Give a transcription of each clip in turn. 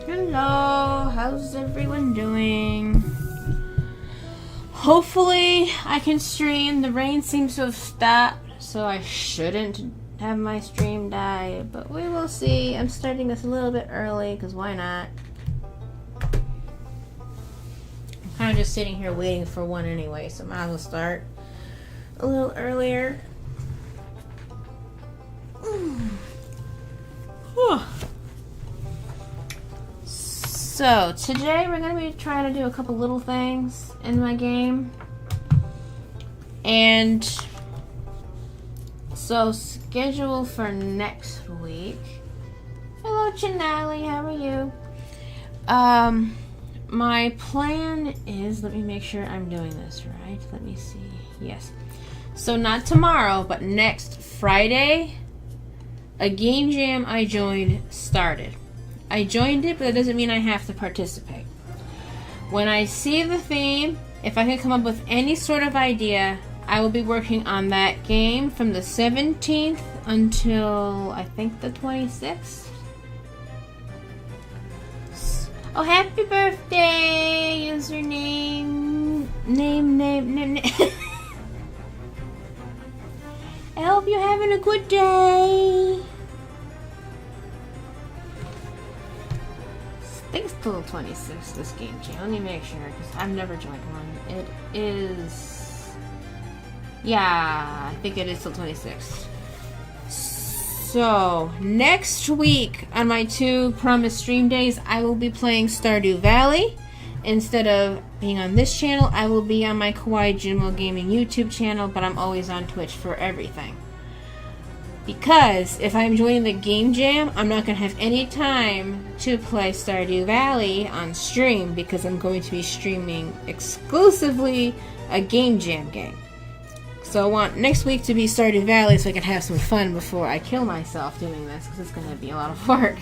Hello, how's everyone doing? Hopefully I can stream. The rain seems to have stopped, so I shouldn't have my stream die, but we will see. I'm starting this a little bit early, because why not? I'm kind of just sitting here waiting for one anyway, so might as well start a little earlier. So today we're going to be trying to do a couple little things in my game. And so schedule for next week. Hello Chinali, how are you? My plan is, let me make sure I'm doing this right. Let me see. Yes. So not tomorrow, but next Friday, a game jam I joined started. I joined it, but that doesn't mean I have to participate. When I see the theme, if I can come up with any sort of idea, I will be working on that game from the 17th until, I think, the 26th. Oh, happy birthday! Username... Name. I hope you're having a good day. I think it's still 26, this game chain. Let me make sure, because I've never joined one. It is... Yeah, I think it is still 26. So, next week on my 2 promised stream days, I will be playing Stardew Valley. Instead of being on this channel, I will be on my Kawaii Jinmo Gaming YouTube channel, but I'm always on Twitch for everything. Because if I'm joining the game jam, I'm not going to have any time to play Stardew Valley on stream, because I'm going to be streaming exclusively a game jam game. So I want next week to be Stardew Valley so I can have some fun before I kill myself doing this, because it's going to be a lot of work.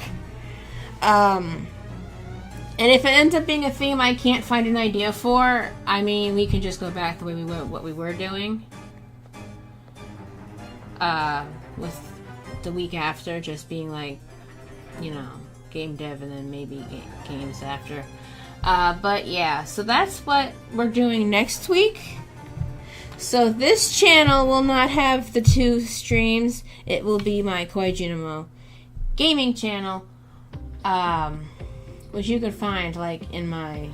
And if it ends up being a theme I can't find an idea for, I mean, we can just go back the way we were, what we were doing. With the week after just being like, you know, game dev and then maybe games after. But yeah, so that's what we're doing next week. So this channel will not have the 2 streams. It will be my Kawaii Jinmo gaming channel, which you can find like in my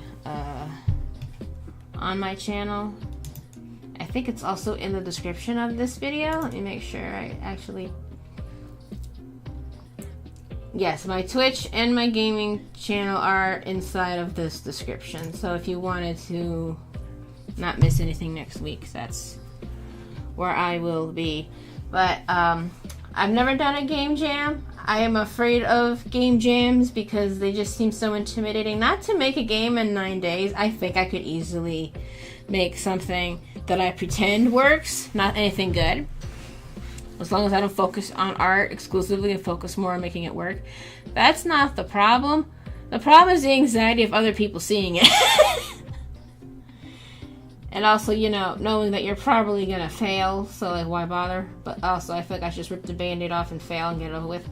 on my channel. I think it's also in the description of this video. Let me make sure I actually... Yes, my Twitch and my gaming channel are inside of this description. So if you wanted to not miss anything next week, that's where I will be. But I've never done a game jam. I am afraid of game jams because they just seem so intimidating. Not to make a game in 9 days. I think I could easily make something that I pretend works, not anything good. As long as I don't focus on art exclusively and focus more on making it work. That's not the problem. The problem is the anxiety of other people seeing it. And also, you know, knowing that you're probably gonna fail, so like, why bother? But also, I feel like I should just rip the band-aid off and fail and get it over with.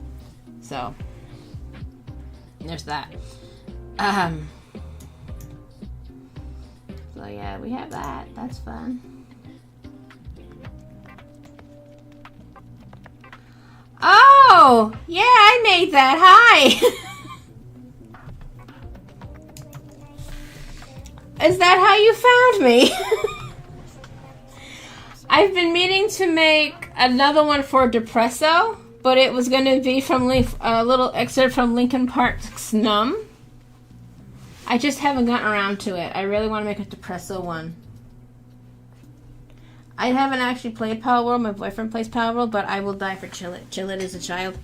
So, there's that. So yeah, we have that. That's fun. Oh! Yeah, I made that. Hi! Is that how you found me? I've been meaning to make another one for Depresso, but it was going to be from a little excerpt from Linkin Park's Numb. I just haven't gotten around to it. I really want to make a Depresso one. I haven't actually played Power World. My boyfriend plays Power World, but I will die for Chillet. Chillet is a child.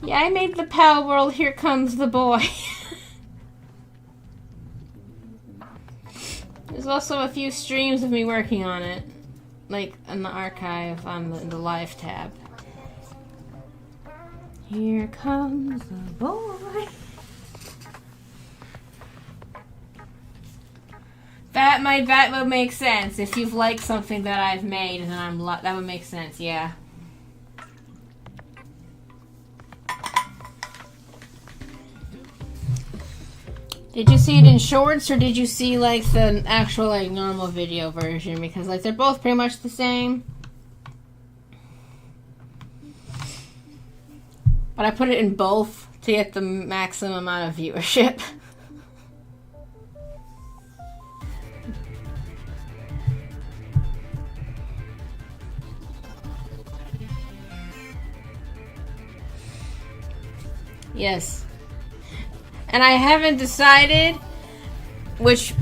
Yeah, I made the Power World. Here comes the boy. There's also a few streams of me working on it, like in the archive on the live tab. Here comes the boy. That would make sense if you've liked something that I've made, and then that would make sense. Yeah. Did you see it in shorts or did you see like the actual like normal video version? Because like they're both pretty much the same. But I put it in both to get the maximum amount of viewership. Yes. And I haven't decided which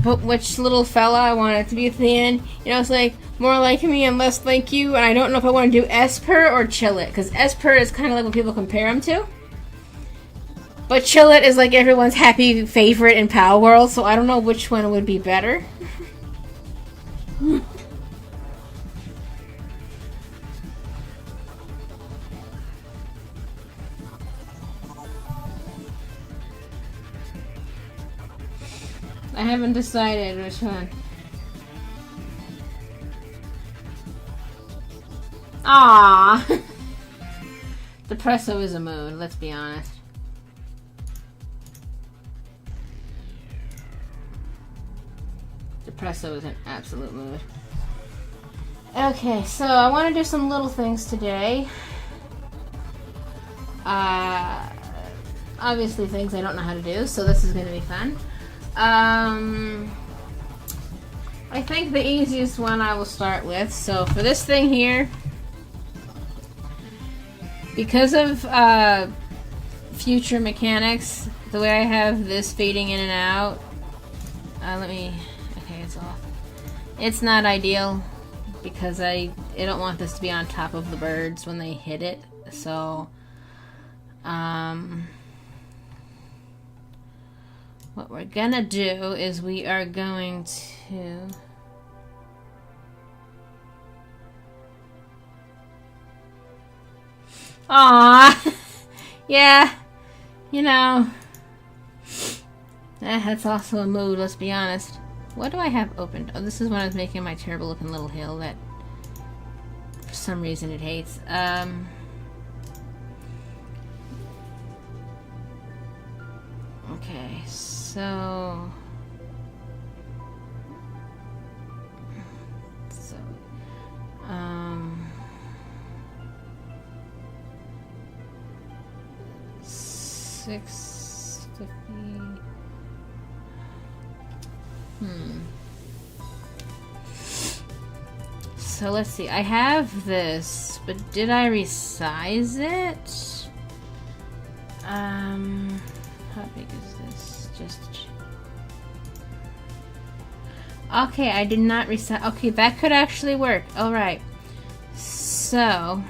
little fella I want it to be at the end. You know, it's like more like me and less like you. And I don't know if I want to do Esper or Chill It. Because Esper is kind of like what people compare him to. But Chill It is like everyone's happy favorite in Pal World. So I don't know which one would be better. I haven't decided which one. Aww. Depresso is a mood, let's be honest. Depresso is an absolute mood. Okay, so I want to do some little things today. Obviously things I don't know how to do, so this is going to be fun. I think the easiest one I will start with. So for this thing here, because of future mechanics, the way I have this fading in and out, okay, it's off. It's not ideal because I don't want this to be on top of the birds when they hit it. So what we're gonna do is we are going to yeah, you know, that's also a mood, let's be honest. What do I have opened? Oh, this is when I was making my terrible looking little hill that for some reason it hates. Okay, so $6.50. So let's see. I have this, but did I resize it? How big is this? Okay, I did not resize. Okay, that could actually work. All right. So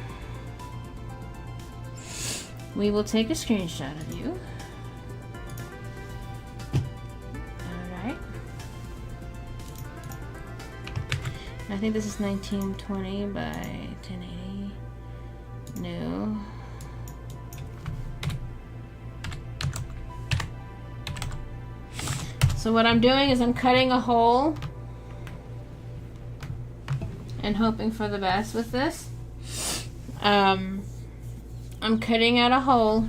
we will take a screenshot of you. Alright. I think this is 1920 by 1080. No. So what I'm doing is I'm cutting a hole and hoping for the best with this. I'm cutting out a hole.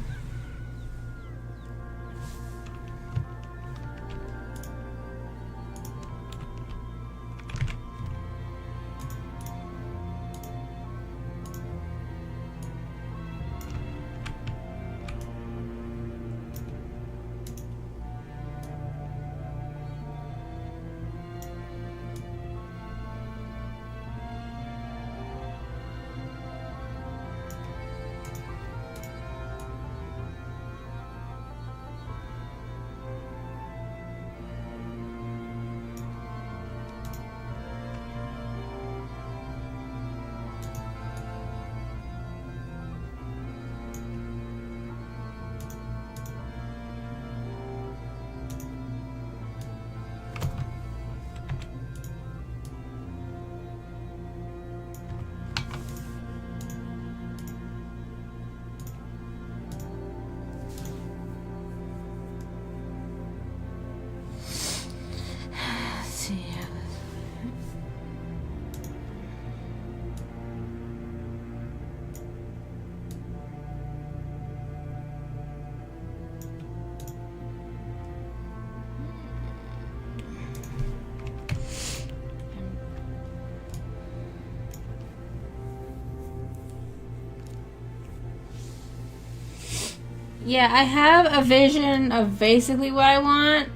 Yeah, I have a vision of basically what I want.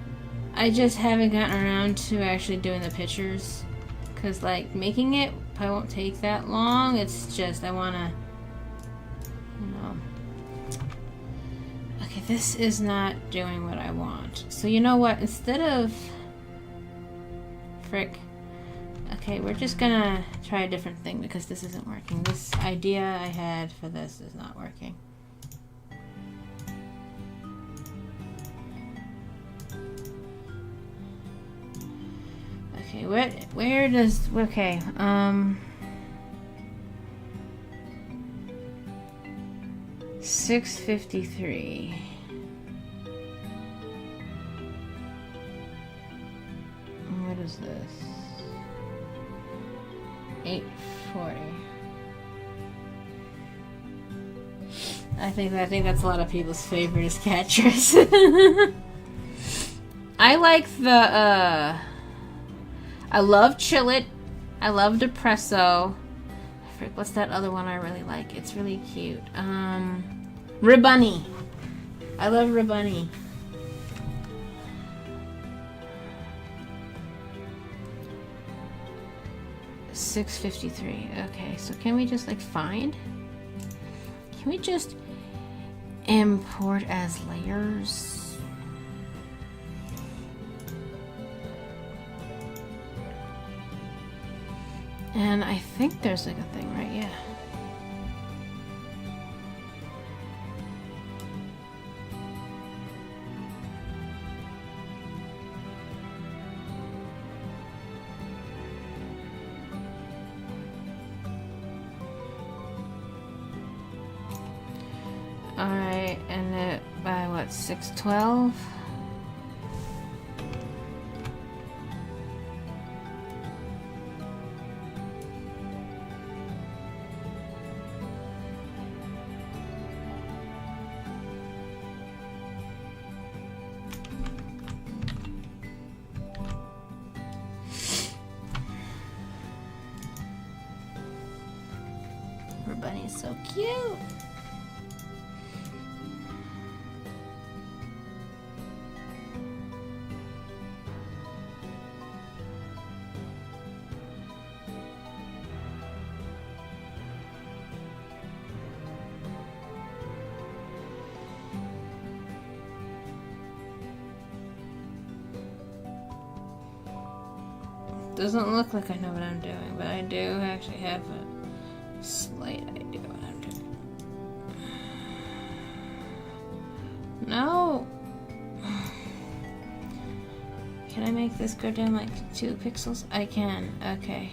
I just haven't gotten around to actually doing the pictures. Because, like, making it probably won't take that long. It's just, I want to, you know. Okay, this is not doing what I want. So, you know what? Instead of... Frick. Okay, we're just gonna try a different thing because this isn't working. This idea I had for this is not working. Okay, where does, okay, 653. What is this? 840. I think that's a lot of people's favorite is Catrice. I like the I love Chill It. I love Depresso. Frick, what's that other one I really like? It's really cute. Ribunny. I love Ribunny. $6.53. Okay, so can we just like find? Can we just import as layers? And I think there's like a thing, right? Yeah. Alright, and it by what, 612? Bunny's so cute. Doesn't look like I know what I'm doing, but I do actually have a slight idea what I'm doing. No! Can I make this go down like 2 pixels? I can. Okay.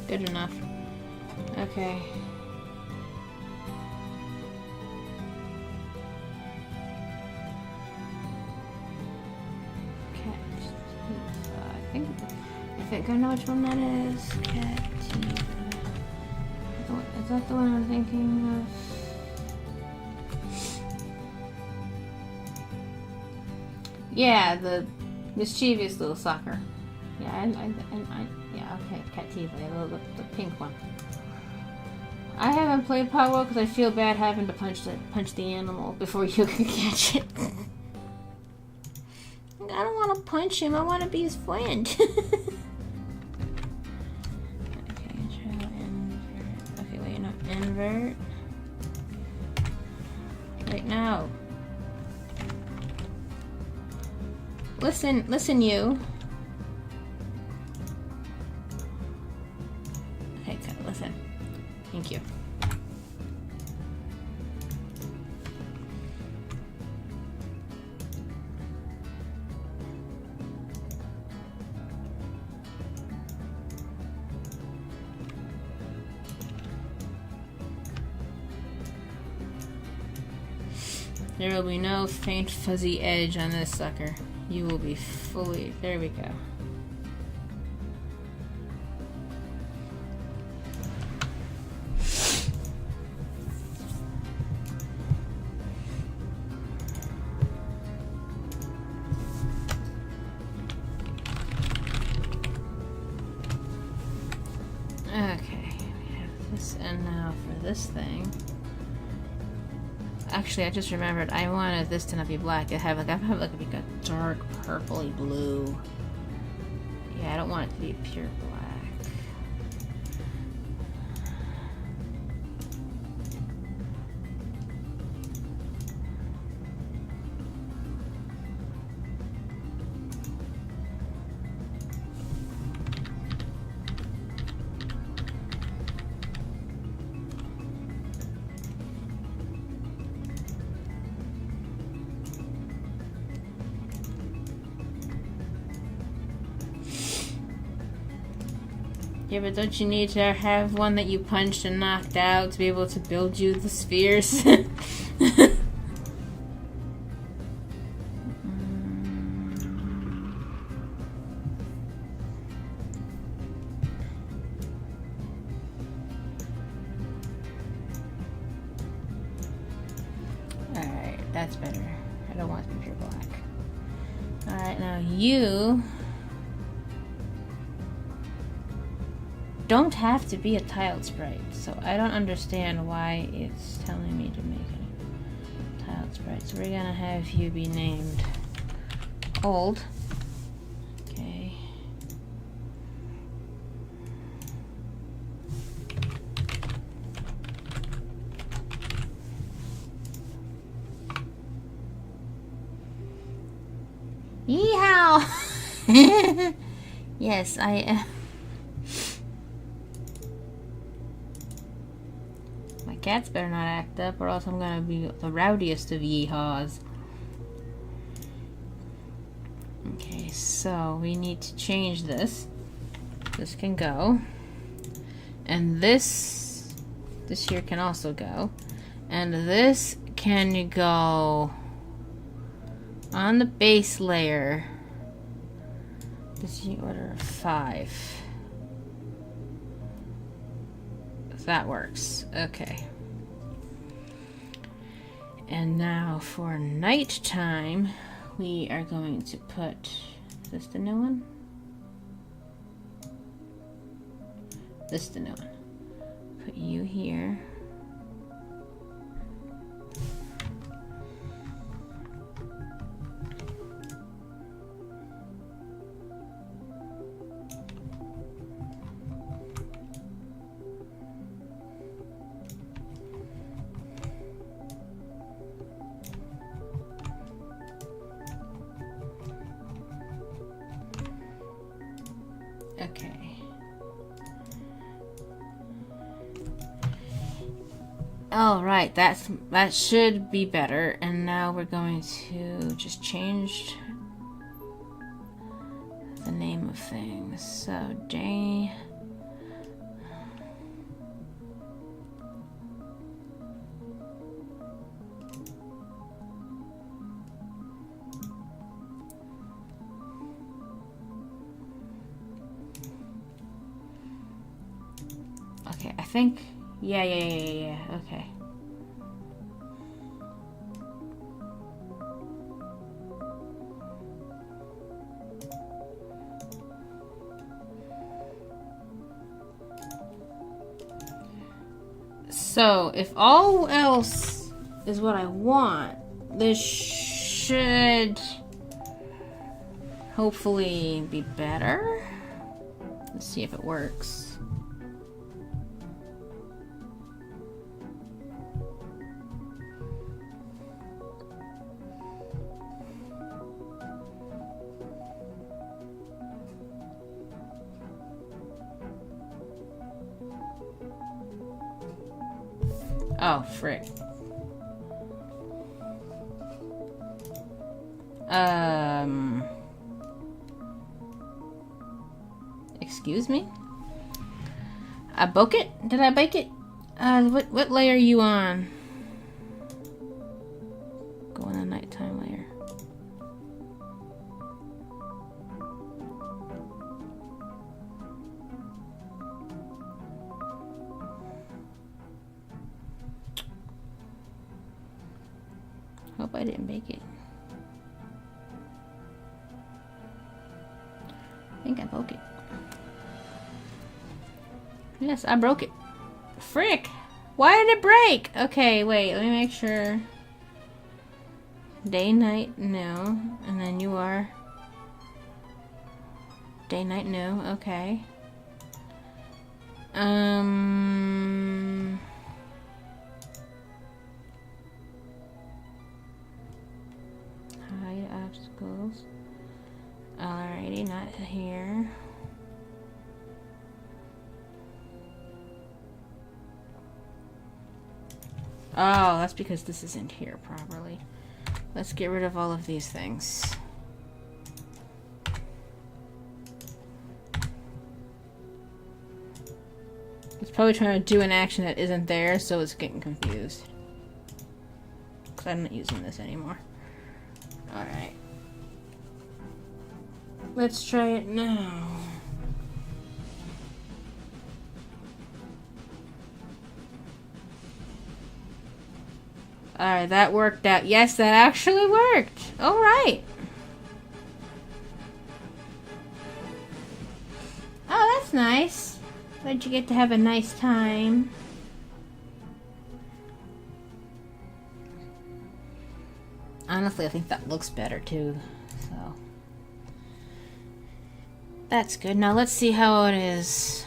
Good enough. Okay. Cat teeth. I think if it gonna know which one that is. Cat teeth. Is that the one I'm thinking of? Yeah, the mischievous little sucker. Yeah, yeah, okay, cat teeth, the pink one. I haven't played Power because I feel bad having to punch the animal before you can catch it. I don't want to punch him. I want to be his friend. Okay, try to invert. Okay, wait, no, invert. Right now. Listen, you. Okay, listen. Thank you. There will be no faint fuzzy edge on this sucker. You will be fully... There we go. Okay, we have this, and now for this thing. Actually, I just remembered I wanted this to not be black. I have like a dark purpley blue. Yeah, I don't want it to be pure black. Yeah, but don't you need to have one that you punched and knocked out to be able to build you the spheres? Alright, that's better. I don't want it to be pure black. Alright, now you... don't have to be a tiled sprite, so I don't understand why it's telling me to make a tiled sprite. So we're gonna have you be named Old. Okay. Yeehaw! Yes, I am. Cats better not act up, or else I'm gonna be the rowdiest of yeehaws. Okay, so we need to change this. This can go. And this here can also go. And this can go on the base layer. This is the order of 5. If that works. Okay. And now for nighttime, we are going to put, is this the new one? This is the new one. Put you here. Okay. All right, that should be better. And now we're going to just change the name of things. So day. Okay, I think, yeah, okay. So, if all else is what I want, this should hopefully be better. Let's see if it works. Oh, frick. Excuse me? I broke it? Did I bake it? What layer are you on? hope I didn't break it. I think I broke it. Yes, I broke it. Frick! Why did it break? Okay, wait, let me make sure. Day, night, no. And then you are... Day, night, no. Okay. Hide obstacles. Alrighty, not here. Oh, that's because this isn't here properly. Let's get rid of all of these things. It's probably trying to do an action that isn't there, so it's getting confused. Because I'm not using this anymore. Alright. Let's try it now. Alright, that worked out. Yes, that actually worked. Alright. Oh, that's nice. Glad you get to have a nice time. Honestly, I think that looks better too. So that's good. Now let's see how it is.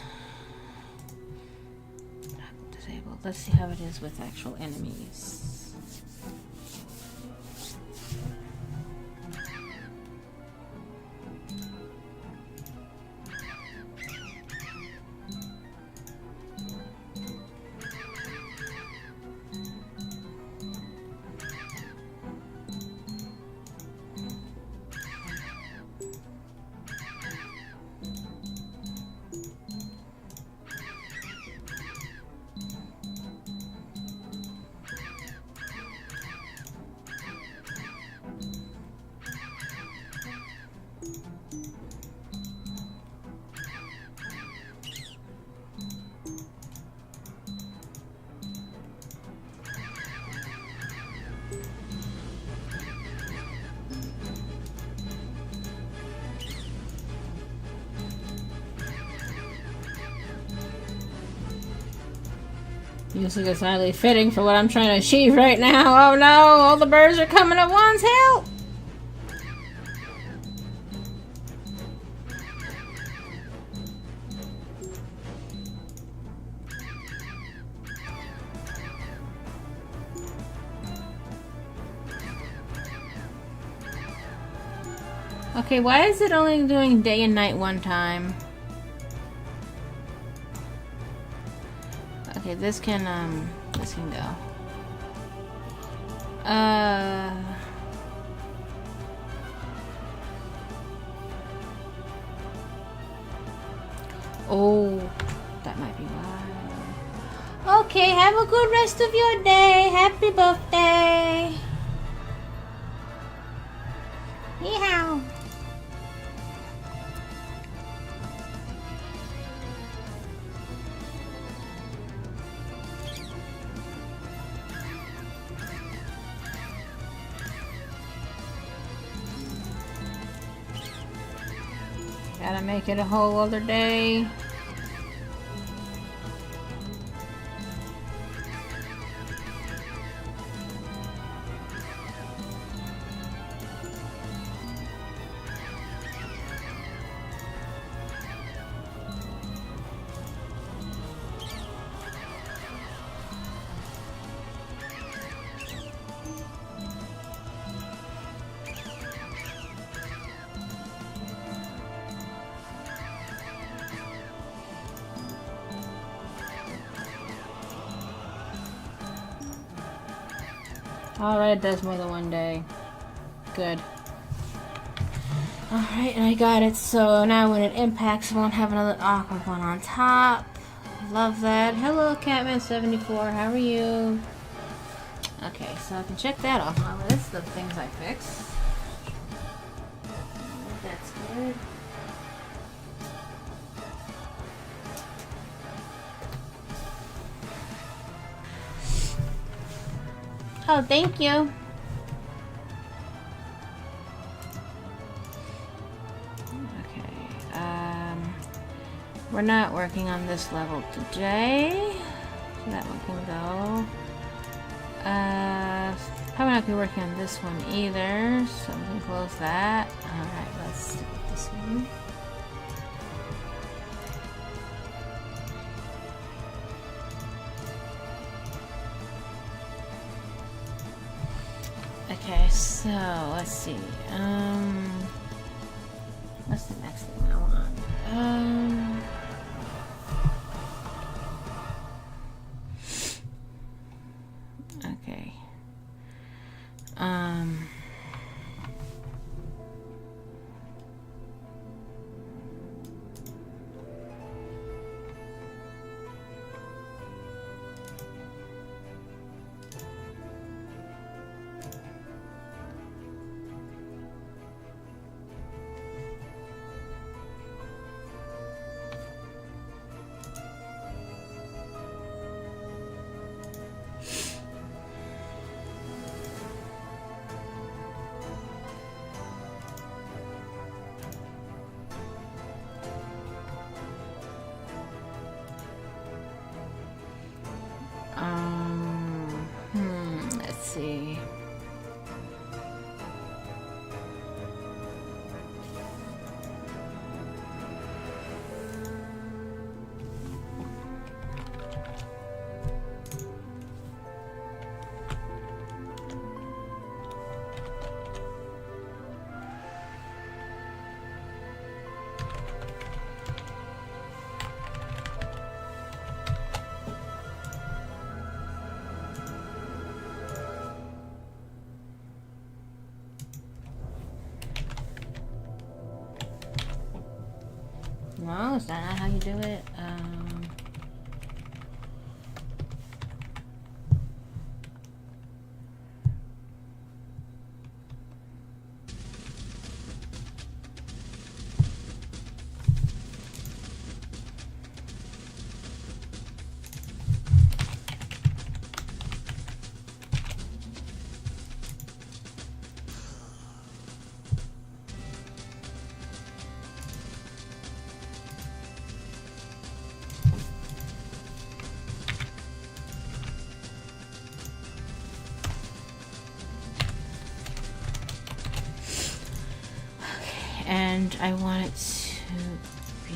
Disabled. Let's see how it is with actual enemies. Music is highly fitting for what I'm trying to achieve right now. Oh no, all the birds are coming at once. Help! Okay, why is it only doing day and night one time? Okay, this can go. Oh, that might be why. Okay, have a good rest of your day. Happy birthday. Yeehaw. Gotta make it a whole other day. Alright, it does more than one day. Good. Alright, and I got it, so now when it impacts, I won't have another awkward one on top. Love that. Hello, Catman74, how are you? Okay, so I can check that off. Now, this is the things I fixed. That's good. Oh, thank you. We're not working on this level today, so that one can go. Probably not be working on this one either, so we can close that. Alright, let's stick with this one. Okay, so let's see. What's the next thing I want? Okay. Let's see. No, is that not how you do it? And I want it to be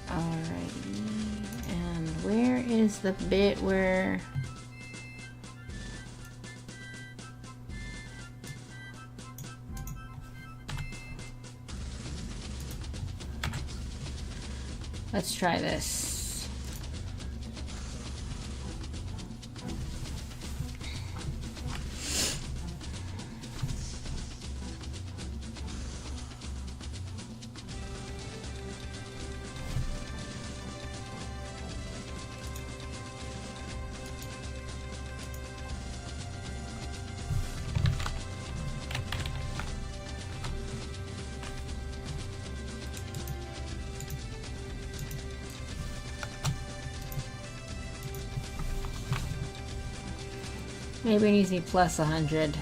alrighty. And where is the bit where let's try this. Maybe it needs to be plus 100.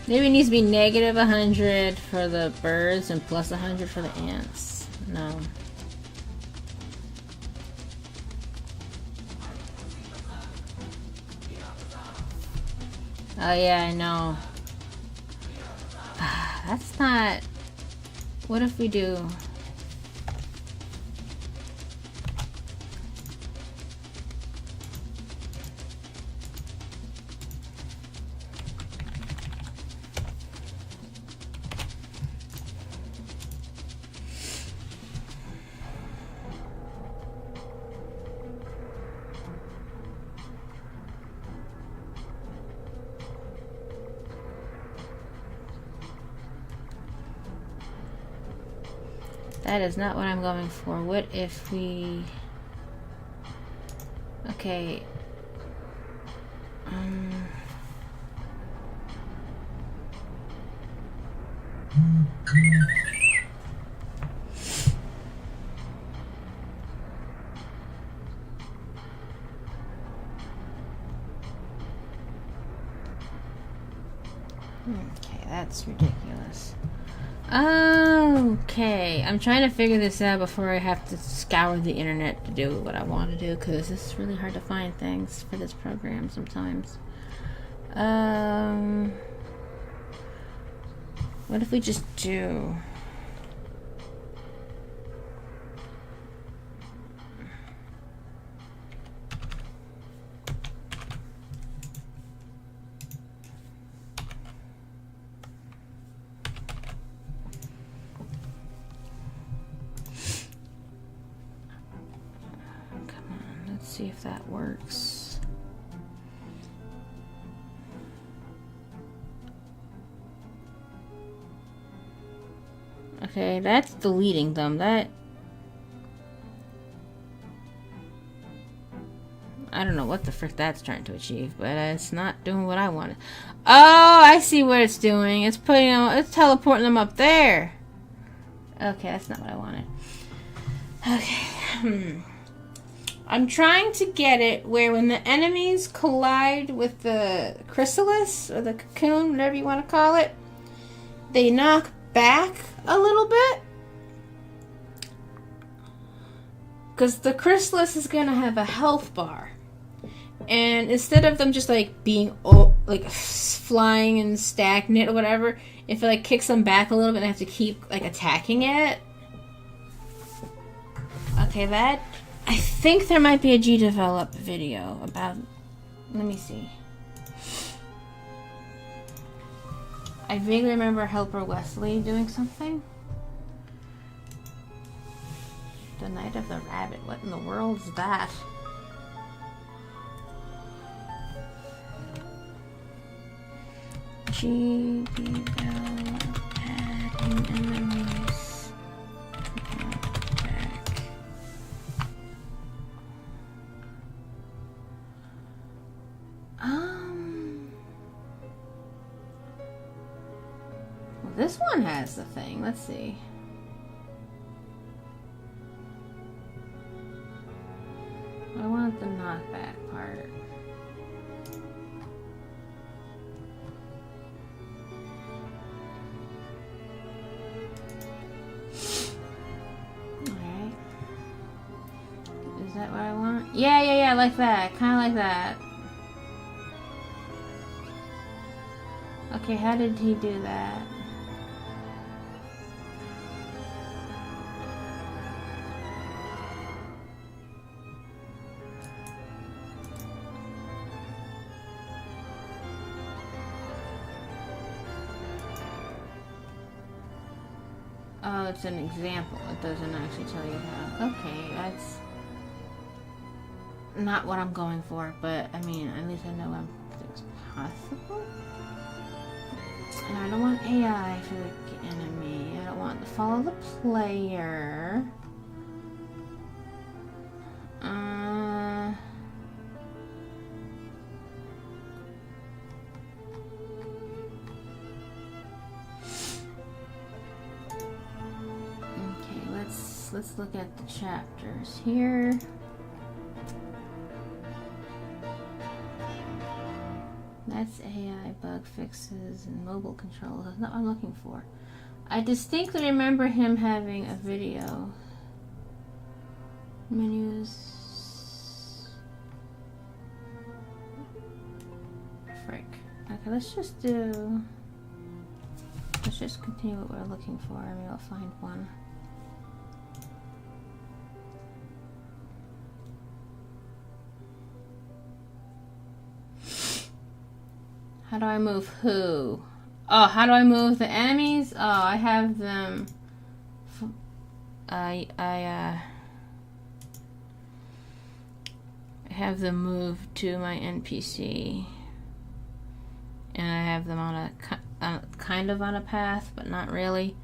Maybe it needs to be negative 100 for the birds and plus 100 for the ants. No. Oh yeah, I know. That's not... What if we do... That is not what I'm going for. What if we... Okay. Okay, that's ridiculous. Okay, I'm trying to figure this out before I have to scour the internet to do what I want to do, because it's really hard to find things for this program sometimes. What if we just do... see if that works. Okay, that's deleting them. That... I don't know what the frick that's trying to achieve, but it's not doing what I wanted. Oh, I see what it's doing. It's putting them, it's teleporting them up there. Okay, that's not what I wanted. Okay. I'm trying to get it where when the enemies collide with the chrysalis, or the cocoon, whatever you want to call it, they knock back a little bit. Because the chrysalis is going to have a health bar. And instead of them just like being like flying and stagnant or whatever, if it like kicks them back a little bit and I have to keep like attacking it. Okay, that... I think there might be a G-Develop video about... Let me see. I vaguely remember Helper Wesley doing something. The Night of the Rabbit. What in the world is that? G-Develop adding enemies. This one has the thing. Let's see. I want the knockback part. Alright. Is that what I want? Yeah, like that. Kind of like that. Okay, how did he do that? Oh, it's an example. It doesn't actually tell you how. Okay, that's not what I'm going for, but I mean, at least I know it's possible. And I don't want AI for the enemy. I don't want to follow the player. Let's look at the chapters here. That's AI bug fixes and mobile controls. That's not what I'm looking for. I distinctly remember him having a video. Menus. Frick. Okay, let's just continue what we're looking for. Maybe I'll find one. How do I move who? Oh, how do I move the enemies? Oh, I have them. I have them moved to my NPC, and I have them on a kind of on a path, but not really.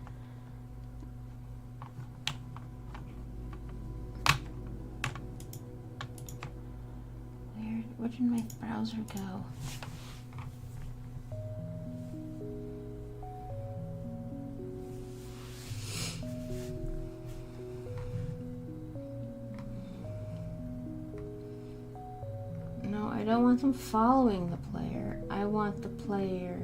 Where did my browser go? I don't want them following the player. I want the player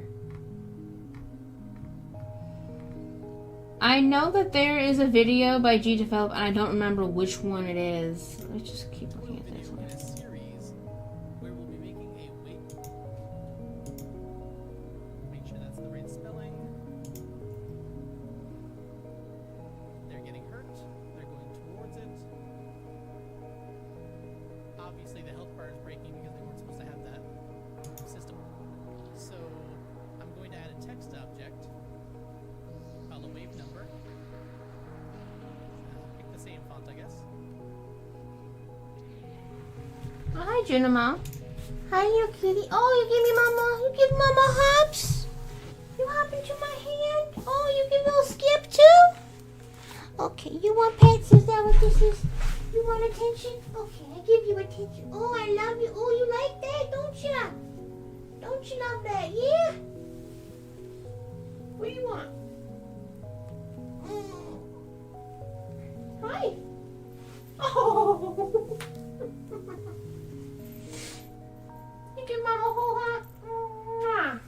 I know that there is a video by G Develop, and I don't remember which one it is. Let me just keep looking at this one. Where we'll be making a wig. Make sure that's the right spelling. They're getting hurt. They're going towards it. Obviously, the health bar is breaking because they weren't supposed to have that system. So, I'm going to add a text object. Call a wave number. Pick the same font, I guess. Oh, hi, Junimo. Hi, you kitty. Oh, you give Mama hops. You hop into my hand. Oh, you give little skip too. Okay, you want pets? Is that what this is? You want attention? Okay, I give you attention. Oh, I love you. Oh, you like that, don't you? Don't you love that? Yeah. What do you want? Hi. Oh. You give Mama a whole hug. Mwah.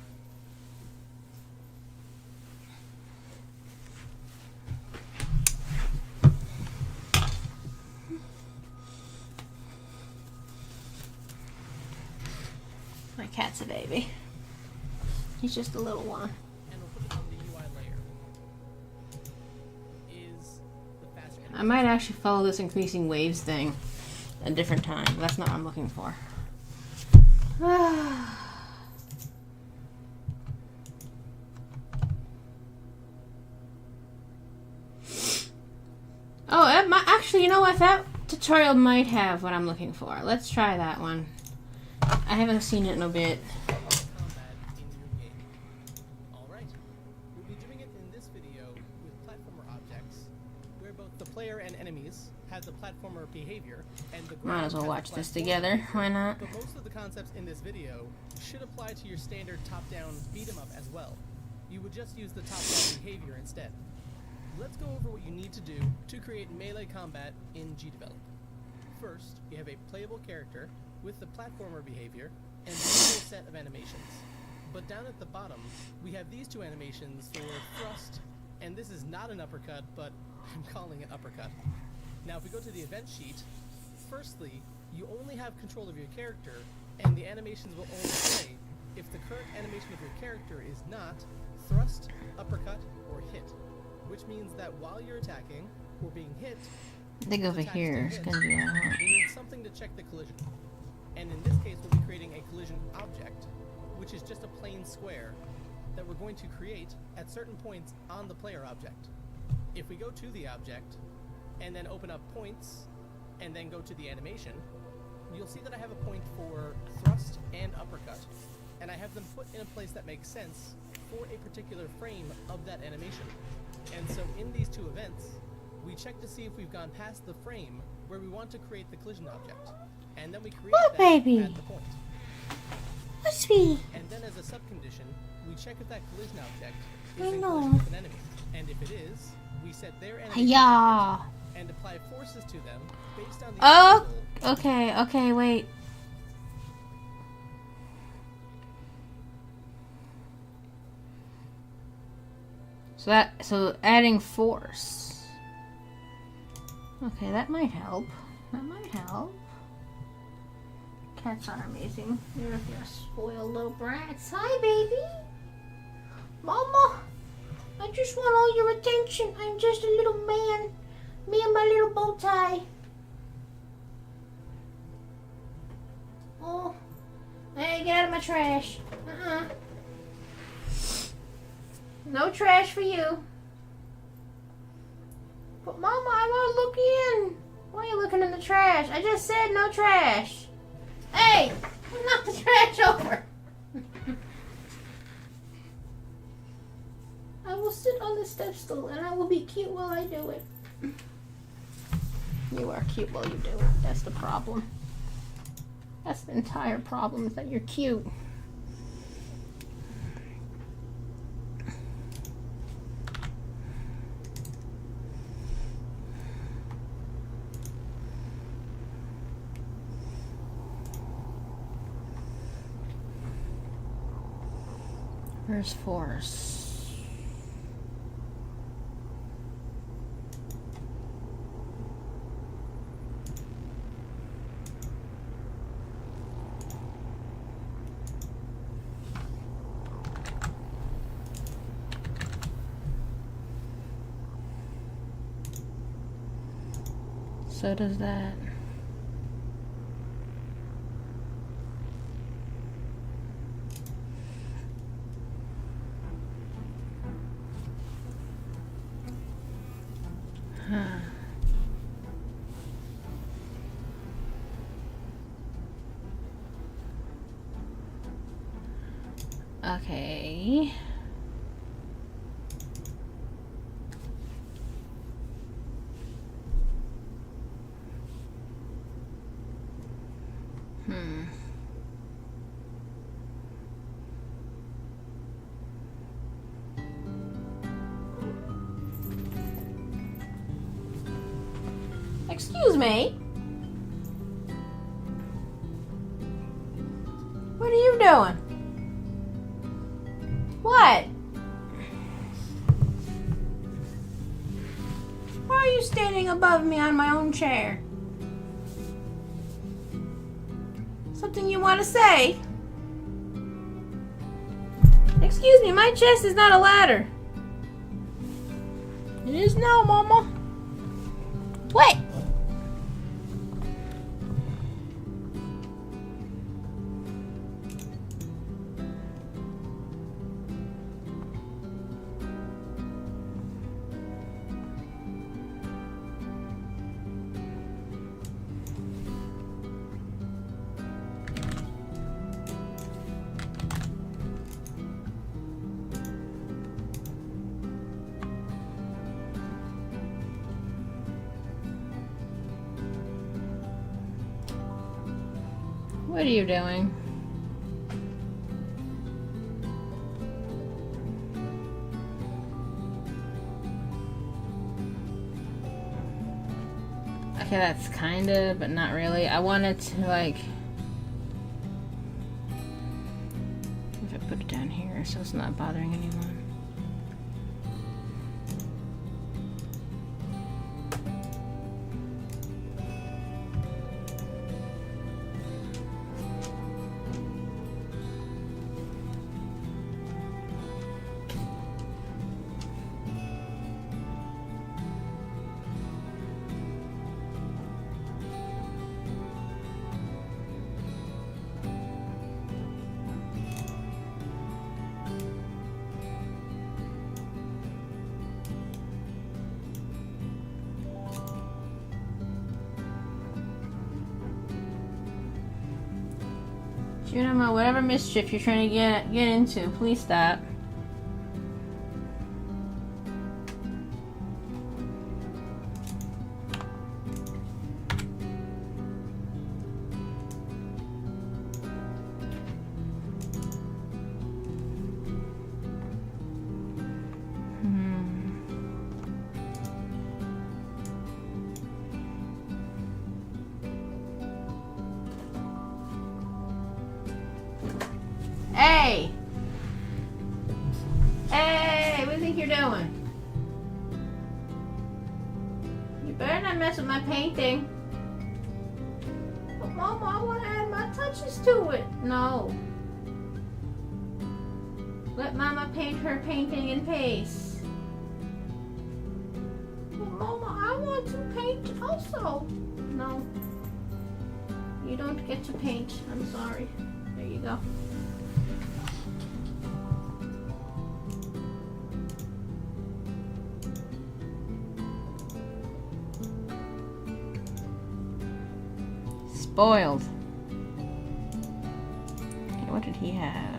My cat's a baby. He's just a little one. And we'll put it on the UI layer. Is the faster I might actually follow this increasing waves thing a different time. That's not what I'm looking for. Oh, actually, you know what? That tutorial might have what I'm looking for. Let's try that one. I haven't seen it in a bit. combat in your game. Alright, we'll be doing it in this video with platformer objects, where both the player and enemies have the platformer behavior, and the ground Might as well has watch the this platformer together. behavior. Why not? But most of the concepts in this video should apply to your standard top-down beat-em-up as well. You would just use the top-down behavior instead. Let's go over what you need to do to create melee combat in GDevelop. First, you have a playable character with the platformer behavior and a single set of animations. But down at the bottom, we have these two animations for thrust, and this is not an uppercut, but I'm calling it uppercut. Now if we go to the event sheet, firstly, you only have control of your character, and the animations will only play if the current animation of your character is not thrust, uppercut, or hit. Which means that while you're attacking, or being hit, I think over here is going to be that. we need something to check the collision. And in this case, we'll be creating a collision object, which is just a plain square that we're going to create at certain points on the player object. If we go to the object, and then open up points, and then go to the animation, you'll see that I have a point for thrust and uppercut, and I have them put in a place that makes sense for a particular frame of that animation. And so in these two events, we check to see if we've gone past the frame where we want to create the collision object. And then we create that baby. at the point. Oh, sweetie. And then as a subcondition, we check if that collision object is I in know. collision with an enemy. And if it is, we set their animation Yeah. and apply forces to them based on the Oh, angle. okay, wait. So adding force. Okay, that might help. Cats are amazing. You're spoiled little brats. Hi, baby. Mama, I just want all your attention. I'm just a little man. Me and my little bow tie. Oh, hey, get out of my trash. No trash for you. But Mama, I want to look in. Why are you looking in the trash? I just said no trash. Hey, knock the trash over. I will sit on the step stool and I will be cute while I do it. You are cute while you do it. That's the problem. That's the entire problem, is that you're cute. Where's force? So does that. Huh. Okay. Excuse me. What are you doing? What? Why are you standing above me on my own chair? Something you want to say? Excuse me, my chest is not a ladder. It is now, Mama. What? What are you doing? Okay, that's kinda, but not really. I wanted to, like, if I put it down here so it's not bothering anyone. Junima, whatever mischief you're trying to get into, please stop. Hey! Hey! What do you think you're doing? You better not mess with my painting. But Mama, I want to add my touches to it. No. Let Mama paint her painting in pace. But Mama, I want to paint also. No. You don't get to paint. I'm sorry. There you go. Spoiled. Okay, what did he have?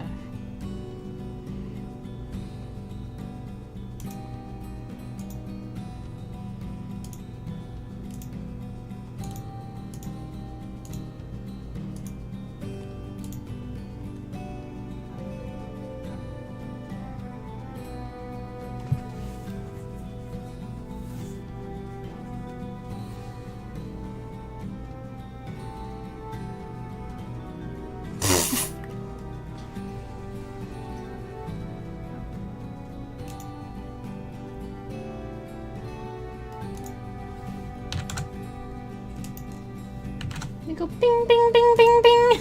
You go bing, bing, bing, bing, bing.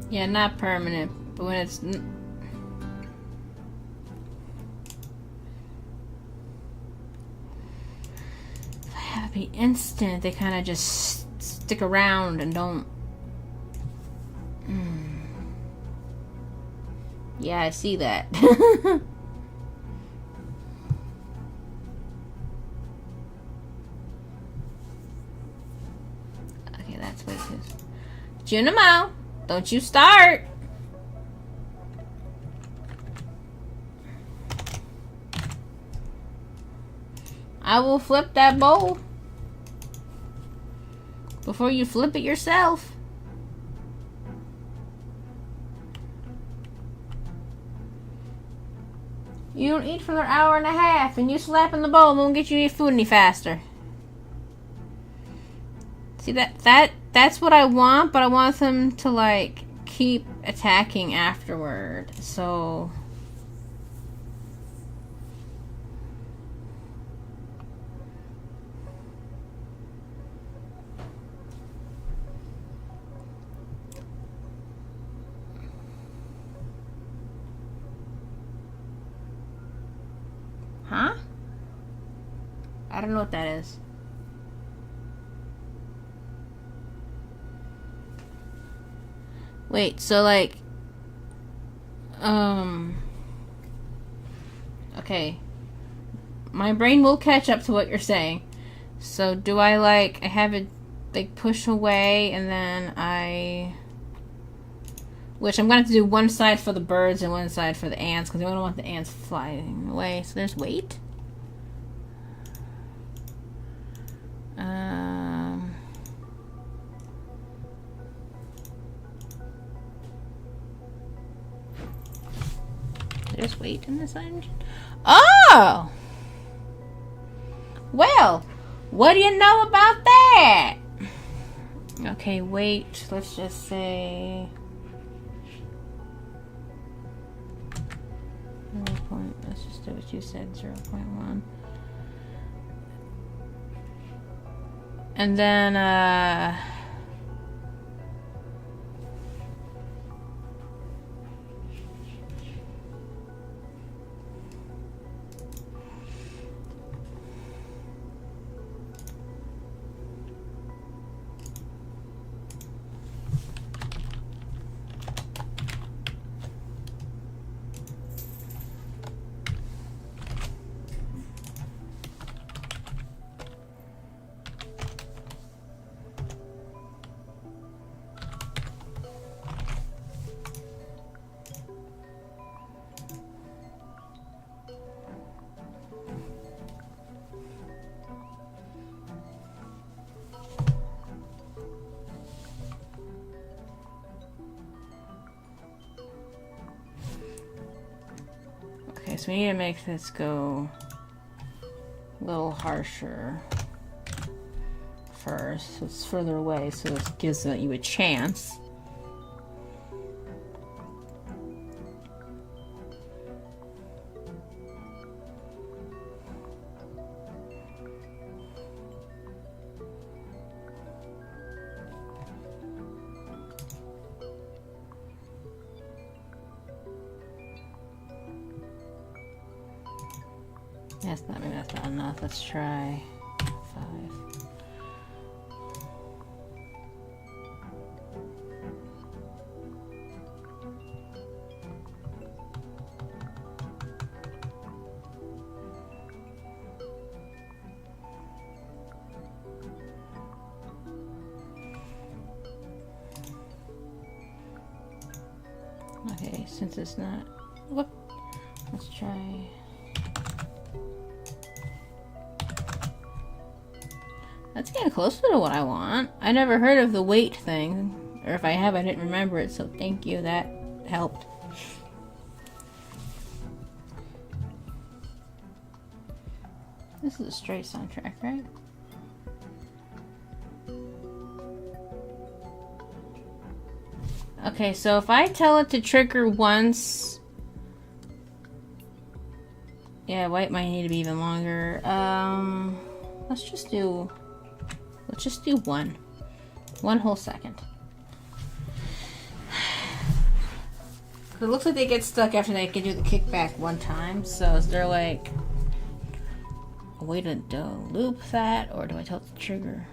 Yeah, not permanent. But when it's have it be instant, they kind of just stick around and don't. Yeah, I see that. Okay, that's way too. Junimo, don't you start. I will flip that bowl before you flip it yourself. You don't eat for an hour and a half, and you slapping the bowl won't get you to eat food any faster. See, that's what I want, but I want them to like keep attacking afterward. So huh? I don't know what that is. Wait, so like, okay. My brain will catch up to what you're saying. So do I like, I have it like push away and then which I'm going to have to do one side for the birds and one side for the ants because I don't want the ants flying away. So there's weight. There's weight in this engine. Oh! Well, what do you know about that? Okay, weight. Let's just say 0. Let's just do what you said, 0.1. And then okay, so we need to make this go a little harsher first. So it's further away, so it gives you a chance. Maybe that's not enough. Let's try 5. Okay, since it's not, whoop, let's try. That's getting closer to what I want. I never heard of the weight thing, or if I have, I didn't remember it, so thank you, that helped. This is a straight soundtrack, right? Okay, so if I tell it to trigger once... Yeah, white might need to be even longer. Let's just do 1 whole second. It looks like they get stuck after they can do the kickback one time. So is there like a way to loop that, or do I tilt the trigger?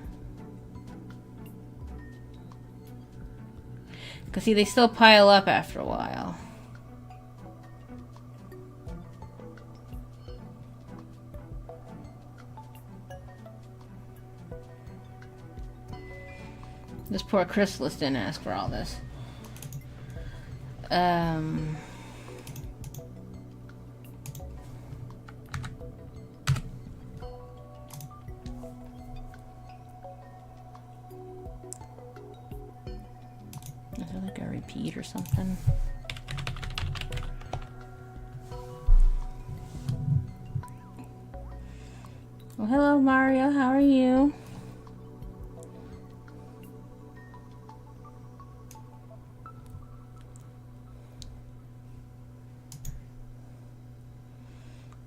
Because see, they still pile up after a while. This poor Chrysalis didn't ask for all this. Is there like a repeat or something? Well, hello Mario, how are you?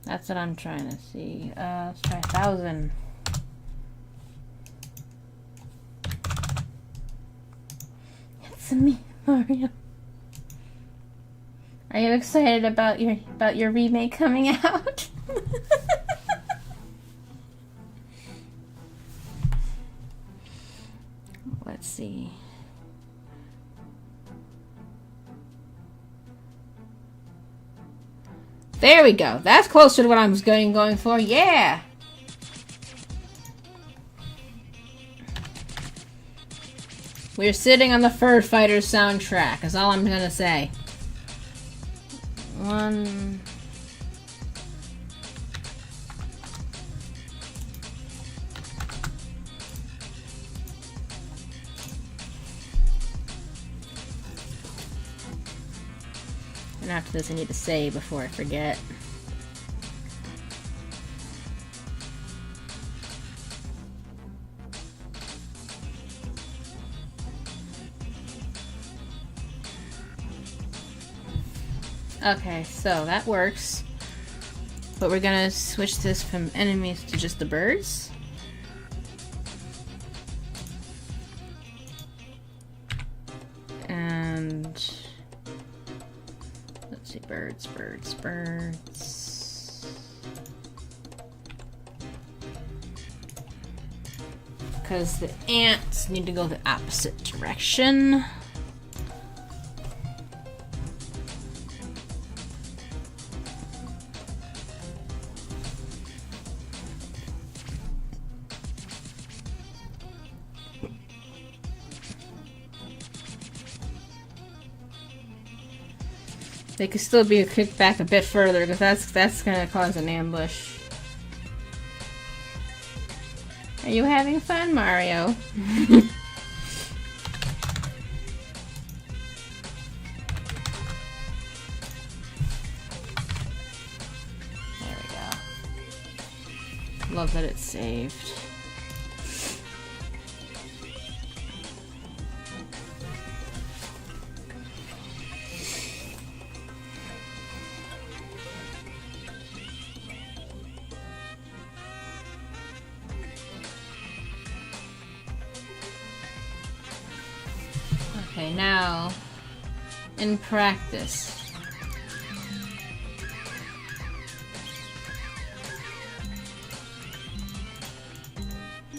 That's what I'm trying to see. Let's try 1,000. It's me, Mario. Are you excited about your remake coming out? Let's see. There we go. That's closer to what I was going for. Yeah. We're sitting on the Fur Fighters soundtrack, is all I'm gonna say. One. And after this, I need to save before I forget. Okay, so that works. But we're gonna switch this from enemies to just the birds. And let's see, birds. Because the ants need to go the opposite direction. They could still be kicked back a bit further, because that's gonna cause an ambush. Are you having fun, Mario? There we go. Love that it's saved. Okay, now, in practice. I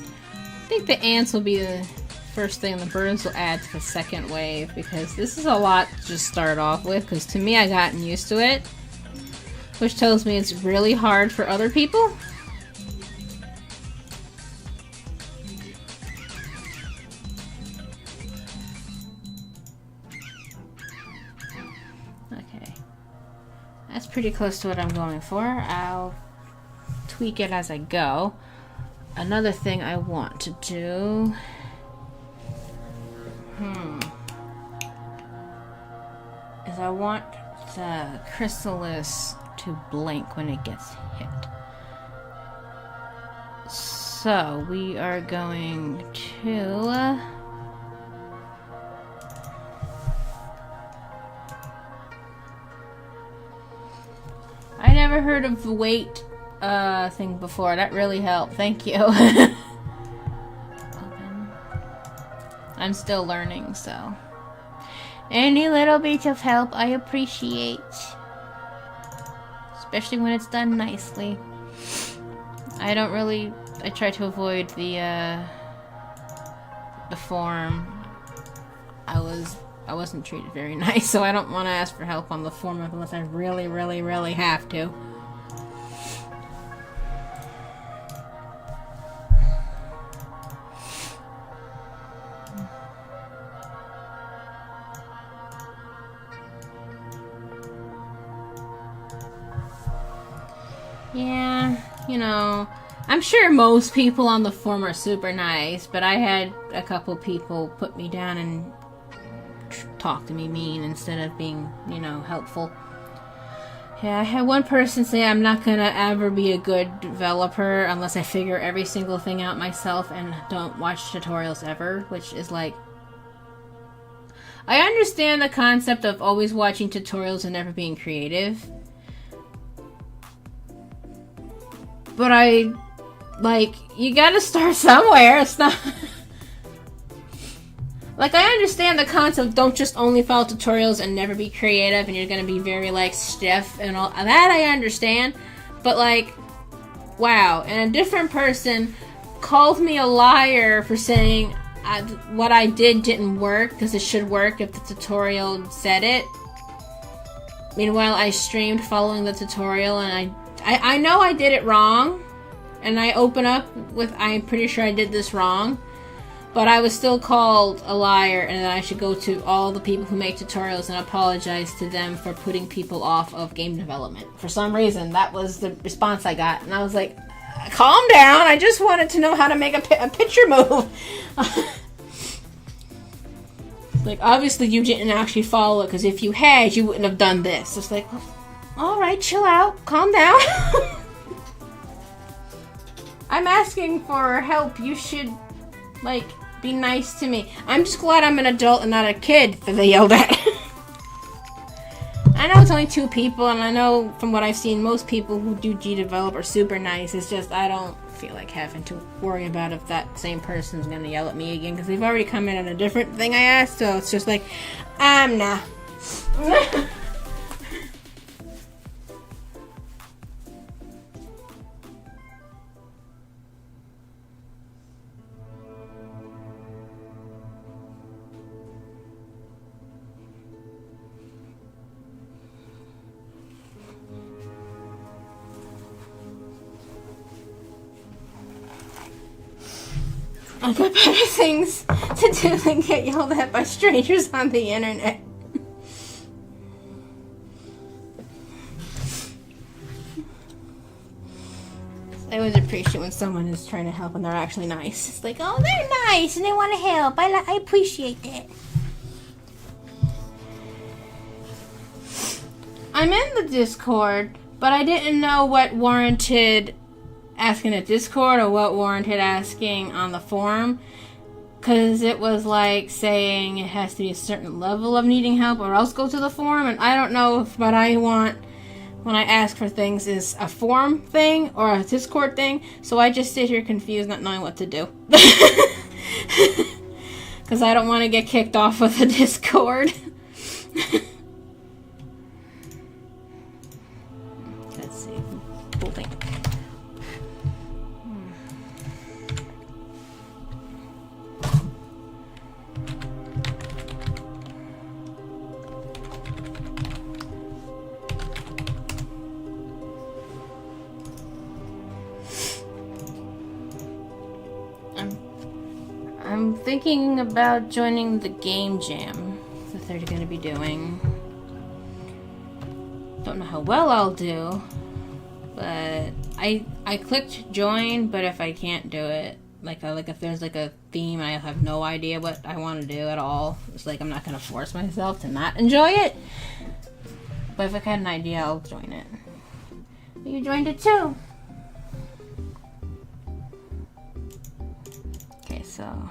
think the ants will be the first thing, the birds will add to the second wave, because this is a lot to just start off with, because to me, I've gotten used to it, which tells me it's really hard for other people. That's pretty close to what I'm going for. I'll tweak it as I go. Another thing I want to do... is I want the chrysalis to blink when it gets hit. So, we are going to... I never heard of the weight thing before. That really helped. Thank you. Open. I'm still learning, so. Any little bit of help I appreciate. Especially when it's done nicely. I try to avoid the forum. I wasn't treated very nice, so I don't want to ask for help on the forum unless I really, really, really have to. Yeah, you know, I'm sure most people on the forum are super nice, but I had a couple people put me down and talk to me mean instead of being, you know, helpful. Yeah, I had one person say I'm not gonna ever be a good developer unless I figure every single thing out myself and don't watch tutorials ever, which is like... I understand the concept of always watching tutorials and never being creative. But you gotta start somewhere. It's not... Like, I understand the concept of don't just only follow tutorials and never be creative and you're gonna be very, like, stiff and all. That I understand. But, like, wow. And a different person called me a liar for saying what I did didn't work because it should work if the tutorial said it. Meanwhile, I streamed following the tutorial and I know I did it wrong, and I open up with, I'm pretty sure I did this wrong, but I was still called a liar, and that I should go to all the people who make tutorials and apologize to them for putting people off of game development. For some reason, that was the response I got, and I was like, calm down, I just wanted to know how to make a picture move. Like, obviously you didn't actually follow it, because if you had, you wouldn't have done this. It's like... Alright, chill out. Calm down. I'm asking for help. You should, like, be nice to me. I'm just glad I'm an adult and not a kid that they yelled at. I know it's only 2 people, and I know from what I've seen, most people who do G-Develop are super nice. It's just I don't feel like having to worry about if that same person's gonna yell at me again, because they've already come in on a different thing I asked, so it's just like, nah. I got better things to do than get yelled at by strangers on the internet. I always appreciate when someone is trying to help and they're actually nice. It's like, oh, they're nice and they want to help. I appreciate that. I'm in the Discord, but I didn't know what warranted asking at Discord or what warranted asking on the forum, because it was like saying it has to be a certain level of needing help or else go to the forum, and I don't know if what I want when I ask for things is a forum thing or a Discord thing, so I just sit here confused not knowing what to do. Because I don't want to get kicked off of the Discord. Let's see. Cool thing. I'm thinking about joining the game jam that they're going to be doing. Don't know how well I'll do, but I clicked join, but if I can't do it, like if there's like a theme, I have no idea what I want to do at all. It's like I'm not going to force myself to not enjoy it. But if I had an idea, I'll join it. But you joined it too. Okay, so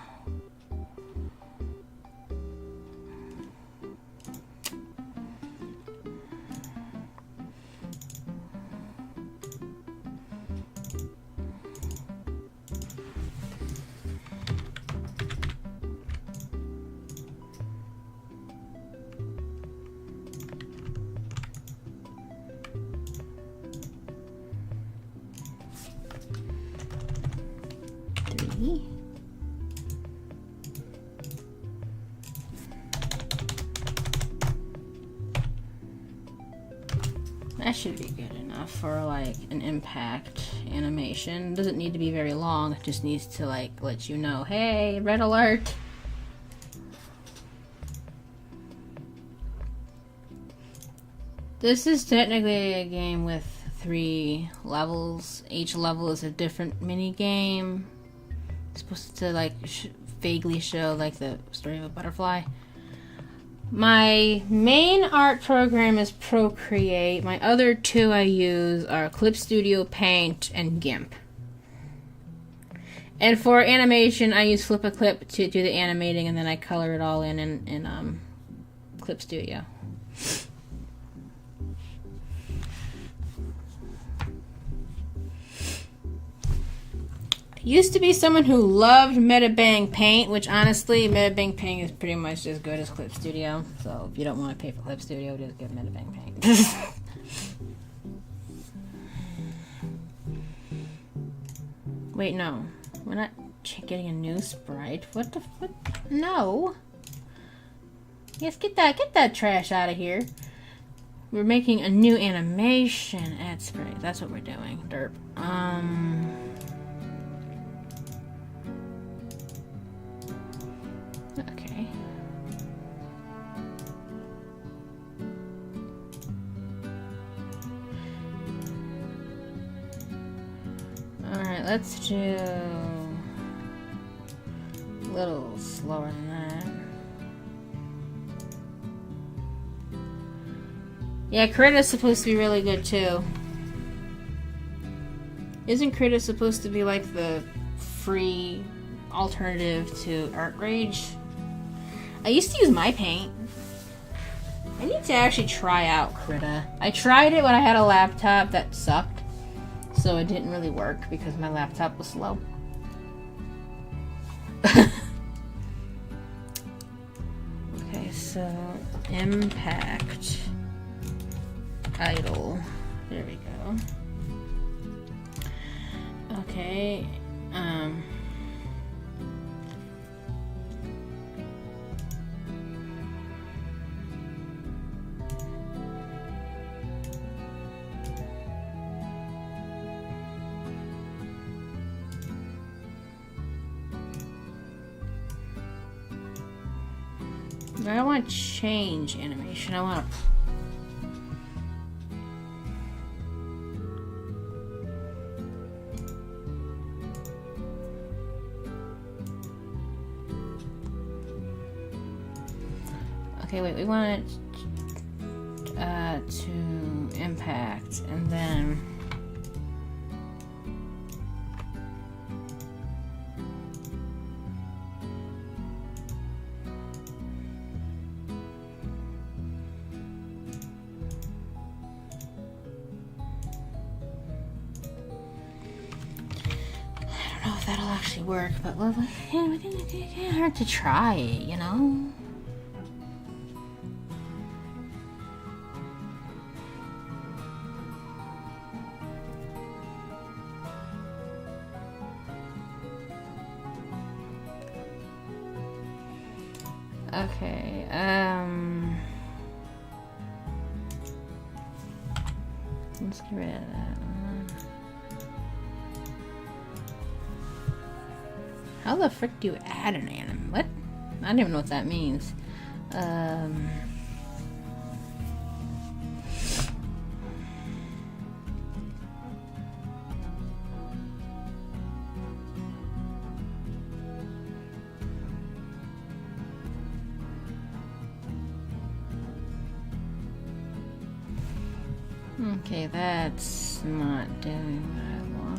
Okay. That should be good enough for like an impact animation. It doesn't need to be very long. It just needs to like let you know, hey, red alert. This is technically a game with 3 levels. Each level is a different mini game. It's supposed to like vaguely show like the story of a butterfly. My main art program is Procreate. My other 2 I use are Clip Studio Paint and GIMP. And for animation, I use Flip a Clip to do the animating, and then I color it all in Clip Studio. Used to be someone who loved Metabang Paint, which honestly, Metabang Paint is pretty much as good as Clip Studio. So if you don't want to pay for Clip Studio, just get Metabang Paint. Wait, no. We're not getting a new sprite. What the fuck? No. Yes, get that trash out of here. We're making a new animation add sprite. That's what we're doing. Derp. Okay. Alright, let's do a little slower than that. Yeah, Krita's supposed to be really good too. Isn't Krita supposed to be like the free alternative to Art Rage? I used to use my paint. I need to actually try out Krita. I tried it when I had a laptop that sucked, so it didn't really work because my laptop was slow. Okay, so impact idle. There we go. Okay. I don't want to change animation. I want to. Okay, wait. We want it to impact, and then. That'll actually work, but well, it can't hurt to try it, you know? Okay, let's get rid of that one. How the frick do you add an anim? What? I don't even know what that means. Okay, that's not doing what I want.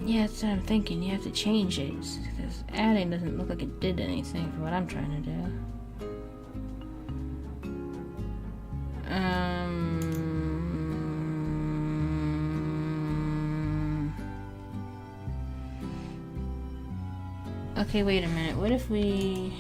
Yeah, that's what I'm thinking. You have to change it. Because adding doesn't look like it did anything for what I'm trying to do. Okay, wait a minute. What if we...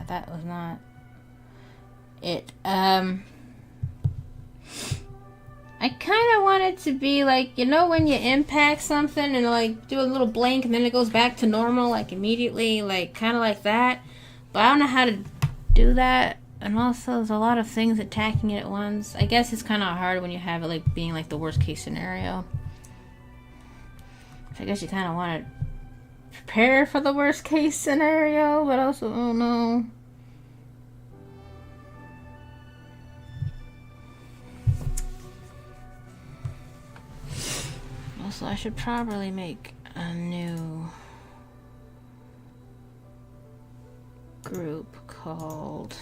That was not it. I kind of want it to be like, you know, when you impact something and like do a little blink and then it goes back to normal, like immediately, like kind of like that. But I don't know how to do that. And also, there's a lot of things attacking it at once. I guess it's kind of hard when you have it like being like the worst case scenario. So I guess you kind of want to prepare for the worst case scenario, but also, oh no. Also, I should probably make a new group called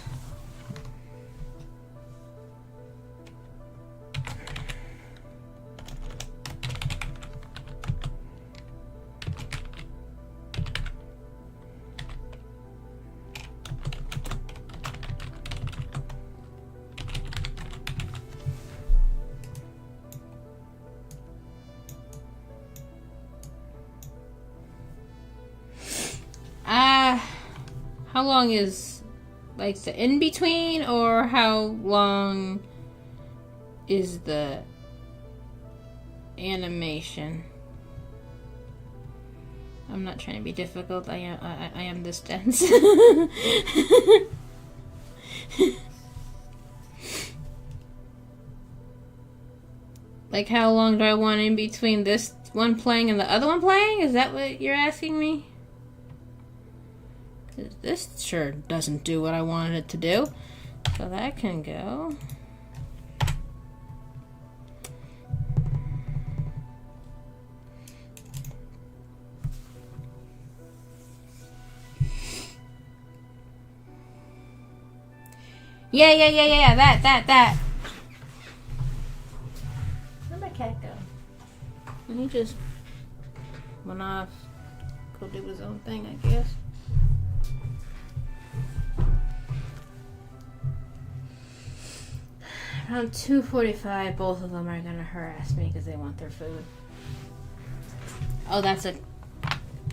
how long is like the in between, or how long is the animation? I'm not trying to be difficult. I am this dense. Like, how long do I want in between this one playing and the other one playing? Is that what you're asking me? This sure doesn't do what I wanted it to do. So that can go. Yeah. That. Where'd my cat go? He just went off. Go do his own thing, I guess. Around 2:45, both of them are gonna harass me because they want their food. Oh, that's a...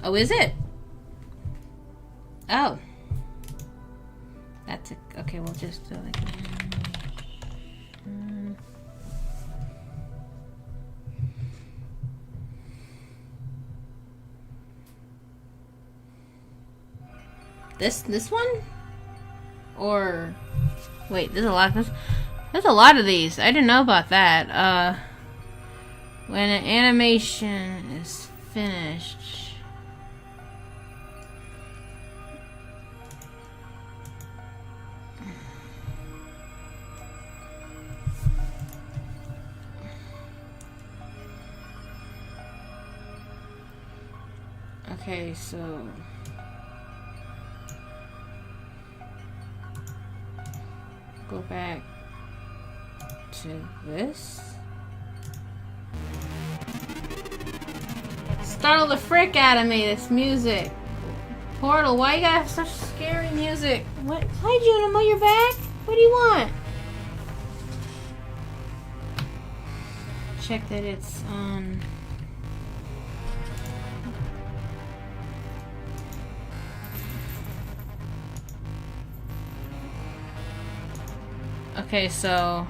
Oh, is it? Oh. That's a... Okay, we'll just do like... This one? Or... Wait, there's a lot of this... There's a lot of these. I didn't know about that. When an animation is finished... Okay, so... Go back to this. Startle the frick out of me, this music. Portal, why you gotta have such scary music? What? Hi, Junimo, you're back? What do you want? Check that it's on. Okay, so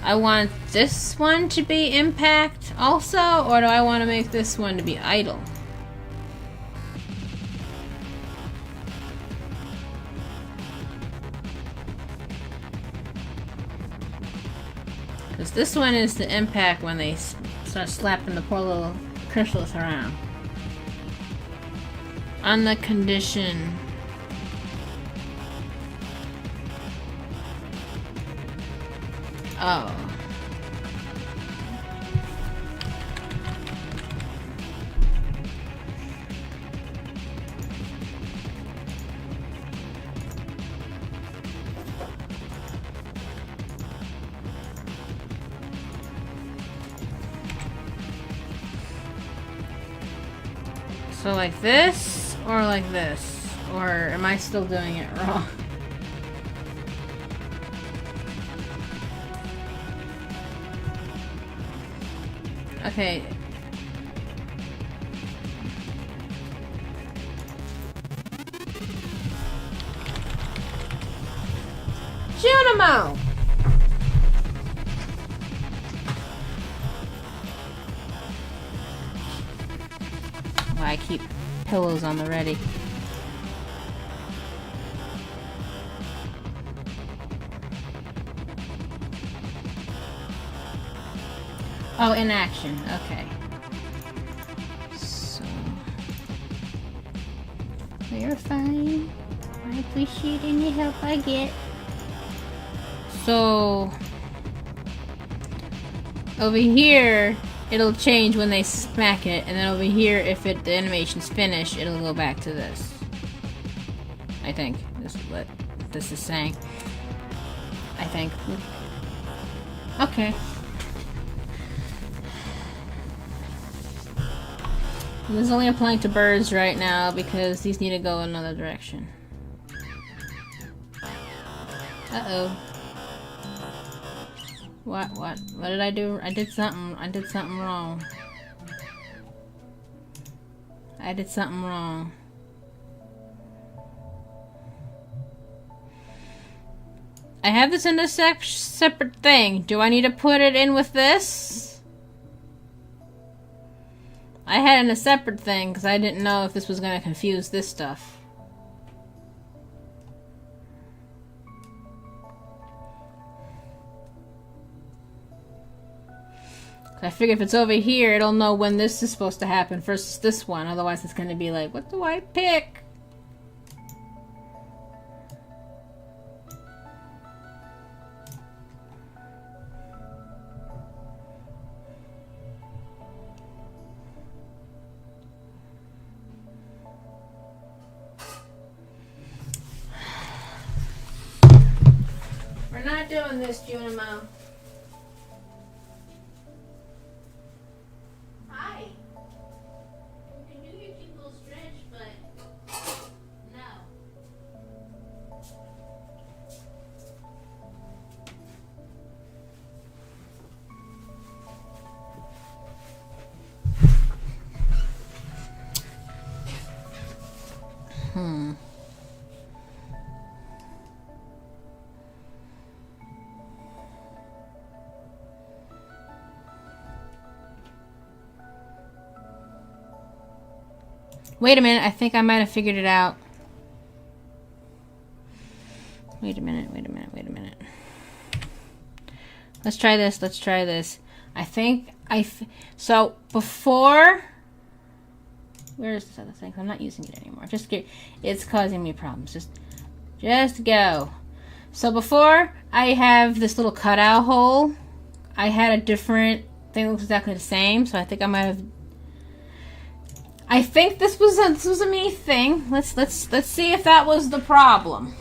I want this one to be impact also, or do I want to make this one to be idle? Because this one is the impact when they start slapping the poor little crystals around. On the condition. Oh. So like this, or like this? Or am I still doing it wrong? Okay. Junimo! I keep pillows on the ready. Oh, in action. Okay. So you're fine. I appreciate any help I get. So over here it'll change when they smack it, and then over here, if the animation's finished, it'll go back to this. I think this is what this is saying. I think. Okay. This is only applying to birds right now because these need to go another direction. Uh-oh. What did I do? I did something wrong. I did something wrong. I have this in a separate thing. Do I need to put it in with this? I had it in a separate thing because I didn't know if this was going to confuse this stuff. I figure if it's over here, it'll know when this is supposed to happen versus this one. Otherwise, it's going to be like, what do I pick? We're not doing this, Junimo. Wait a minute, I think I might have figured it out. Wait a minute. Let's try this. I think so before, where's this other thing? I'm not using it anymore. It's causing me problems. Just go. So before I have this little cutout hole, I had a different thing that looks exactly the same. So I think I think this was a me thing. Let's see if that was the problem.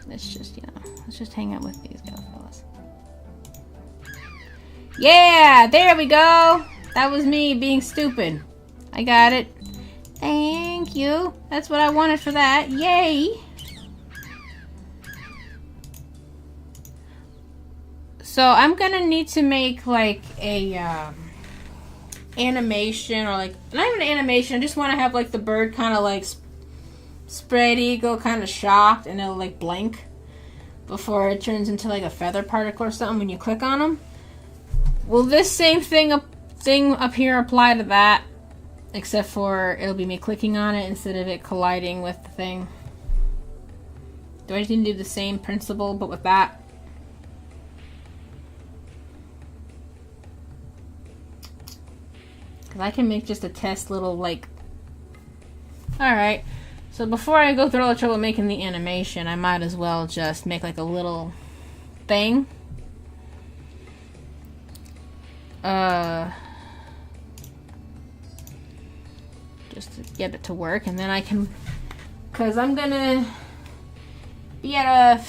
Let's just hang out with these fellas. Yeah, there we go. That was me being stupid. I got it. Thank you. That's what I wanted for that. Yay. So I'm gonna need to make like a animation, or like not even an animation. I just want to have like the bird kind of like spread eagle, kind of shocked, and it'll like blink before it turns into like a feather particle or something when you click on them. Will this same thing up here apply to that? Except for it'll be me clicking on it instead of it colliding with the thing. Do I just need to do the same principle but with that? Because I can make just a test little, like... Alright. So before I go through all the trouble making the animation, I might as well just make like a little thing. Just to get it to work, and then I can... Because I'm gonna be at a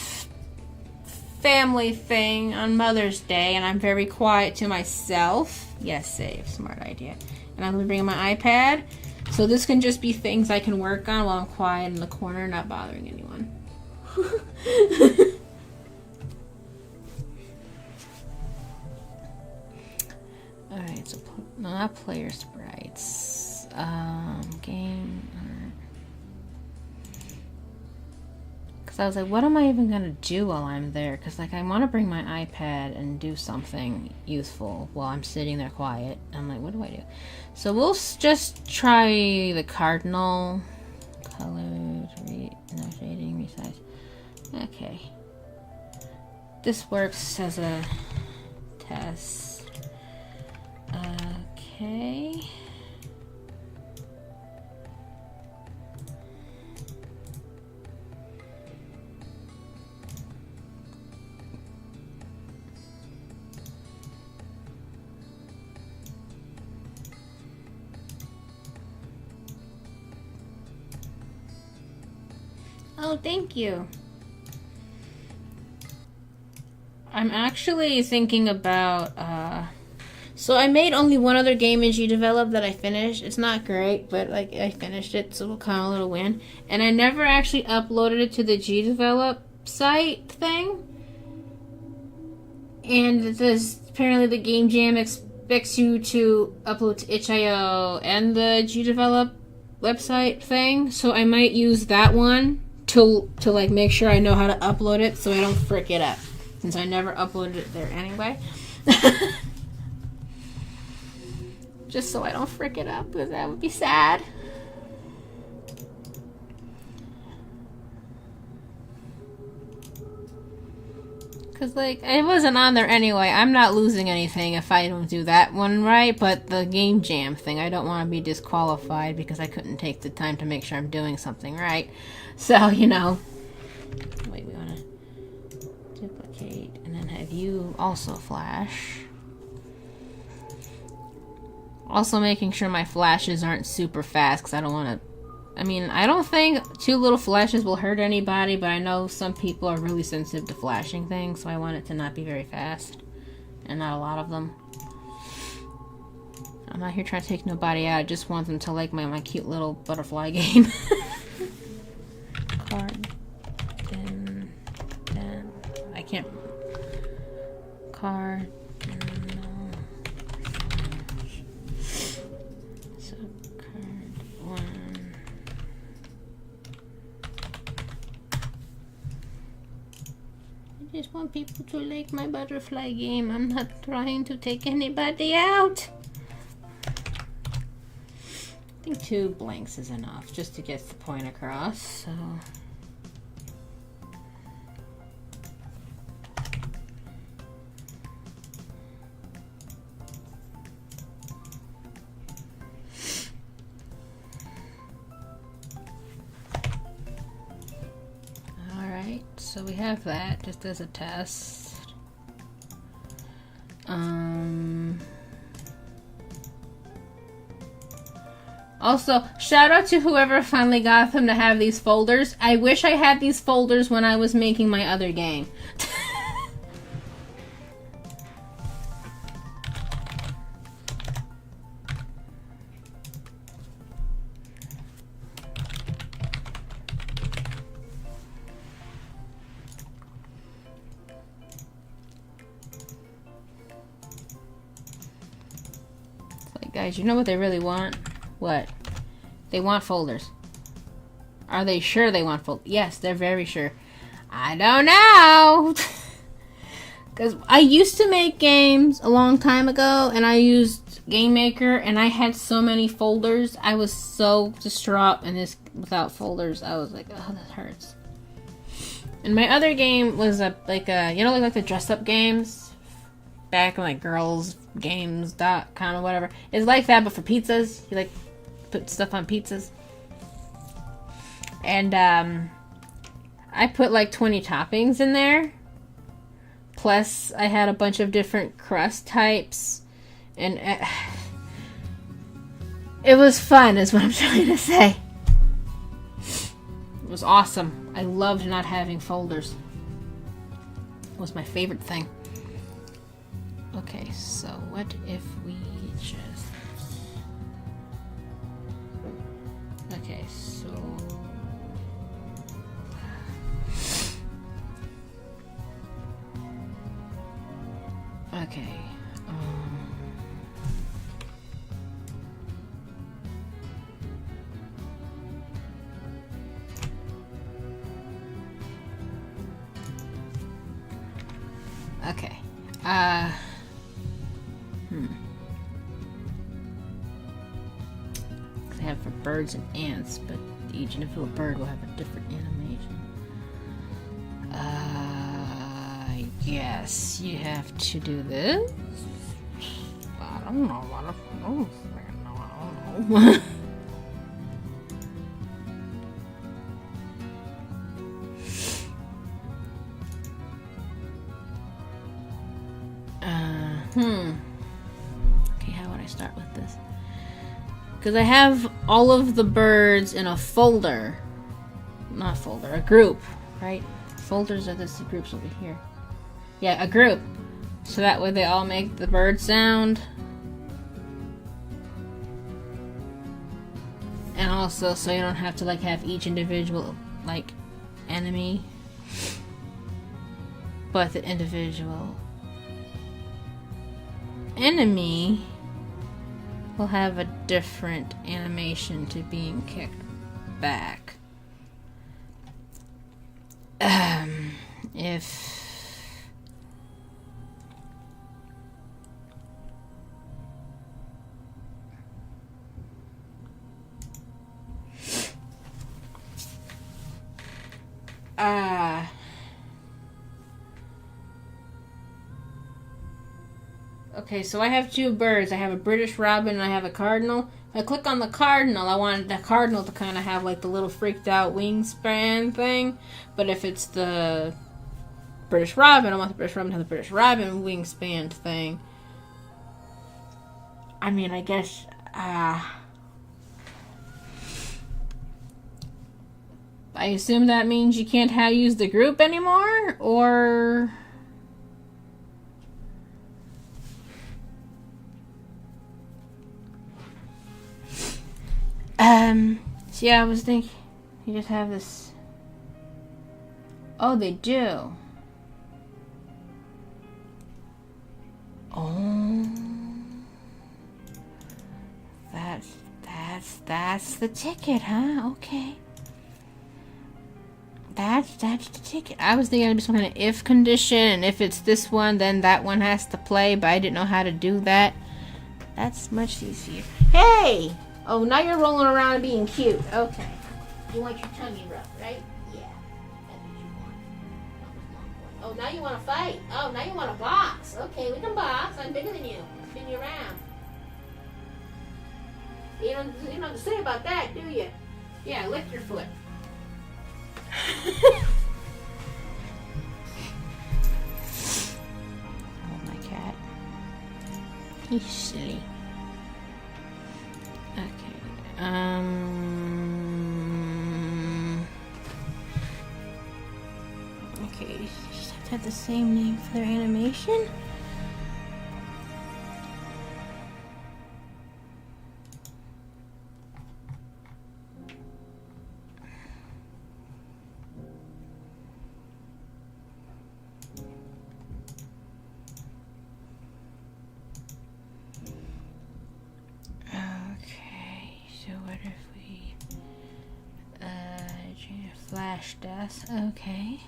family thing on Mother's Day, and I'm very quiet to myself. Yes, save. Smart idea. And I'm gonna bring my iPad. So this can just be things I can work on while I'm quiet in the corner, not bothering anyone. Alright, so no, not player sprites. Game. Because I was like, what am I even going to do while I'm there? Because like, I want to bring my iPad and do something useful while I'm sitting there quiet. I'm like, what do I do? So we'll just try the cardinal colors, no shading, resize. Okay. This works as a test. Okay. Oh, thank you. I'm actually thinking about, so I made only one other game in G-Develop that I finished. It's not great, but like I finished it, so we'll count a little win. And I never actually uploaded it to the G-Develop site thing. And this, apparently the Game Jam expects you to upload to itch.io and the G-Develop website thing. So I might use that one to like make sure I know how to upload it so I don't frick it up, since I never uploaded it there anyway. Just so I don't frick it up, because that would be sad. Because like, it wasn't on there anyway. I'm not losing anything if I don't do that one right, but the Game Jam thing, I don't want to be disqualified because I couldn't take the time to make sure I'm doing something right. So, you know. Wait, we want to duplicate and then have you also flash. Also making sure my flashes aren't super fast because I don't want to... I mean, I don't think 2 little flashes will hurt anybody, but I know some people are really sensitive to flashing things, so I want it to not be very fast. And not a lot of them. I'm not here trying to take nobody out, I just want them to like my cute little butterfly game. Card. Then. I can't... Card. I just want people to like my butterfly game. I'm not trying to take anybody out. I think 2 blanks is enough just to get the point across. So. So we have that just as a test. Also, shout out to whoever finally got them to have these folders. I wish I had these folders when I was making my other game. Guys, you know what they really want? What? They want folders. Are they sure they want folders? Yes, they're very sure. I don't know. Because I used to make games a long time ago, and I used Game Maker, and I had so many folders. I was so distraught, and this without folders, I was like, oh, that hurts. And my other game was like the dress-up games. back in like girlsgames.com or whatever. It's like that, but for pizzas. You like put stuff on pizzas. And I put like 20 toppings in there. Plus, I had a bunch of different crust types. And it was fun, is what I'm trying to say. It was awesome. I loved not having folders. It was my favorite thing. Okay, so what if we just... Okay, so... Okay. Okay. I have for birds and ants, but each individual bird will have a different animation. I guess you have to do this. I don't know what I don't know. Okay, how would I start with this? Because I have all of the birds in a folder. Not folder, a group, right? Folders are the groups over here. Yeah, a group. So that way they all make the bird sound. And also so you don't have to like have each individual like enemy. But the individual enemy will have a different animation to being kicked back. If okay, so I have two birds. I have a British robin and I have a cardinal. If I click on the cardinal, I wanted the cardinal to kind of have like the little freaked out wingspan thing. But if it's the British robin, I want the British robin to have the British robin wingspan thing. I mean, I guess, I assume that means you can't use the group anymore, or... So yeah, I was thinking, you just have this... Oh, they do. Oh. That's the ticket, huh? Okay. That's the ticket. I was thinking it'd be some kind of if condition, and if it's this one, then that one has to play, but I didn't know how to do that. That's much easier. Hey! Oh, now you're rolling around and being cute. Okay. You want your tummy rubbed, right? Yeah. That's what you want. Oh, now you want to fight. Oh, now you want to box. Okay, we can box. I'm bigger than you. Spin you around. You don't have to say about that, do you? Yeah, lick your foot. Oh, my cat. He's silly. Okay. Okay, you just have to have the same name for their animation. Flash death, okay.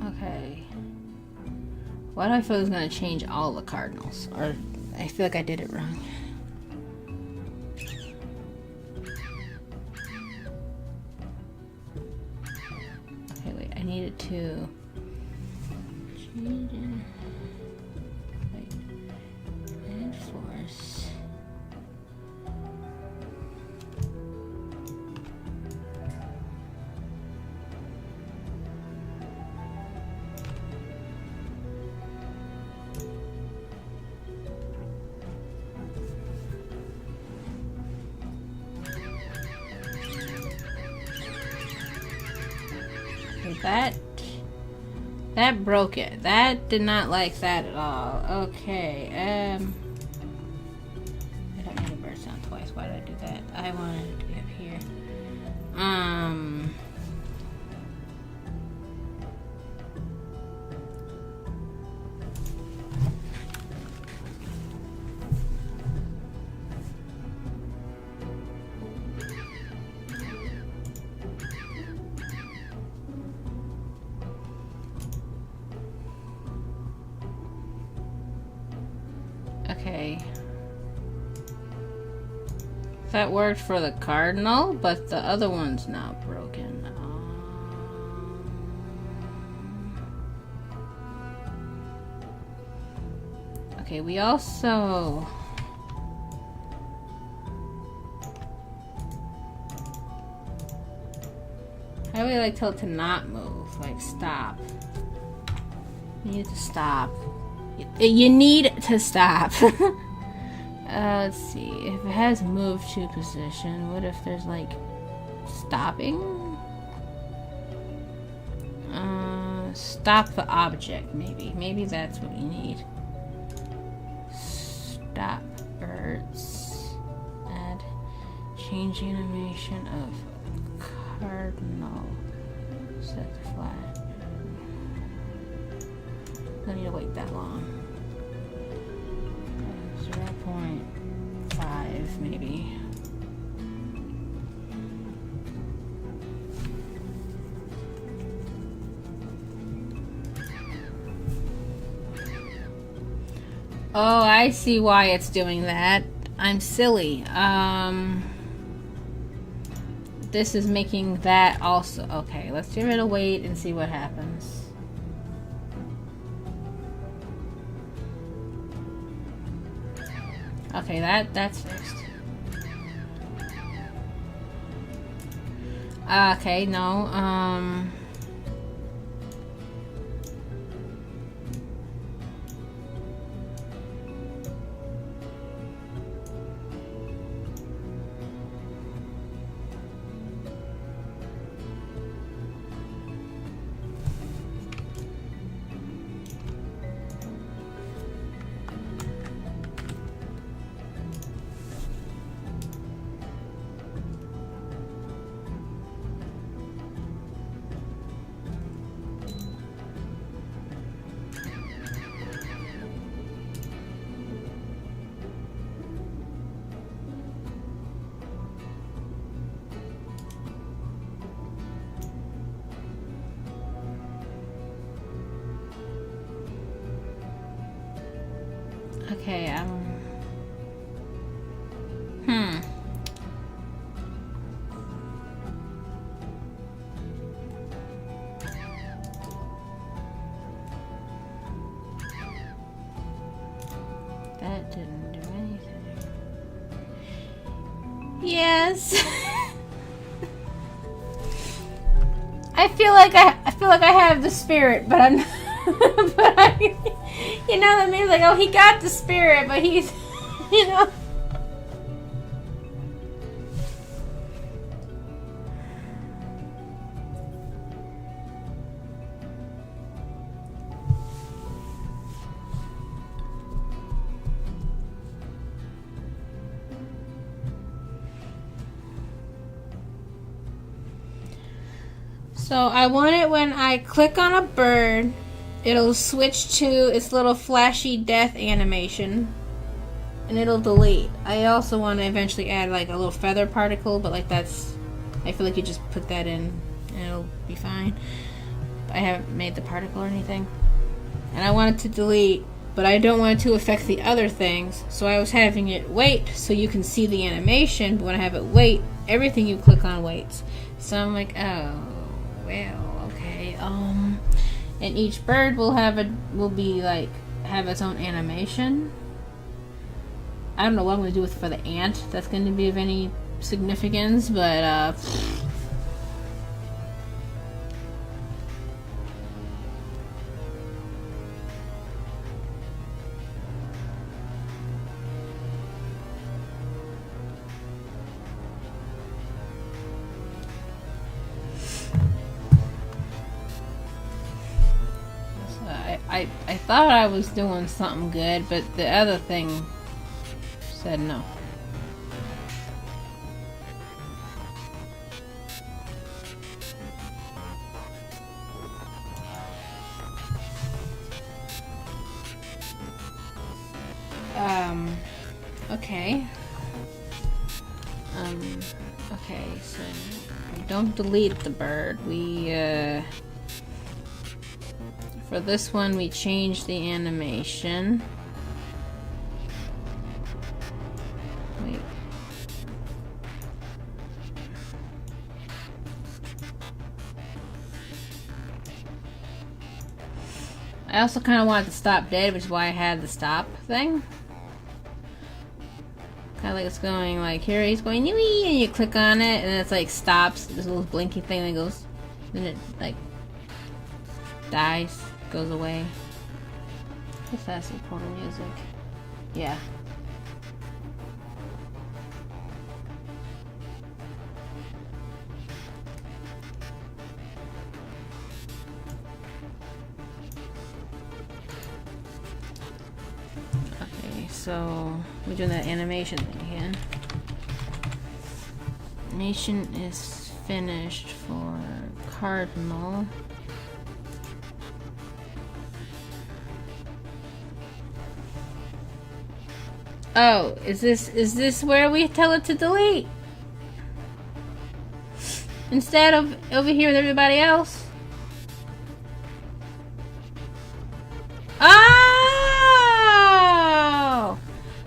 Okay. Why do I feel it's gonna change all the cardinals? Or I feel like I did it wrong. I needed to change it. Wait. And force. That broke it. That did not like that at all. Okay, I don't need a bird sound twice. Why did I do that? I wanted it to be up here. Okay. That worked for the cardinal, but the other one's not broken. Okay, we also... How do we like tell it to not move? Like stop. You need to stop. You need to stop. Let's see. If it has moved to position, what if there's like stopping? Stop the object, maybe. Maybe that's what you need. Stop birds. Add change animation of cardinal. Set to flat. Don't need to wait that long. 0.5 maybe. Oh, I see why it's doing that. I'm silly. This is making that also. Okay, let's give it a wait and see what happens. Okay, that's fixed. Okay, no, okay, that didn't do anything. Yes. I feel like I have the spirit, but I'm but you know what I mean? Like, oh, he got the spirit, but he's, you know. So I want it when I click on a bird, it'll switch to its little flashy death animation, and it'll delete. I also want to eventually add like a little feather particle, but like that's, I feel like you just put that in and it'll be fine. I haven't made the particle or anything. And I want it to delete, but I don't want it to affect the other things, so I was having it wait so you can see the animation, but when I have it wait, everything you click on waits. So I'm like, oh, well, okay. Okay, and each bird will have have its own animation. I don't know what I'm gonna do for the ant. That's going to be of any significance, but I thought I was doing something good, but the other thing said no. Okay. Okay, so don't delete the bird. For this one, we changed the animation. Wait. I also kind of wanted to stop dead, which is why I had the stop thing. Kind of like it's going like here, he's going wee, and you click on it, and it's like stops. This little blinky thing that goes, then it like dies. Goes away. What's that portal music? Yeah. Okay, so we're doing that animation thing again. Animation is finished for Cardinal. Oh, is this where we tell it to delete? Instead of over here with everybody else? Oh!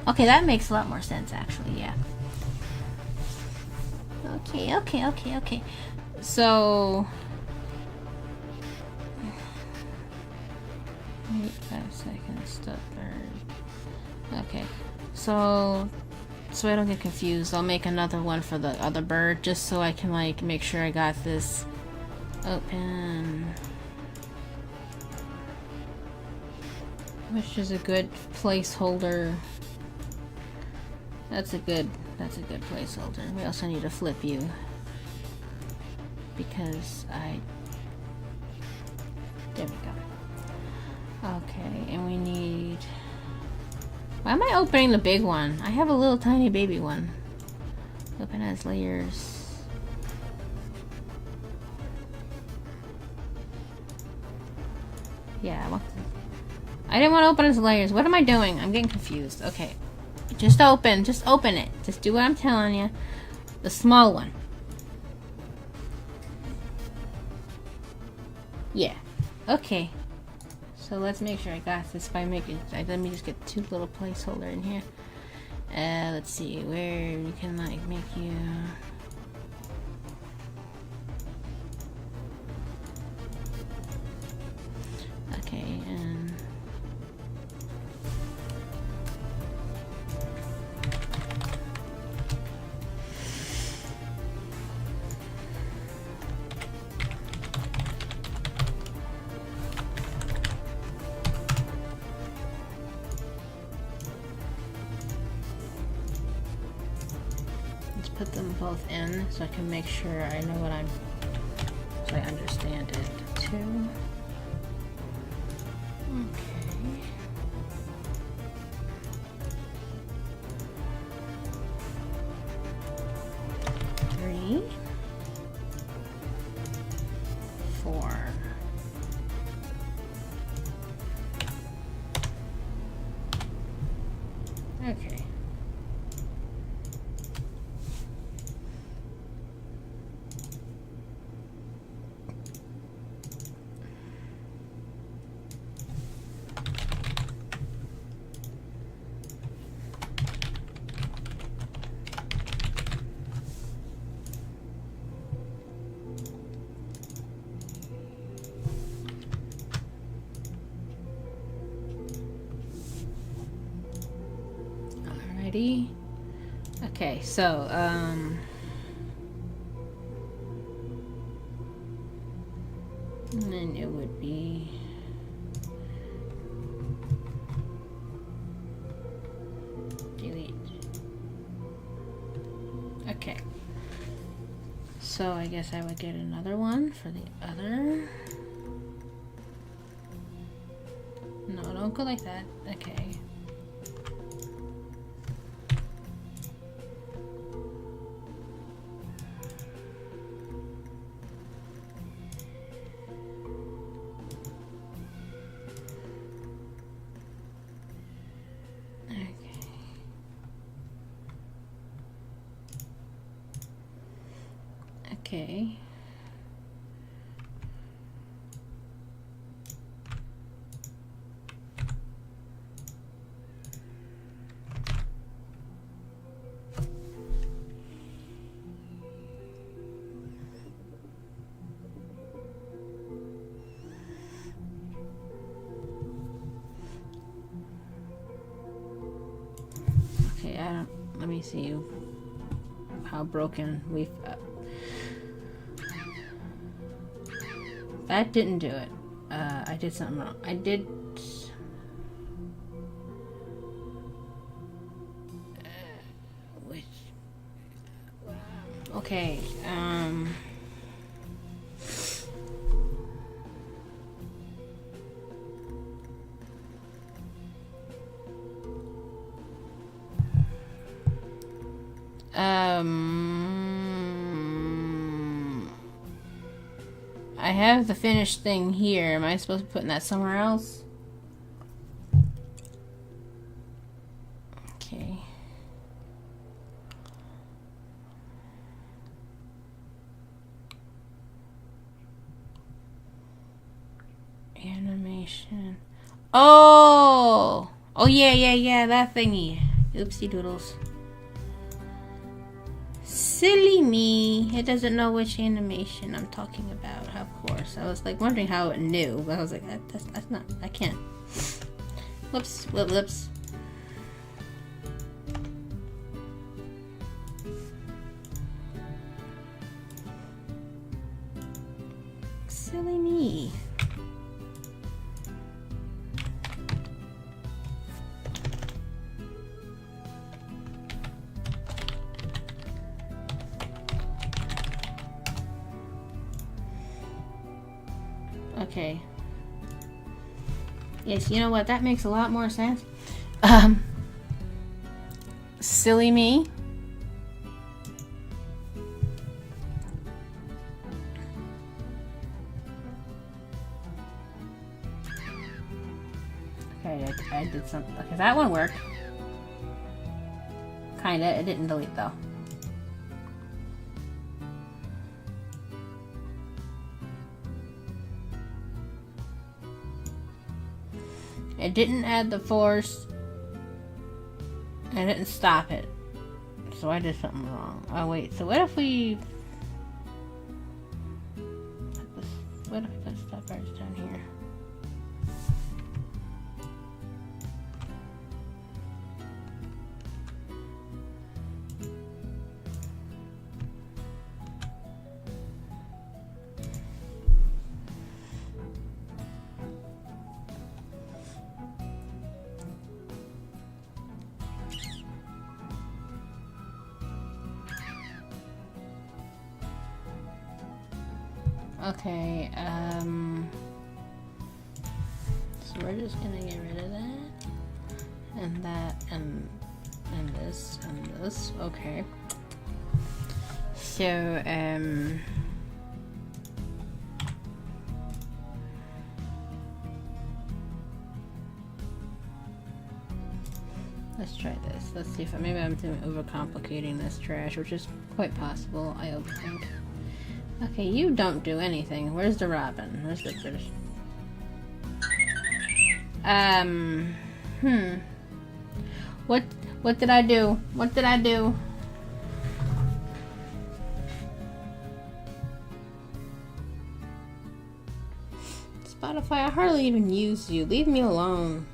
Okay, that makes a lot more sense actually, yeah. Okay. So wait 5 seconds, stop bird. Okay. So I don't get confused, I'll make another one for the other bird just so I can like make sure I got this open. Which is a good placeholder. That's a good placeholder. We also need to flip you because there we go. Okay, and we need. Why am I opening the big one? I have a little tiny baby one. Open as layers. Yeah, I didn't want to open as layers. What am I doing? I'm getting confused. Okay. Just open it. Just do what I'm telling you. The small one. Yeah. Okay. So let's make sure I got this by making. Let me just get 2 little placeholder in here. Let's see where we can like make you. Okay, and put them both in so I can make sure I know what so I understand it too. Okay. Three, 4. Okay. already. Okay, so and then it would be delete. Okay. So I guess I would get another one for the other. No, don't go like that. Okay. Okay. Okay, let me see how broken we've that didn't do it. I did something wrong. I did which okay, I have the finished thing here. Am I supposed to be putting that somewhere else? Okay. Animation. Oh! Oh, yeah, that thingy. Oopsie doodles. Silly me. It doesn't know which animation I'm talking about, of course. I was like wondering how it knew, but I was like, that's not, I can't. Whoops, whoops. Silly me. Okay. Yes, you know what? That makes a lot more sense. Silly me. Okay, I did something. Okay, that one worked. Kinda. It didn't delete though. It didn't add the force. And it didn't stop it. So I did something wrong. Oh wait, so what if we put stop bars down here? Okay, so we're just gonna get rid of that, and that, and this, and this, okay. So, let's try this. Let's see if maybe I'm overcomplicating this trash, which is quite possible, I think. Okay, you don't do anything. Where's the robin? Where's the British? What did I do? What did I do? Spotify, I hardly even use you. Leave me alone.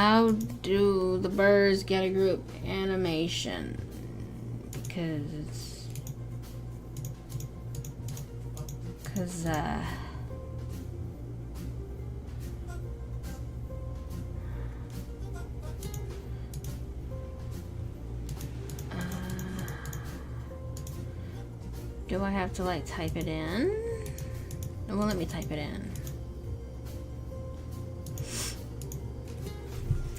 How do the birds get a group animation? Because do I have to like type it in? It won't let me type it in.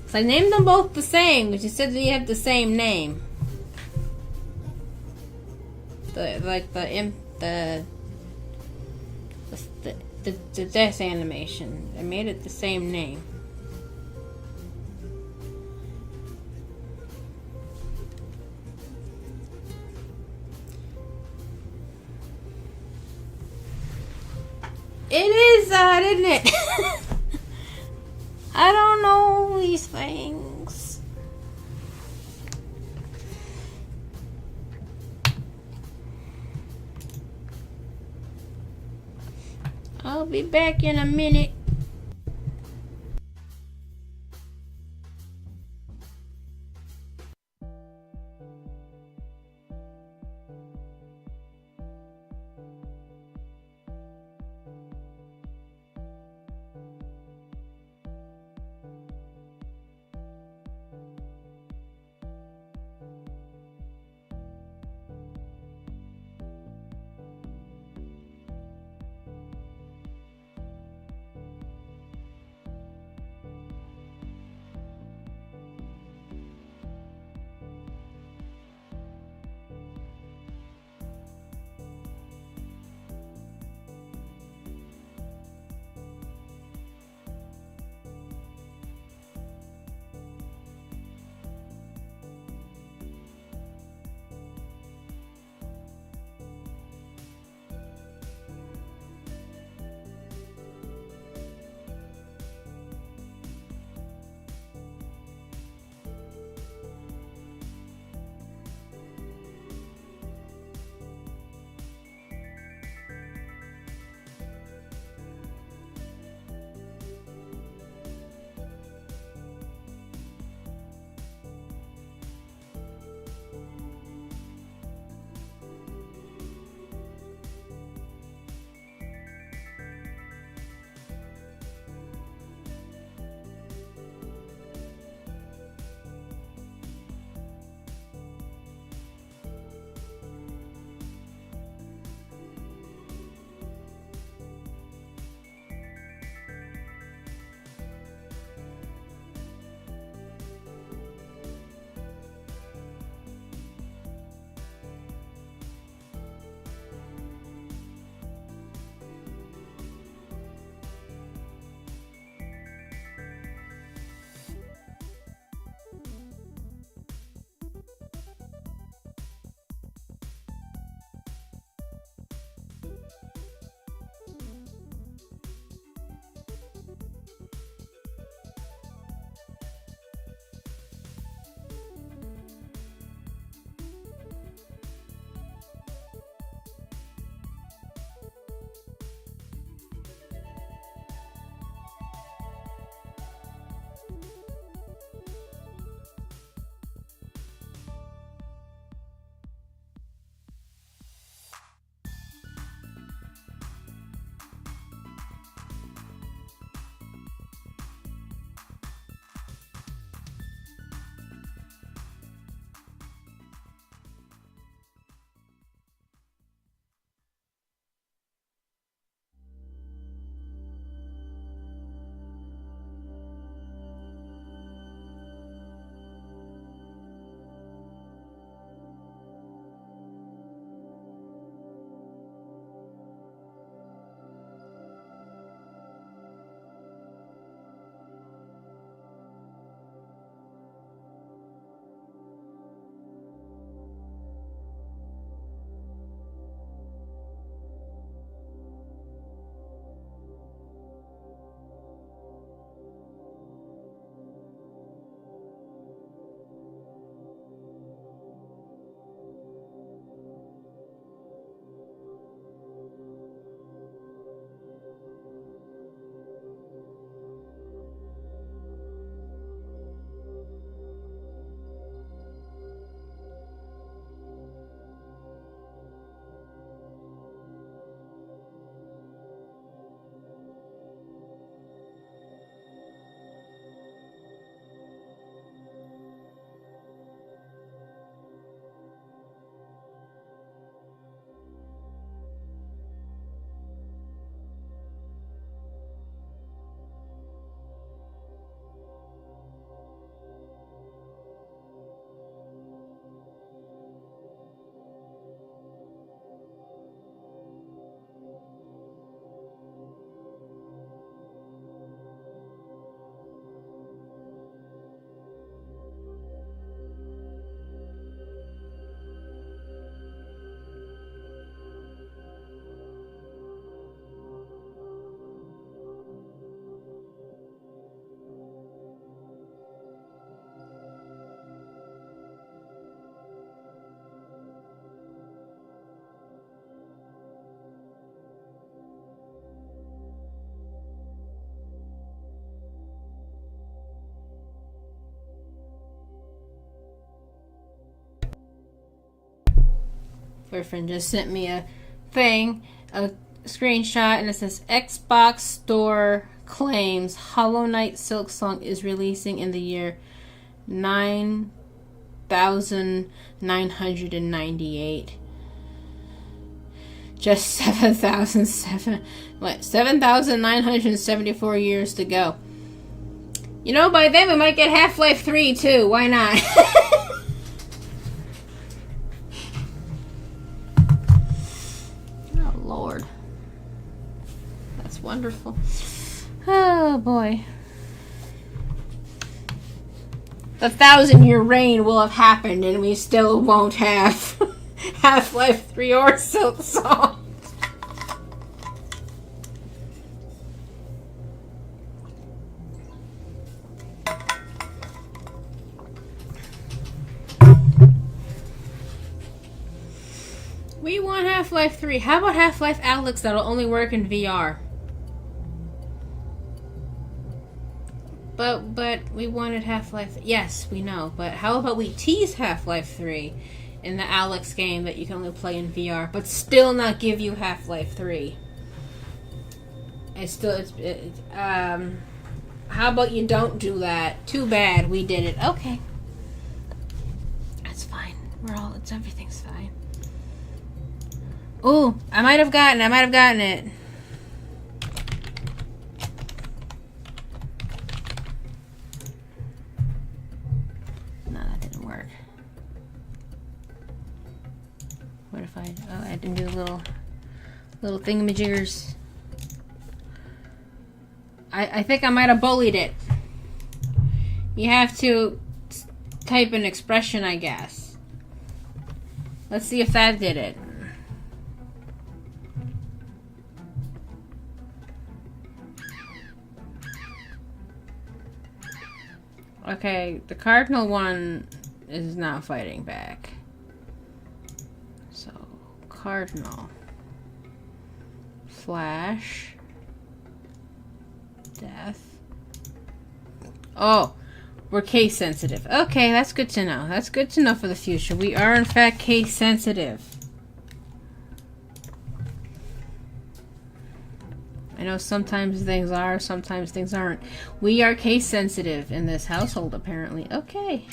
So I named them both the same, but you said that you have the same name. The death animation. I made it the same name. It is odd, isn't it? I don't know these things. I'll be back in a minute. Boyfriend just sent me a thing, a screenshot, and it says Xbox Store claims Hollow Knight Silksong is releasing in the year 9,998. Just 7,974 years to go. You know, by then we might get Half-Life 3 too. Why not? Oh, Lord. That's wonderful. Oh, boy. The 1,000-year reign will have happened and we still won't have Half-Life 3 or Silksong. We want Half-Life 3. How about Half-Life Alyx that'll only work in VR? But we wanted Half-Life... Yes, we know. But how about we tease Half-Life 3 in the Alyx game that you can only play in VR, but still not give you Half-Life 3? How about you don't do that? Too bad we did it. Okay. That's fine. Everything's fine. Ooh, I might have gotten it. No, that didn't work. What if I didn't do the little thingamajiggers. I think I might have bullied it. You have to type an expression, I guess. Let's see if that did it. Okay, the cardinal one is not fighting back. So, cardinal. Flash. Death. Oh, we're case sensitive. Okay, that's good to know. That's good to know for the future. We are, in fact, case sensitive. I know sometimes things are, sometimes things aren't. We are case sensitive in this household, apparently. Okay.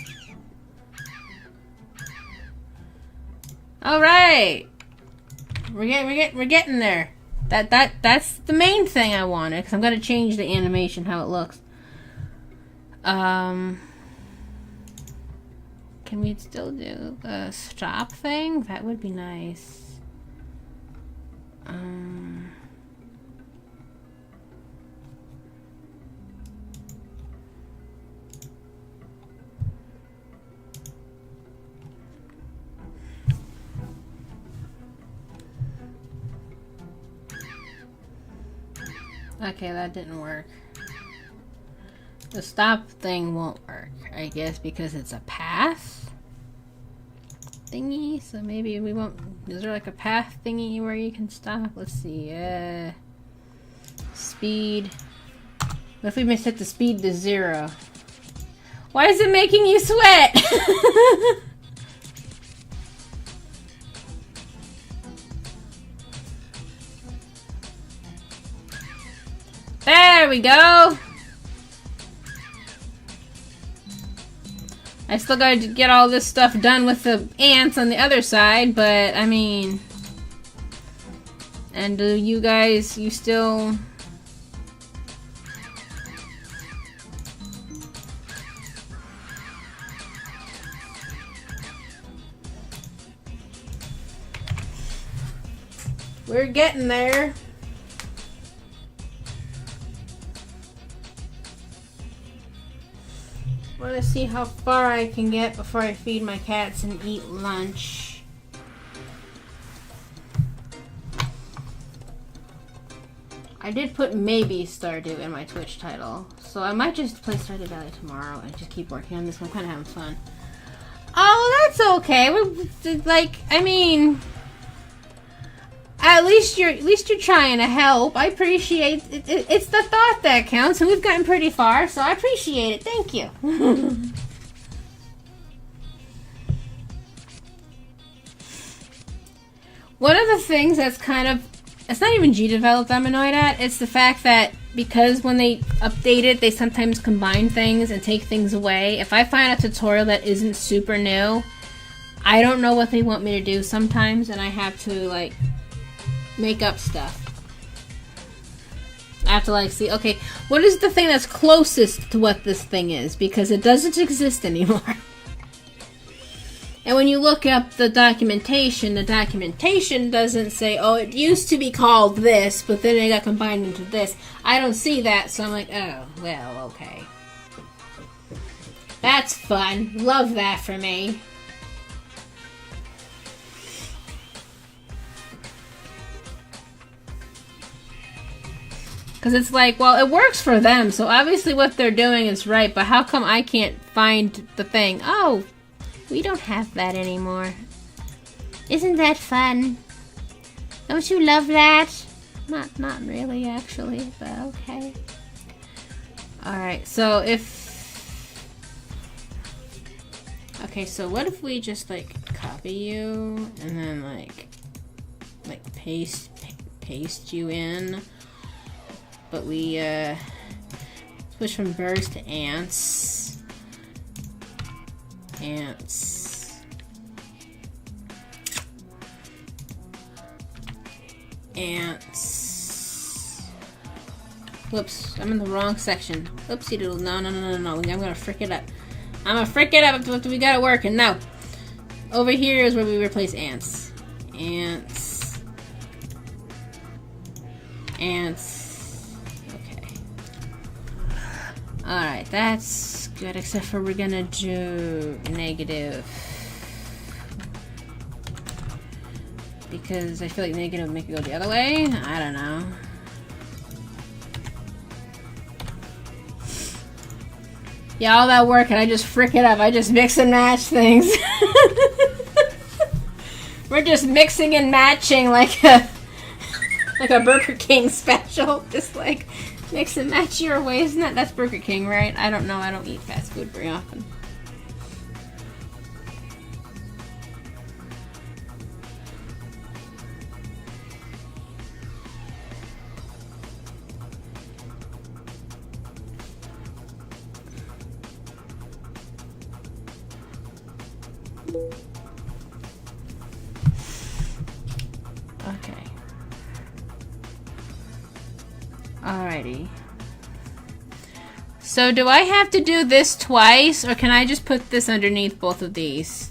All right. We're getting there. That's the main thing I wanted, because I'm gonna change the animation how it looks. Can we still do the stop thing? That would be nice. Okay, that didn't work. The stop thing won't work, I guess, because it's a path thingy. So maybe we won't. Is there like a path thingy where you can stop? Let's see. Speed. What if we set the speed to 0? Why is it making you sweat? There we go. I still gotta get all this stuff done with the ants on the other side, but I mean... And do you guys, you still... We're getting there. I want to see how far I can get before I feed my cats and eat lunch. I did put maybe Stardew in my Twitch title, so I might just play Stardew Valley tomorrow and just keep working on this one. I'm kind of having fun. Oh, that's okay. We're like, I mean, at least you're trying to help. I appreciate it. It's the thought that counts, and we've gotten pretty far, so I appreciate it. Thank you. One of the things that's kind of, it's not even G-developed I'm annoyed at, it's the fact that because when they update it, they sometimes combine things and take things away. If I find a tutorial that isn't super new, I don't know what they want me to do sometimes, and I have to, like, make up stuff. I have to, like, see, okay, what is the thing that's closest to what this thing is? Because it doesn't exist anymore. And when you look up the documentation doesn't say, oh, it used to be called this, but then it got combined into this. I don't see that, so I'm like, oh, well, okay. That's fun. Love that for me. Because it's like, well, it works for them, so obviously what they're doing is right, but how come I can't find the thing? Oh, we don't have that anymore. Isn't that fun? Don't you love that? Not really, actually, but okay. Alright, so okay, so what if we just, like, copy you, and then, like paste you in, but we, switch from birds to ants. Ants. Whoops, I'm in the wrong section. Oopsie doodle. No. I'm gonna frick it up. We got it working. Now, over here is where we replace ants. Ants. Okay. Alright, that's good, except for we're gonna do negative. Because I feel like negative would make it go the other way. I don't know. Yeah, all that work and I just frick it up. I just mix and match things. We're just mixing and matching like a Burger King special. Just like mix and match your way. Isn't that's Burger King, right? I don't know. I don't eat fast food very often. Okay. Alrighty. So do I have to do this twice, or can I just put this underneath both of these?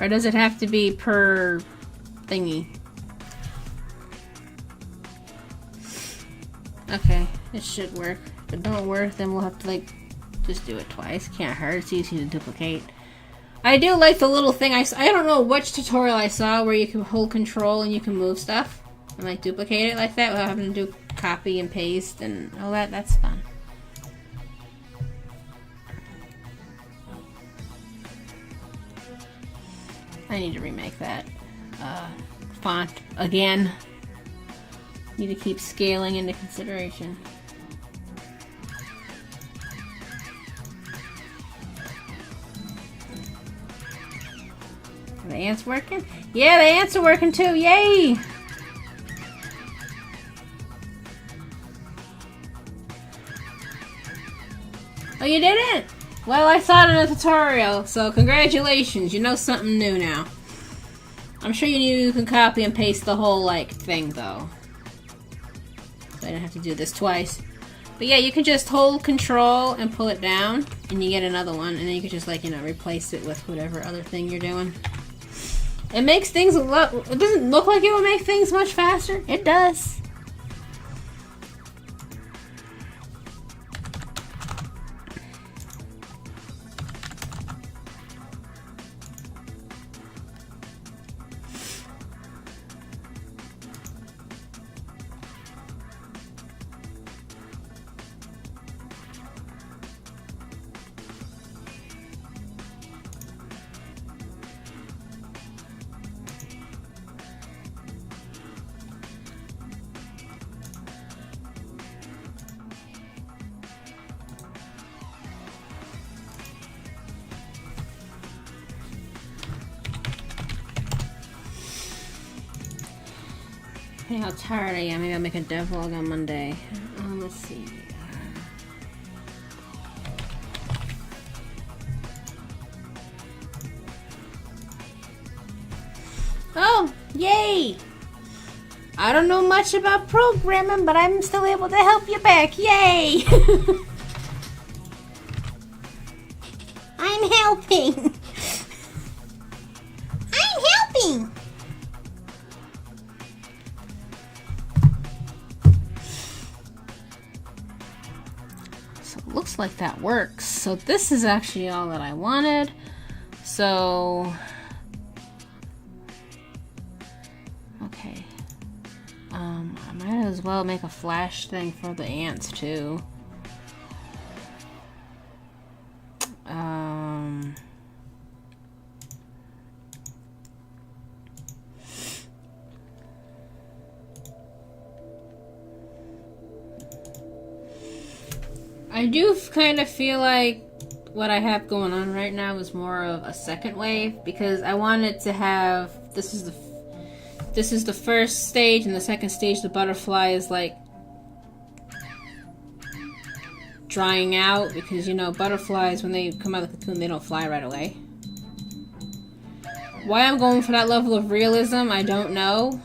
Or does it have to be per thingy? Okay, it should work. If it don't work, then we'll have to, like, just do it twice. Can't hurt. It's easy to duplicate. I do like the little thing. I don't know which tutorial I saw where you can hold control and you can move stuff and, like, duplicate it like that without having to do copy and paste and all that. That's fun. I need to remake that font again. Need to keep scaling into consideration. Are the ants working? Yeah, the ants are working too. Yay! Oh, you didn't? Well, I saw it in a tutorial, so congratulations. You know something new now. I'm sure you knew you can copy and paste the whole, like, thing, though. So I don't have to do this twice. But yeah, you can just hold control and pull it down, and you get another one, and then you can just, like, you know, replace it with whatever other thing you're doing. It makes things a lot... It doesn't look like it would make things much faster. It does. Depending how tired I am, maybe I'll make a dev vlog on Monday. Let's see. Oh, yay! I don't know much about programming, but I'm still able to help you back. Yay! I'm helping. I'm helping. So it looks like that works. So this is actually all that I wanted. So okay. I might as well make a flash thing for the ants too. I do kind of feel like what I have going on right now is more of a second wave, because I wanted to have, this is the first stage, and the second stage, the butterfly is like drying out, because you know butterflies, when they come out of the cocoon, they don't fly right away. Why I'm going for that level of realism, I don't know,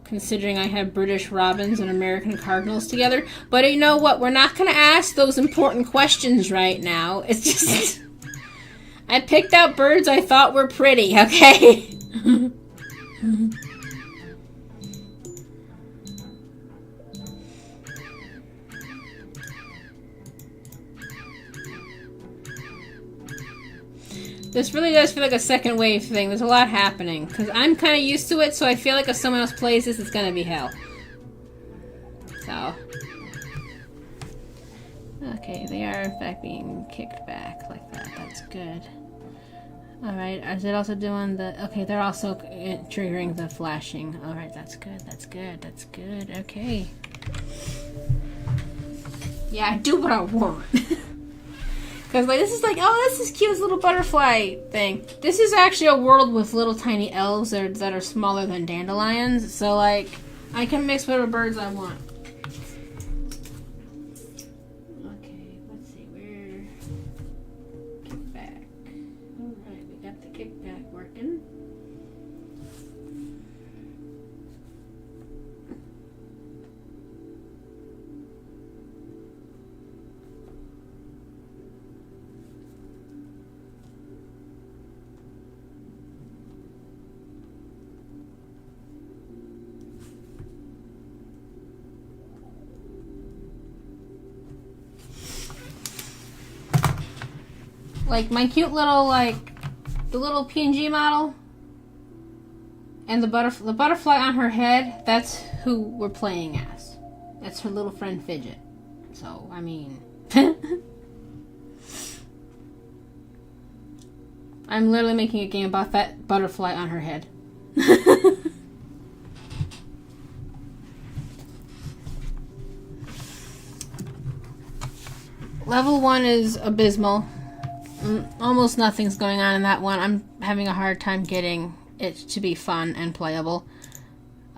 considering I have British robins and American cardinals together. But you know what? We're not going to ask those important questions right now. It's just I picked out birds I thought were pretty, okay? This really does feel like a second wave thing. There's a lot happening. Because I'm kind of used to it, so I feel like if someone else plays this, it's going to be hell. So. Okay, they are in fact being kicked back like that. That's good. Alright, is it also doing the... Okay, they're also triggering the flashing. Alright, that's good, that's good, that's good. Okay. Yeah, I do what I want. Because like, this is like, oh, this is cute, this little butterfly thing. This is actually a world with little tiny elves that are smaller than dandelions. So like, I can mix whatever birds I want. Okay, let's see, where... Kickback. Alright, we got the kickback working. Like my cute little, like, the little PNG model and the butterfly on her head, that's who we're playing as. That's her little friend Fidget. So, I mean... I'm literally making a game about that butterfly on her head. Level 1 is abysmal. Almost nothing's going on in that one. I'm having a hard time getting it to be fun and playable.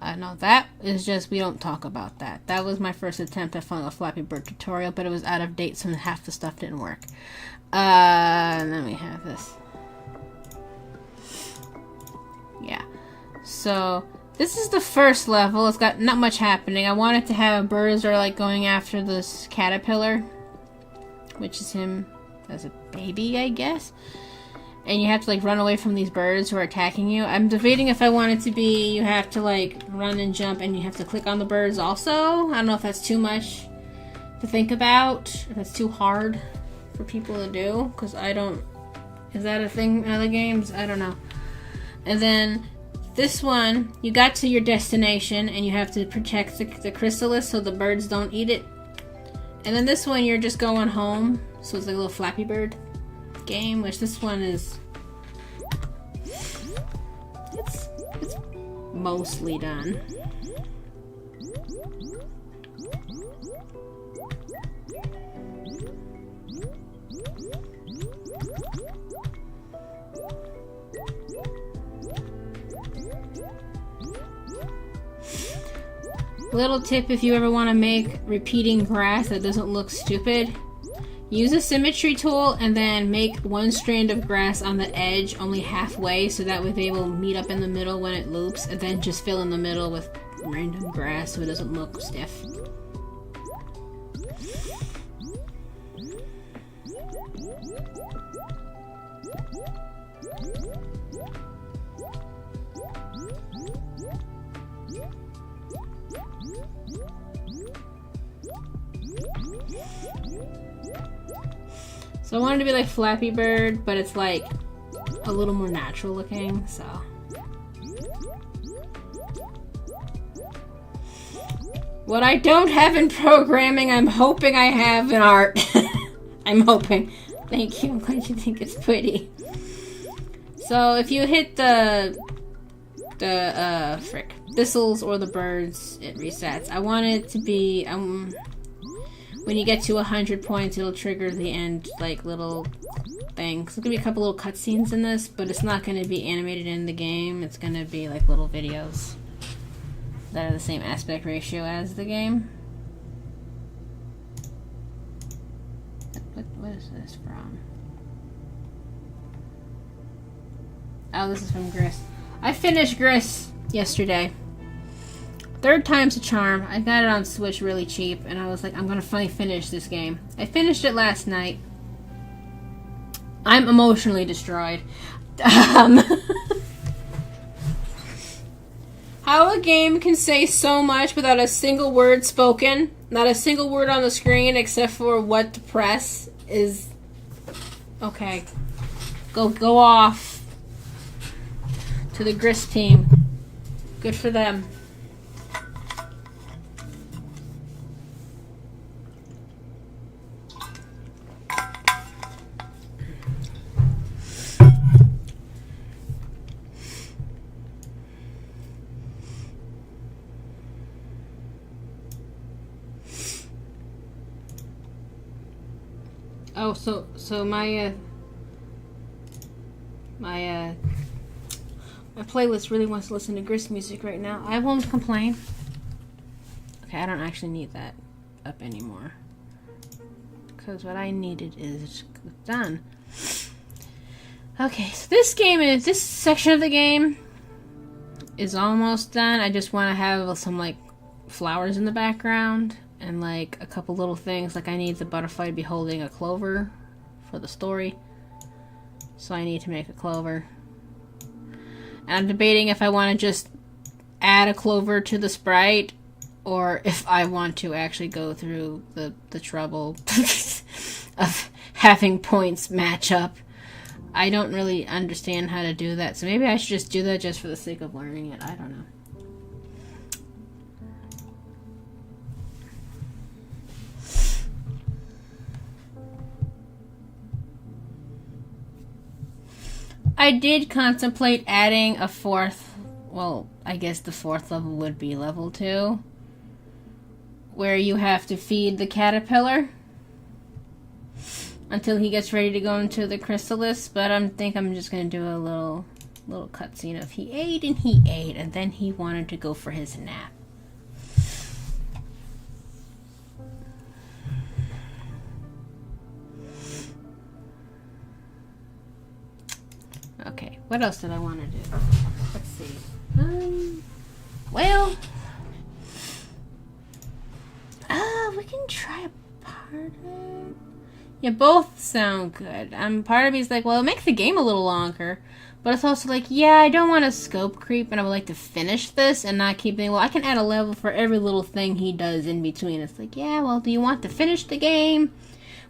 No, that is just, we don't talk about that. That was my first attempt at following a Flappy Bird tutorial, but it was out of date, so half the stuff didn't work. And then we have this. Yeah. So, this is the first level. It's got not much happening. I wanted to have birds that are like going after this caterpillar, which is him as a baby, I guess. And you have to like run away from these birds who are attacking you. I'm debating if I want it to be you have to like run and jump and you have to click on the birds also. I don't know if that's too much to think about, if that's too hard for people to do, because I don't... Is that a thing in other games? I don't know. And then this one, you got to your destination and you have to protect the chrysalis so the birds don't eat it. And then this one, you're just going home. So it's like a little Flappy Bird game, which this one is... It's mostly done. Little tip if you ever want to make repeating grass that doesn't look stupid. Use a symmetry tool and then make one strand of grass on the edge only halfway so that way they will meet up in the middle when it loops, and then just fill in the middle with random grass so it doesn't look stiff. So I wanted to be like Flappy Bird, but it's like a little more natural looking, so. What I don't have in programming, I'm hoping I have in art. I'm hoping. Thank you, I'm glad you think it's pretty. So if you hit the thistles or the birds, it resets. I want it to be, when you get to 100 points, it'll trigger the end, like, little thing. So there's gonna be a couple little cutscenes in this, but it's not gonna be animated in the game. It's gonna be, like, little videos that are the same aspect ratio as the game. What is this from? Oh, this is from Gris. I finished Gris yesterday. 3rd time's a charm. I got it on Switch really cheap, and I was like, I'm gonna finally finish this game. I finished it last night. I'm emotionally destroyed. How a game can say so much without a single word spoken, not a single word on the screen except for what to press is... Okay. Go off to the Gris team. Good for them. Oh, so my playlist really wants to listen to Gris music right now. I won't complain. Okay, I don't actually need that up anymore, because what I needed is done. Okay, so this section of the game is almost done. I just want to have some, like, flowers in the background and, like, a couple little things. Like, I need the butterfly to be holding a clover for the story, so I need to make a clover. And I'm debating if I want to just add a clover to the sprite, or if I want to actually go through the trouble of having points match up. I don't really understand how to do that, so maybe I should just do that just for the sake of learning it. I don't know. I did contemplate adding a 4th, well, I guess the 4th level would be level 2, where you have to feed the caterpillar until he gets ready to go into the chrysalis, but I think I'm just going to do a little cutscene of he ate, and then he wanted to go for his nap. Okay, what else did I want to do? Let's see. Well, we can try a part of it. Yeah, both sound good. Part of me is like, well, it makes the game a little longer, but it's also like, yeah, I don't want to scope creep, and I would like to finish this and not keep thinking, well, I can add a level for every little thing he does in between. It's like, yeah, well, do you want to finish the game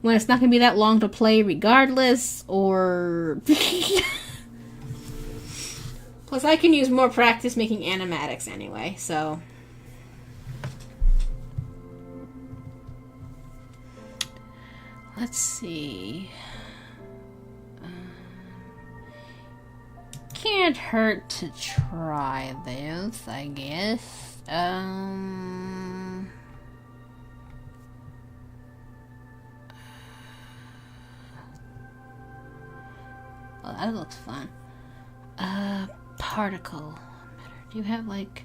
when it's not going to be that long to play regardless, or... Plus, I can use more practice making animatics anyway, so... Let's see... Can't hurt to try this, I guess. Well, that looks fun. Particle. Do you have, like...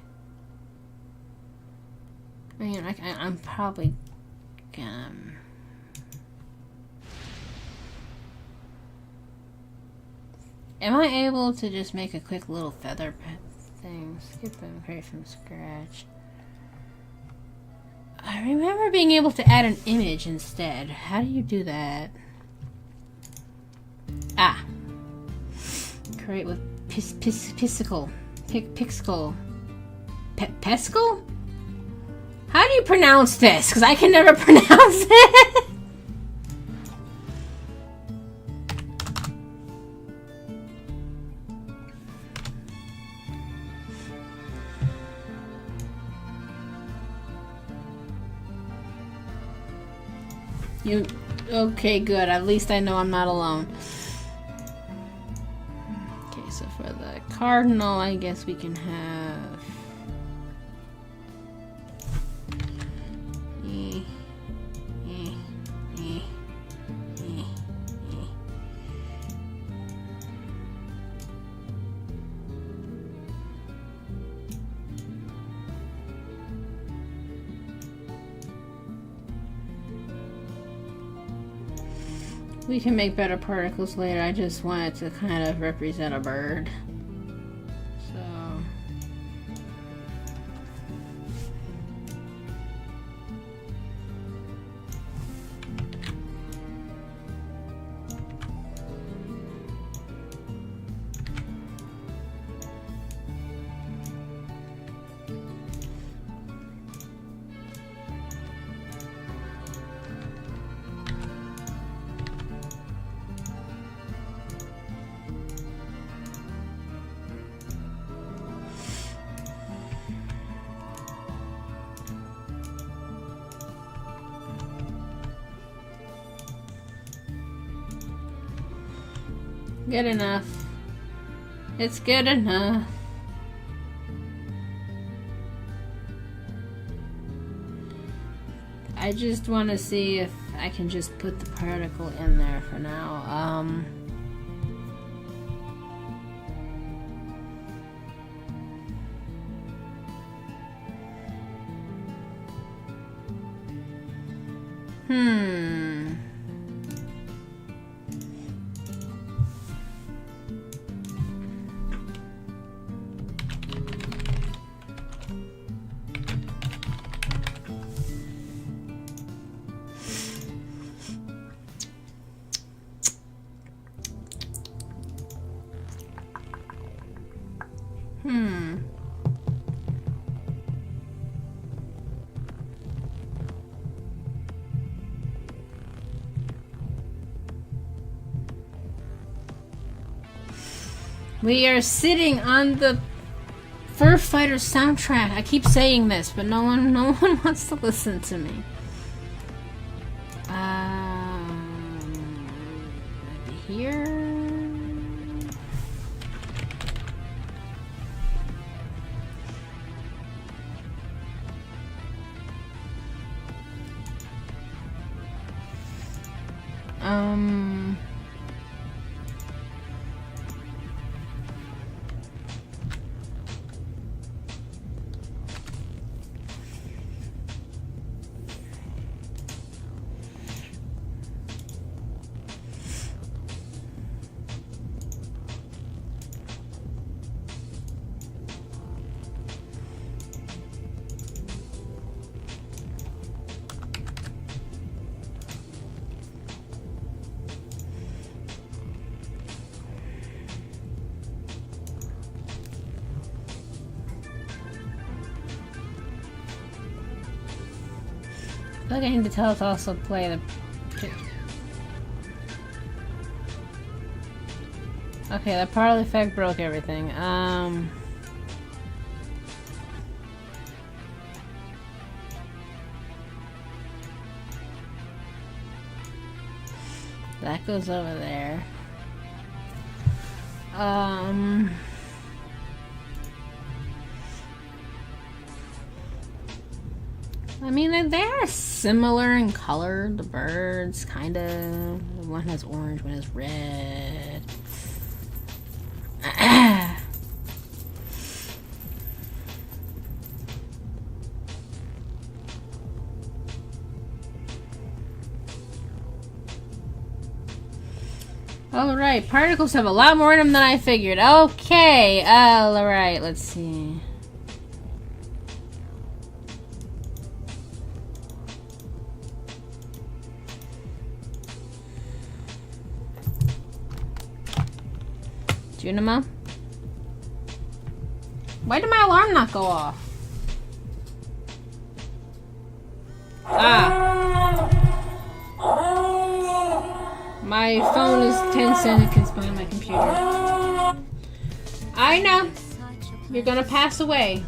I mean, I'm probably gonna... Am I able to just make a quick little feather pet thing? Skip and create from scratch. I remember being able to add an image instead. How do you do that? Ah. Create with Pixel. Pescal? How do you pronounce this? Because I can never pronounce it. Okay, good. At least I know I'm not alone. Okay, so for the cardinal, I guess we can have... We can make better particles later. I just wanted to kind of represent a bird. So... Good enough. It's good enough. I just want to see if I can just put the particle in there for now. We are sitting on the Fur Fighter soundtrack. I keep saying this, but no one wants to listen to me. Here. I feel like I need to tell it to also play the... Okay, that particle effect broke everything. That goes over there. I mean, they are similar in color, the birds, kind of. One has orange, one has red. Alright, particles have a lot more in them than I figured. Okay, alright, let's see. Junimo? Why did my alarm not go off? Ah. My phone is 10 seconds behind my computer. I know. You're gonna pass away.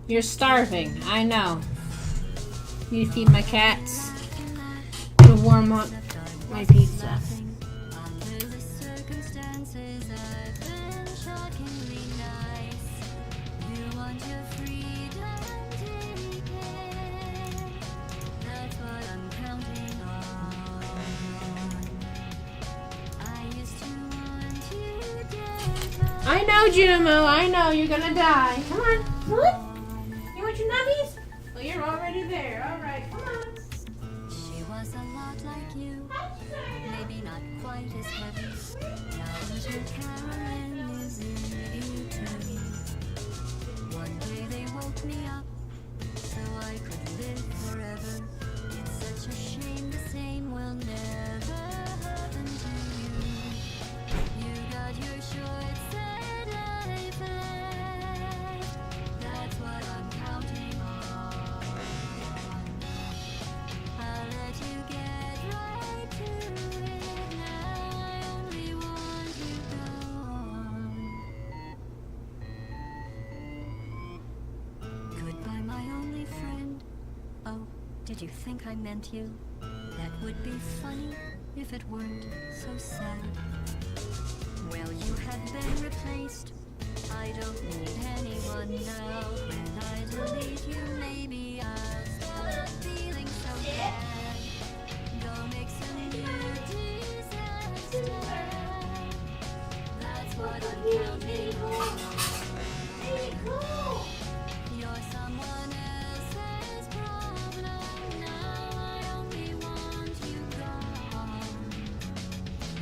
You're starving. I know. Need to feed my cats. To warm up my pizza. I know, Junimo. I know you're gonna die. Come on. What? You want your nummies? Well, you're already there. All right. Come on. She was a lot like you. Maybe not quite as heavy. Now little Carolyn is in you too. One day they woke me up so I could live forever. It's such a shame the same will never happen to you. You got your short set life left. That's what I'm counting on. I'll let you get right to it now. I only want you gone. Goodbye, my only friend. Oh, did you think I meant you? That would be funny if it weren't so sad. Well, you have been replaced. I don't need anyone now. When I delete you, maybe I'll stop feeling so bad. Go make some new disaster. That's what I'm counting on. You're someone else's problem. Now I only want you gone.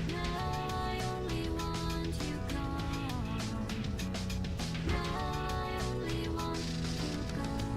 Now I only want you gone. Now I only want you gone.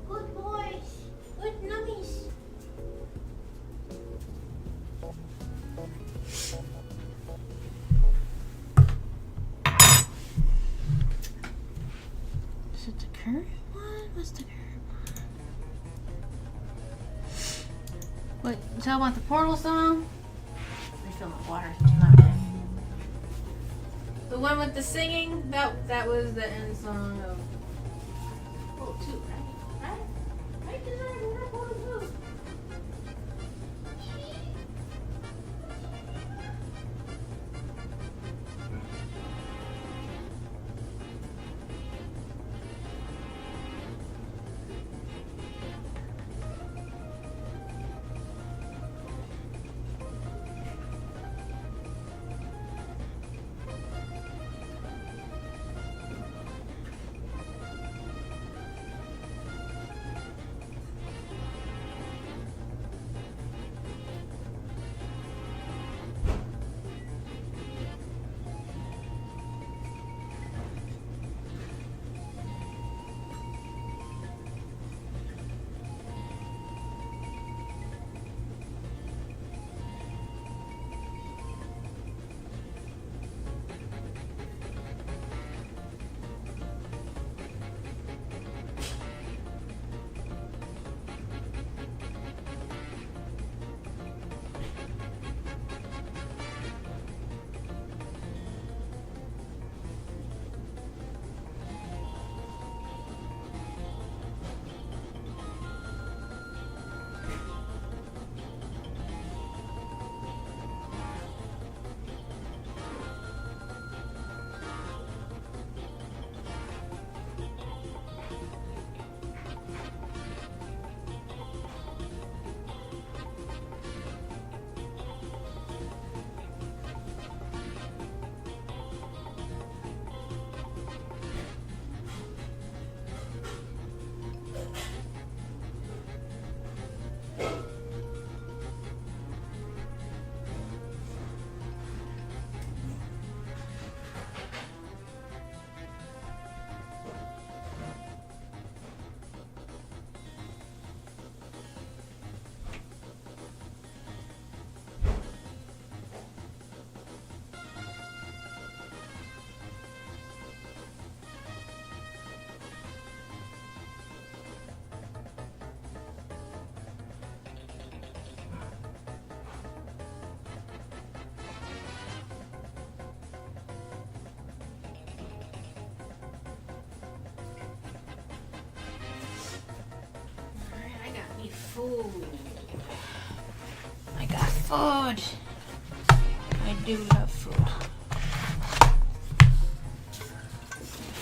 Good boys. Good nummies. Is it the current one? What's the current one? What? So I want the Portal song? Refill my water. The one with the singing? That was the end song of. Oh, two, right? Right? We're Portal 2. food. I got food. I do love food.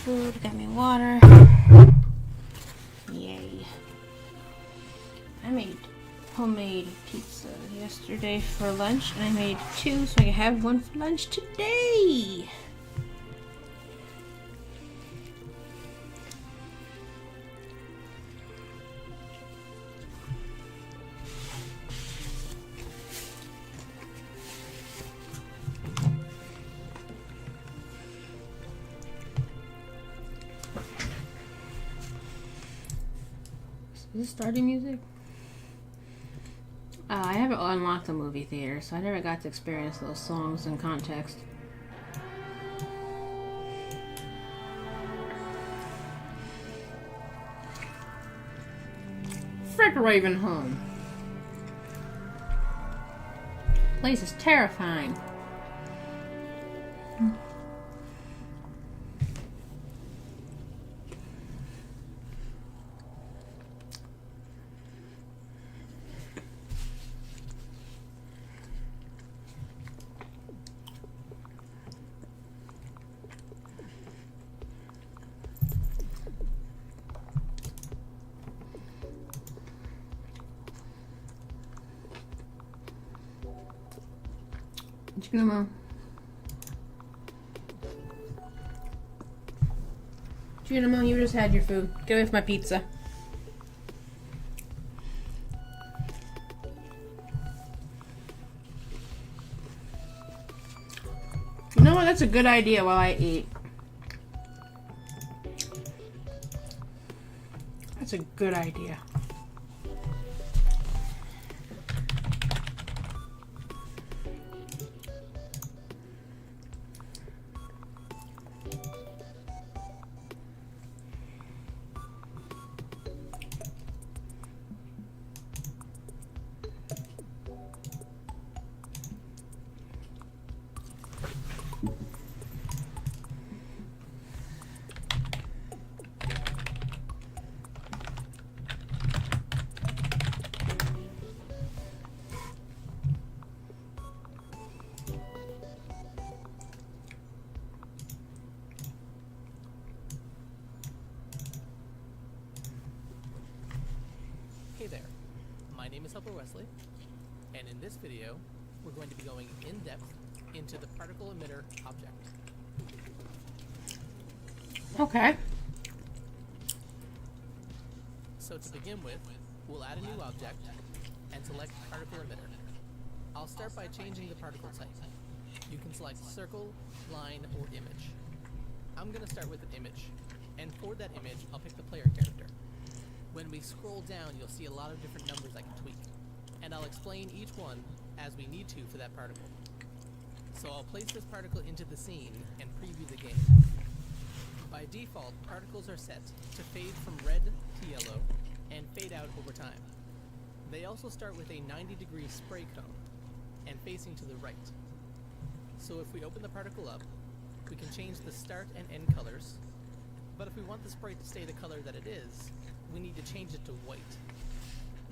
Food, got me water. Yay. I made homemade pizza yesterday for lunch, and I made 2 so I can have one for lunch today. Is this starting music? I haven't unlocked the movie theater, so I never got to experience those songs in context. Frick Raven home. Place is terrifying. Geronimo. Geronimo, you just had your food. Get away from my pizza. You know what? That's a good idea while I eat. That's a good idea. Hey there, my name is Helper Wesley, and in this video, we're going to be going in depth into the particle emitter object. Okay. So to begin with, we'll add a new object and select particle emitter. I'll start by changing the particle type. You can select circle, line, or image. I'm going to start with an image, and for that image, I'll pick the player character. When we scroll down, you'll see a lot of different numbers I can tweak, and I'll explain each one as we need to for that particle. So I'll place this particle into the scene and preview the game. By default, particles are set to fade from red to yellow and fade out over time. They also start with a 90-degree spray cone and facing to the right. So if we open the particle up, we can change the start and end colors, but if we want the spray to stay the color that it is, we need to change it to white.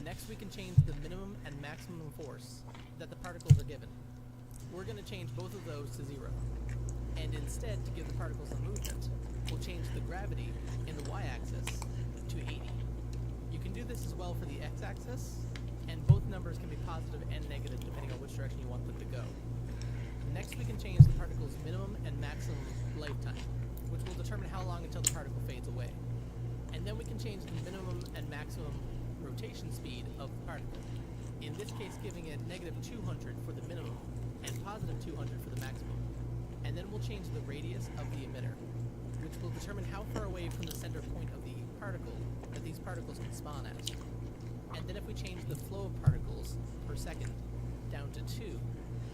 Next, we can change the minimum and maximum force that the particles are given. We're going to change both of those to 0. And instead, to give the particles a movement, we'll change the gravity in the y-axis to 80. You can do this as well for the x-axis, and both numbers can be positive and negative depending on which direction you want them to go. Next, we can change the particle's minimum and maximum lifetime, which will determine how long until the particle fades away. And then we can change the minimum and maximum rotation speed of the particle. In this case, giving it -200 for the minimum and +200 for the maximum. And then we'll change the radius of the emitter, which will determine how far away from the center point of the particle that these particles can spawn at. And then if we change the flow of particles per second down to 2,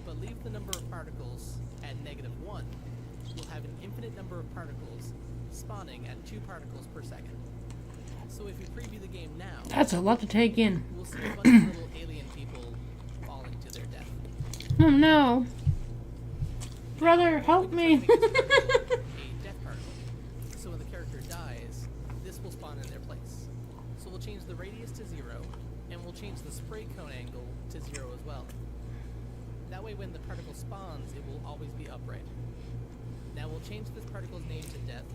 but leave the number of particles at -1, we'll have an infinite number of particles spawning at 2 particles per second. So if we preview the game now, That's a lot to take in. we'll see a bunch of little alien people falling to their death. Oh no. Brother, help me. A death particle. So when the character dies, this will spawn in their place. So we'll change the radius to 0 And we'll change the spray cone angle to 0 as well. That way when the particle spawns, it will always be upright. Now we'll change this particle's name to death,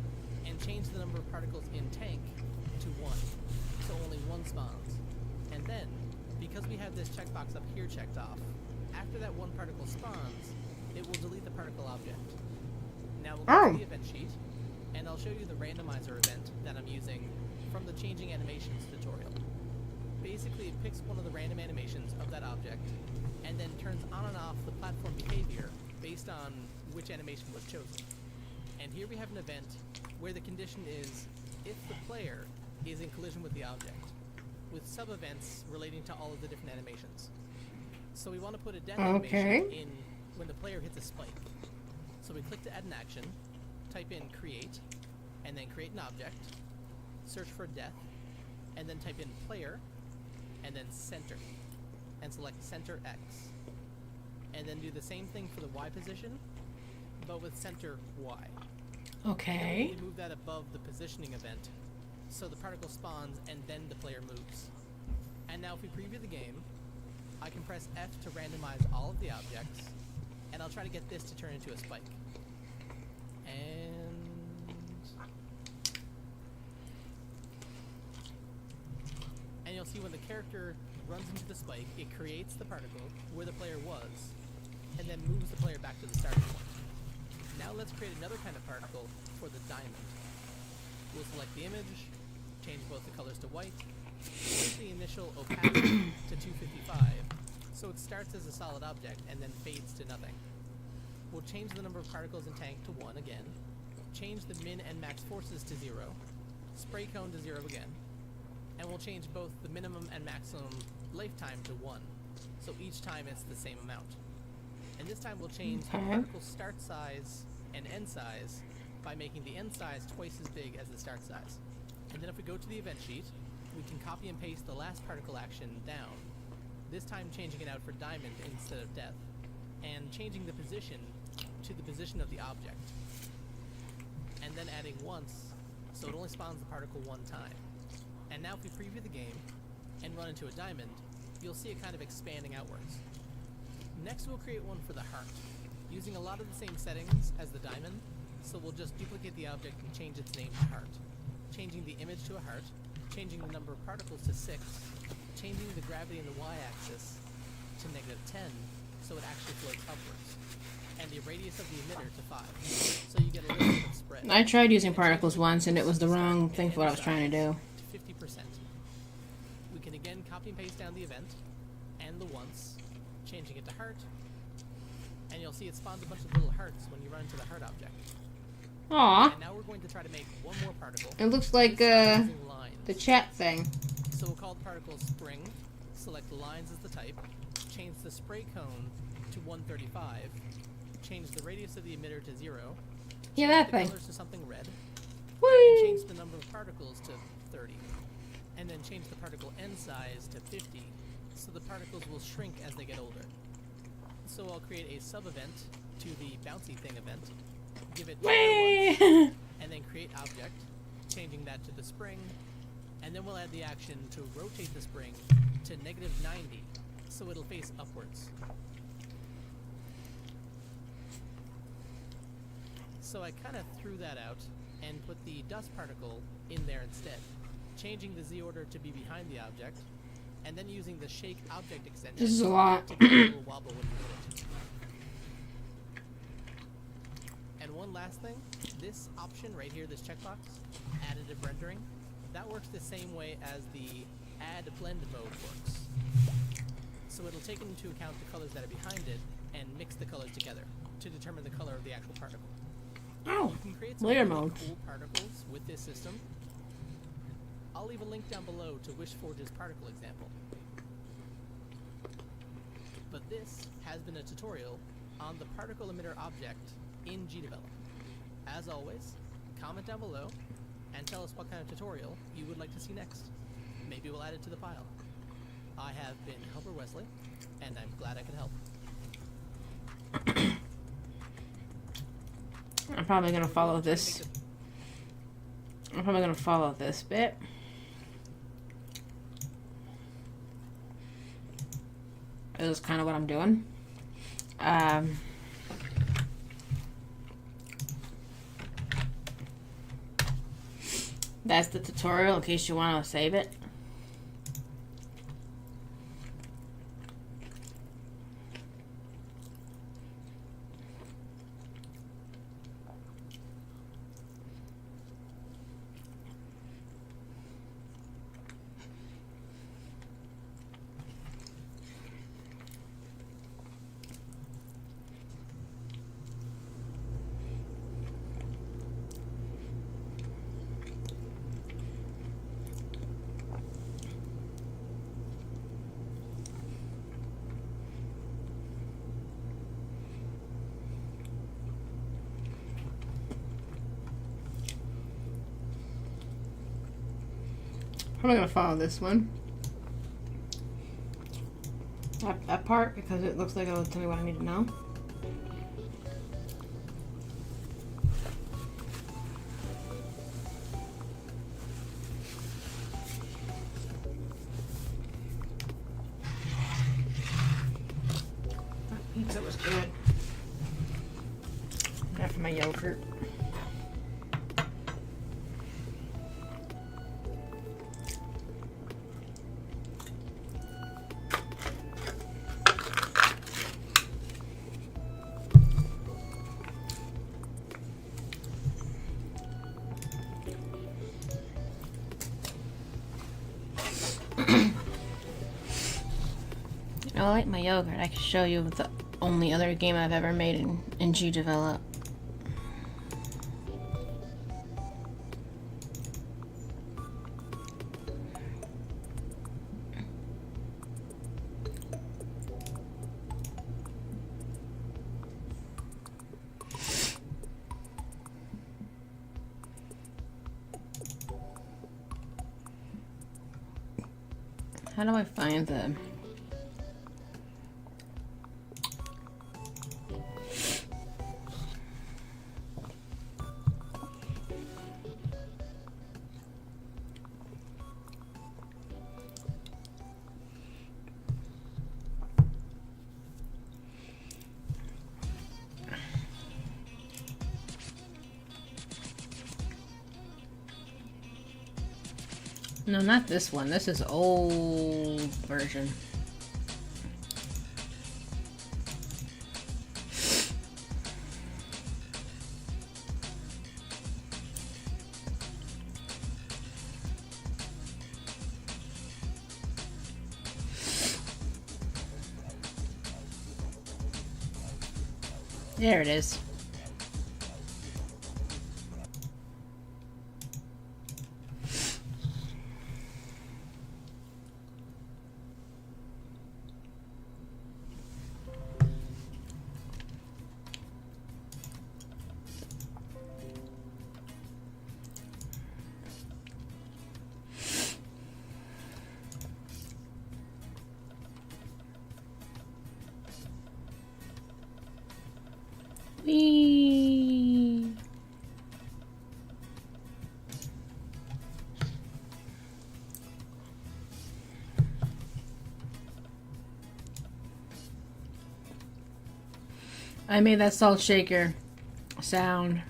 and change the number of particles in tank to 1, so only 1 spawns. And then, because we have this checkbox up here checked off, after that 1 particle spawns, it will delete the particle object. Now we'll go to the event sheet, and I'll show you the randomizer event that I'm using from the changing animations tutorial. Basically, it picks one of the random animations of that object, and then turns on and off the platform behavior based on which animation was chosen. And here we have an event where the condition is if the player is in collision with the object, with sub-events relating to all of the different animations. So we want to put a death animation in when the player hits a spike. So we click to add an action, type in create, and then create an object, search for death, and then type in player, and then center, and select center X. And then do the same thing for the Y position, but with center Y. Okay. And we move that above the positioning event, so the particle spawns and then the player moves. And now if we preview the game, I can press F to randomize all of the objects, and I'll try to get this to turn into a spike. And you'll see when the character runs into the spike, it creates the particle where the player was, and then moves the player back to the starting point. Now let's create another kind of particle for the diamond. We'll select the image, change both the colors to white, change the initial opacity to 255, so it starts as a solid object and then fades to nothing. We'll change the number of particles in tank to 1 again, change the min and max forces to 0, spray cone to 0 again, and we'll change both the minimum and maximum lifetime to 1, so each time it's the same amount. And this time we'll change the particle start size and end size by making the end size twice as big as the start size. And then if we go to the event sheet, we can copy and paste the last particle action down, this time changing it out for diamond instead of death, and changing the position to the position of the object. And then adding once, so it only spawns the particle 1 time. And now if we preview the game and run into a diamond, you'll see it kind of expanding outwards. Next we'll create one for the heart, using a lot of the same settings as the diamond, so we'll just duplicate the object and change its name to heart, changing the image to a heart, changing the number of particles to 6, changing the gravity in the y-axis to -10, so it actually floats upwards, and the radius of the emitter to 5, so you get a little bit of spread. I tried using particles once, and it was the wrong thing for what I was trying to do. To 50%. We can again copy and paste down the event, and the once, changing it to heart, and you'll see it spawns a bunch of little hearts when you run into the heart object. Aww. And now we're going to try to make one more particle. It looks like the chat thing. So we'll call the particle spring, select lines as the type, change the spray cone to 135, change the radius of the emitter to 0, Yeah, change that the thing. colors to something red, and Whee! change the number of particles to 30, and then change the particle end size to 50, so the particles will shrink as they get older. So I'll create a sub-event to the bouncy thing event, give it Whee! and then create object, changing that to the spring, and then we'll add the action to rotate the spring to -90, so it'll face upwards. So I kind of threw that out and put the dust particle in there instead, changing the Z order to be behind the object, and then using the shake object extension This is a lot. to get a little wobble when you hit it. And one last thing, this option right here, this checkbox, additive rendering, that works the same way as the add blend mode works. So it'll take into account the colors that are behind it and mix the colors together to determine the color of the actual particle. Oh, You can create some layer really mode. cool particles with this system. I'll leave a link down below to Wishforge's particle example. But this has been a tutorial on the particle emitter object in GDevelop. As always, comment down below and tell us what kind of tutorial you would like to see next. Maybe we'll add it to the file. I have been Helper Wesley, and I'm glad I could help. I'm probably gonna follow this. I'm probably gonna follow this bit. because it's kind of what I'm doing. That's the tutorial in case you want to save it. I'm not going to follow this one. That part, because it looks like it'll tell me what I need to know. That pizza was good. After my yogurt. I like my yogurt. I can show you the only other game I've ever made in G-Develop. How do I find the... No, not this one. This is old version. There it is. Whee! I made that salt shaker sound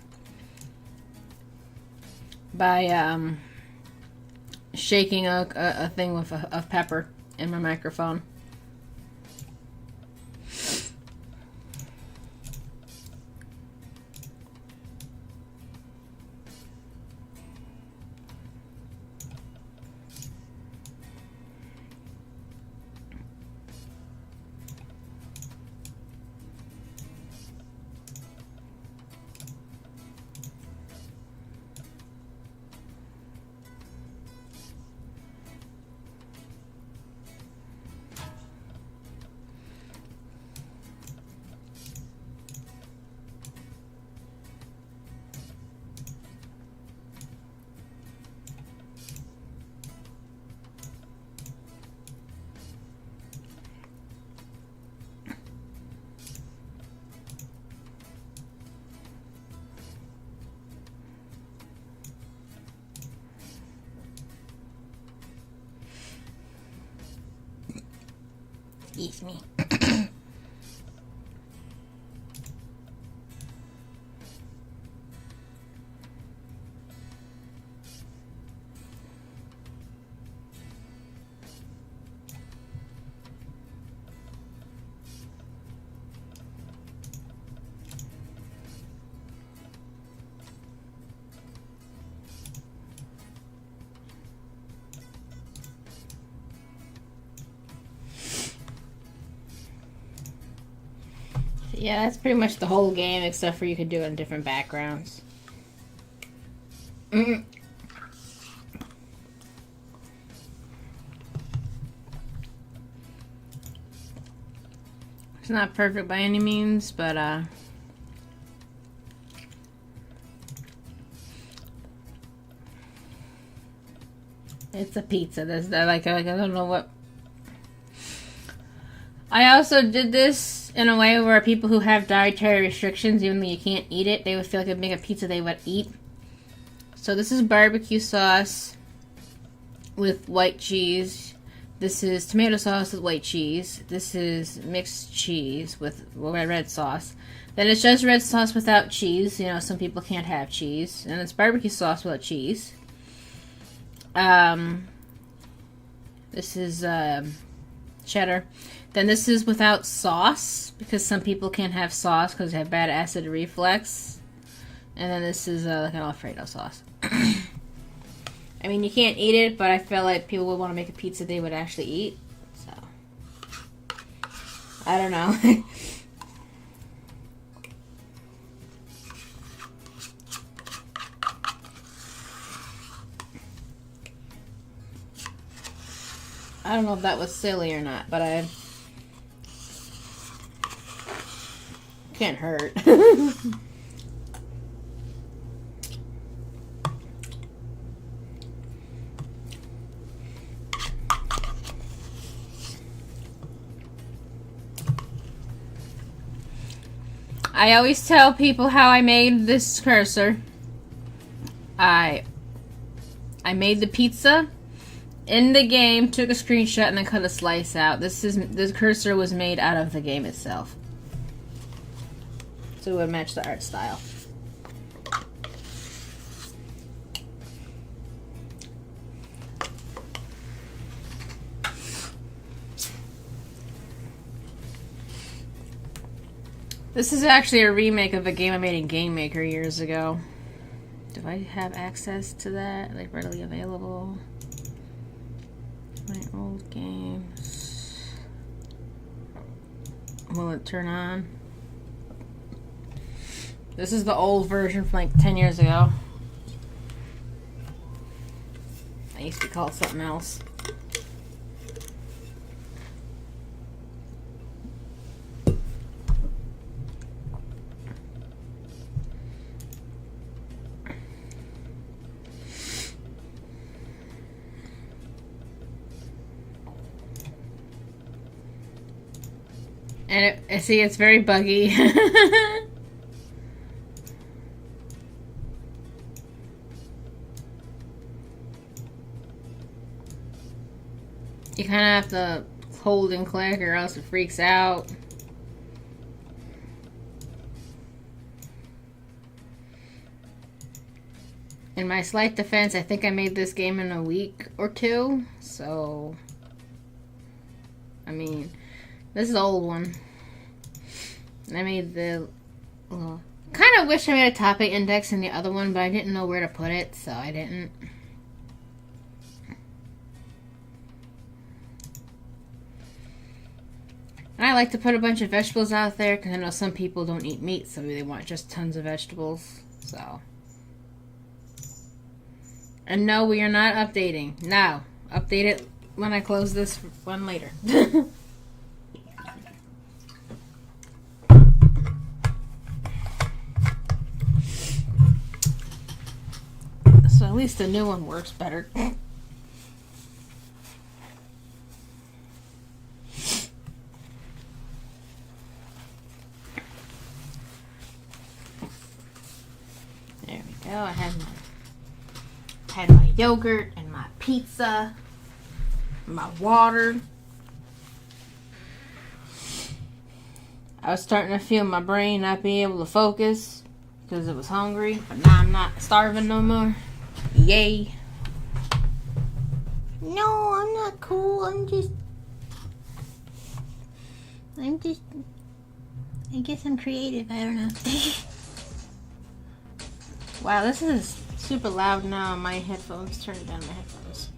by shaking a thing with a pepper in my microphone. Excuse me. Yeah, that's pretty much the whole game, except for you could do it in different backgrounds. It's not perfect by any means, but it's a pizza. That's like I don't know what. I also did this in a way where people who have dietary restrictions, even though you can't eat it, they would feel like it'd make a pizza they would eat. So this is barbecue sauce with white cheese. This is tomato sauce with white cheese. This is mixed cheese with red sauce. Then it's just red sauce without cheese. You know, some people can't have cheese. And it's barbecue sauce without cheese. This is cheddar. Then this is without sauce, because some people can't have sauce because they have bad acid reflux. And then this is like an Alfredo sauce. I mean, you can't eat it, but I feel like people would want to make a pizza they would actually eat. So, I don't know. I don't know if that was silly or not, but I can't hurt. I always tell people how I made this cursor. I made the pizza in the game, took a screenshot, and then cut a slice out. This cursor was made out of the game itself, so it would match the art style. This is actually a remake of a game I made in Game Maker years ago. Do I have access to that? Like, readily available? My old games. Will it turn on? This is the old version from like 10 years ago. I used to call it something else. And see, it's very buggy. You kind of have to hold and click or else it freaks out. In my slight defense, I think I made this game in a week or two. So, I mean, this is the old one. I made the... Well, kind of wish I made a topic index in the other one, but I didn't know where to put it, so I didn't. And I like to put a bunch of vegetables out there, because I know some people don't eat meat, so they want just tons of vegetables. So. And no, we are not updating. No. Update it when I close this one later. So at least the new one works better. There we go. I had my yogurt and my pizza, my water. I was starting to feel my brain not being able to focus because it was hungry, but now I'm not starving no more. Yay. No, I'm not cool. I guess I'm creative. I don't know. Wow, this is super loud now on my headphones. Turn it down my headphones.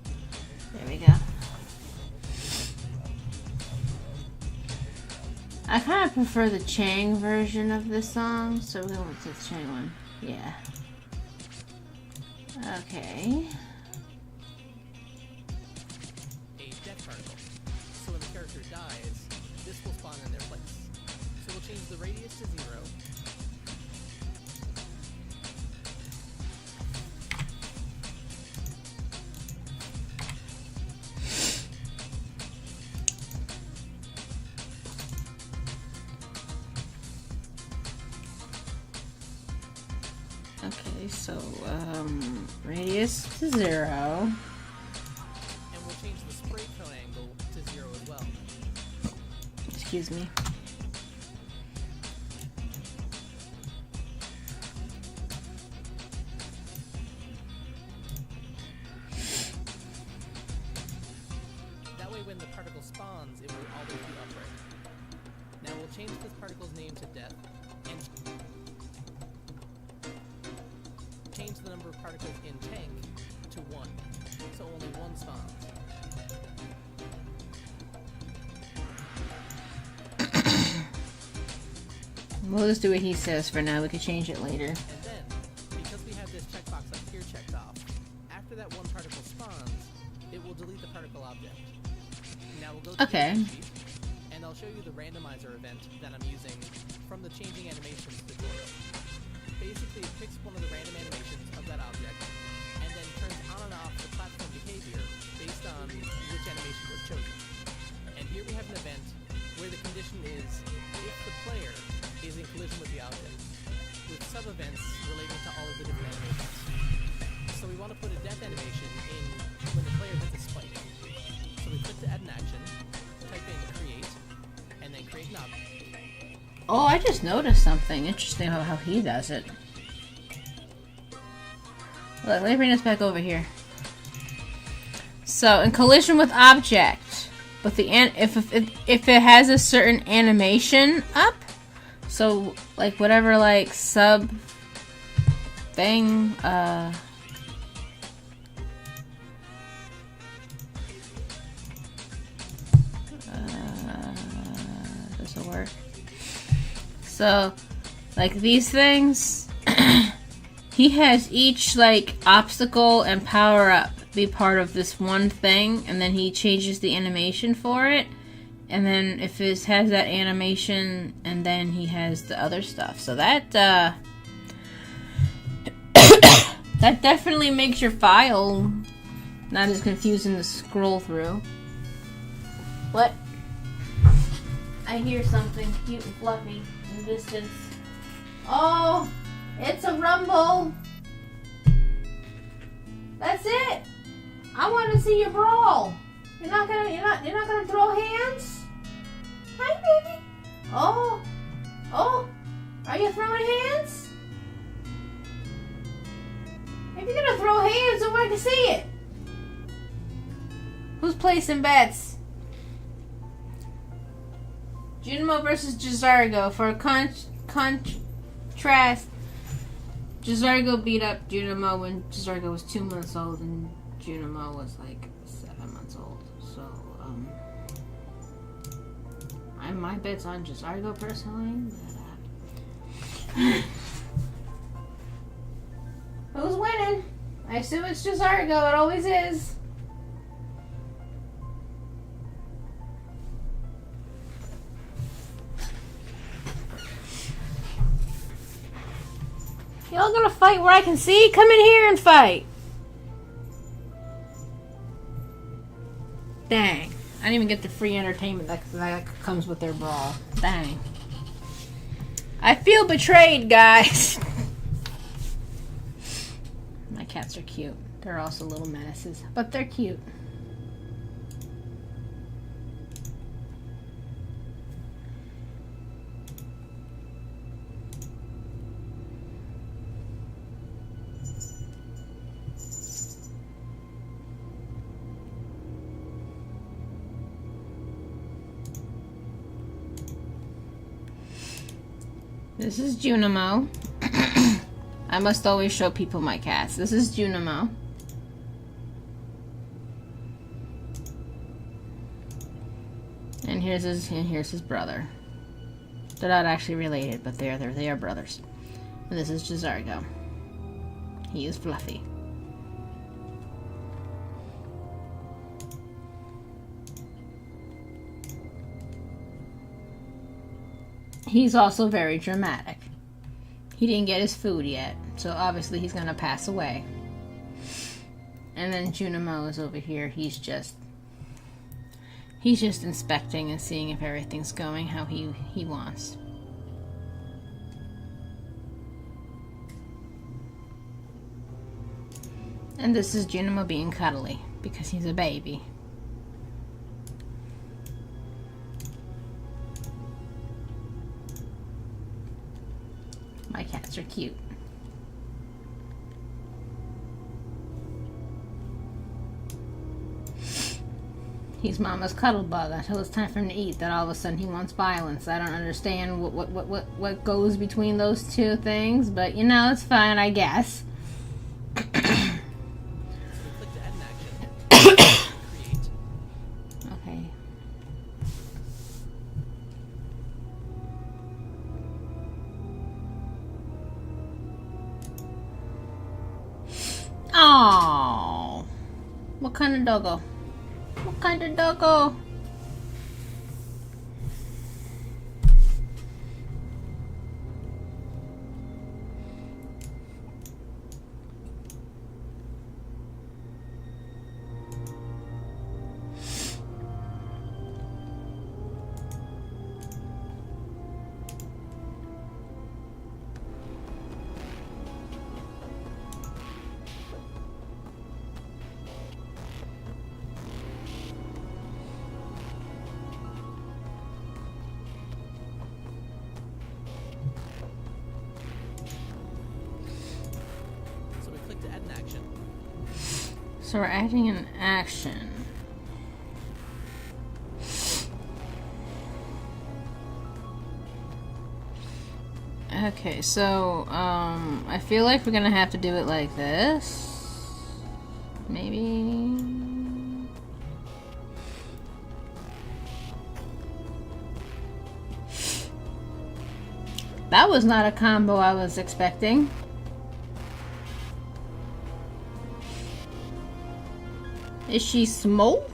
There we go. I kind of prefer the Chang version of this song, so we're going to the Chang one. Yeah. Okay. A death particle. So when the character dies, this will spawn in their place. So we'll change the radius to 0. Okay, so, radius to 0. And we'll change the spray cone angle to 0 as well. Excuse me. That way when the particle spawns, it will always be upright. Now we'll change this particle's name to death, and change the number of particles in tank to 1, so only 1 spawns. We'll just do what he says for now. We could change it later. And then, because we have this checkbox up here checked off, after that 1 particle spawns, it will delete the particle object. Now we'll go to the event sheet, and I'll show you the randomizer event that I'm using from the changing animations tutorial. Basically, it picks one of the random animations of that object, and then turns on and off the platform behavior based on which animation was chosen. And here we have an event where the condition is if the player is in collision with the object, with sub-events relating to all of the different animations. So we want to put a death animation in when the player hits a spike. So we click to add an action, type in create, and then create an object. Oh, I just noticed something interesting about how he does it. Look, let me bring this back over here. So, in collision with object, but the if it has a certain animation up, so like whatever like sub thing, this will work. So, like these things, he has each like obstacle and power up be part of this one thing, and then he changes the animation for it, and then if it has that animation, and then he has the other stuff. So that that definitely makes your file not as confusing to scroll through. What? I hear something cute and fluffy in the distance. Oh, it's a rumble. That's it. I want to see you brawl. You're not gonna throw hands? Hi, baby. Oh, are you throwing hands? If you're gonna throw hands, so I can see it. Who's placing bets? Junimo versus Jazargo. For a contrast, Jazargo beat up Junimo when Jazargo was 2 months old and Junimo was like 7 months old. So, my bet's on Jazargo personally. But, who's winning? I assume it's Jazargo. It always is. Y'all gonna fight where I can see? Come in here and fight. Dang. I didn't even get the free entertainment that comes with their brawl. Dang. I feel betrayed, guys. My cats are cute. They're also little menaces, but they're cute. This is Junimo. I must always show people my cats. This is Junimo. And here's his brother. They're not actually related, but they are brothers. And this is Jazargo. He is Fluffy. He's also very dramatic. He didn't get his food yet, so obviously he's gonna pass away. And then Junimo is over here. He's just inspecting and seeing if everything's going how he wants. And this is Junimo being cuddly because he's a baby. My cats are cute. He's Mama's cuddle bug until it's time for him to eat. Then all of a sudden he wants violence. I don't understand what goes between those two things, but you know, it's fine, I guess. Okay. Oh, what kind of doggo? What kind of doggo? So we're adding an action. Okay, so I feel like we're gonna have to do it like this. Maybe. That was not a combo I was expecting. Is she small?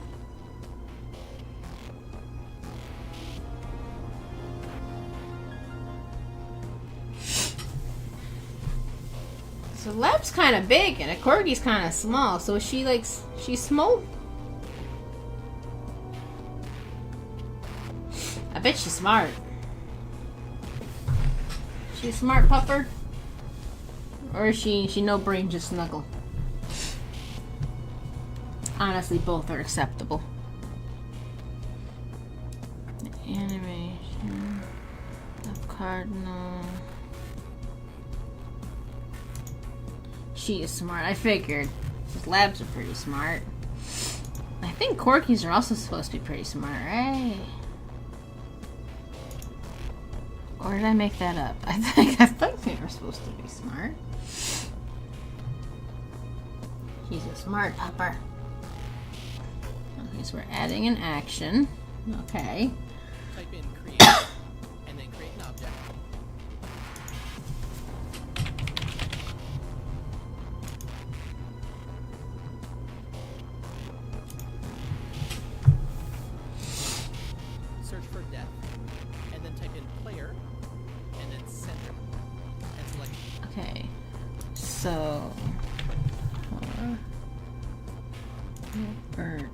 So Lab's kind of big and a Corgi's kind of small. So is she like, she's small? I bet she's smart. She's a smart pupper? Or is she no brain, just snuggle? Honestly, both are acceptable. Animation of Cardinal. She is smart. I figured. These Labs are pretty smart. I think Corgis are also supposed to be pretty smart, right? Or did I make that up? I think they were supposed to be smart. She's a smart pupper. Okay, so we're adding an action. Okay. Type in create and then create an object. Search for death and then type in player and then center and select. Okay. So Roberta.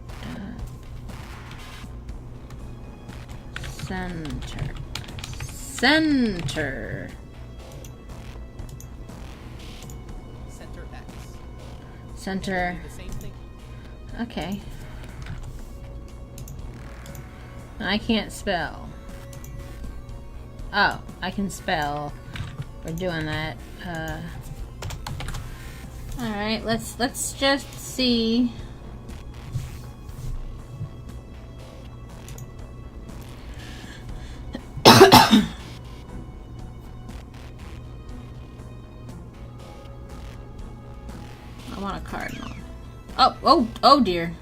Center. Center. Center X. Center. The same thing. Okay. I can't spell. Oh, I can spell. We're doing that. All right. Let's just see. I want a cardinal. Oh dear.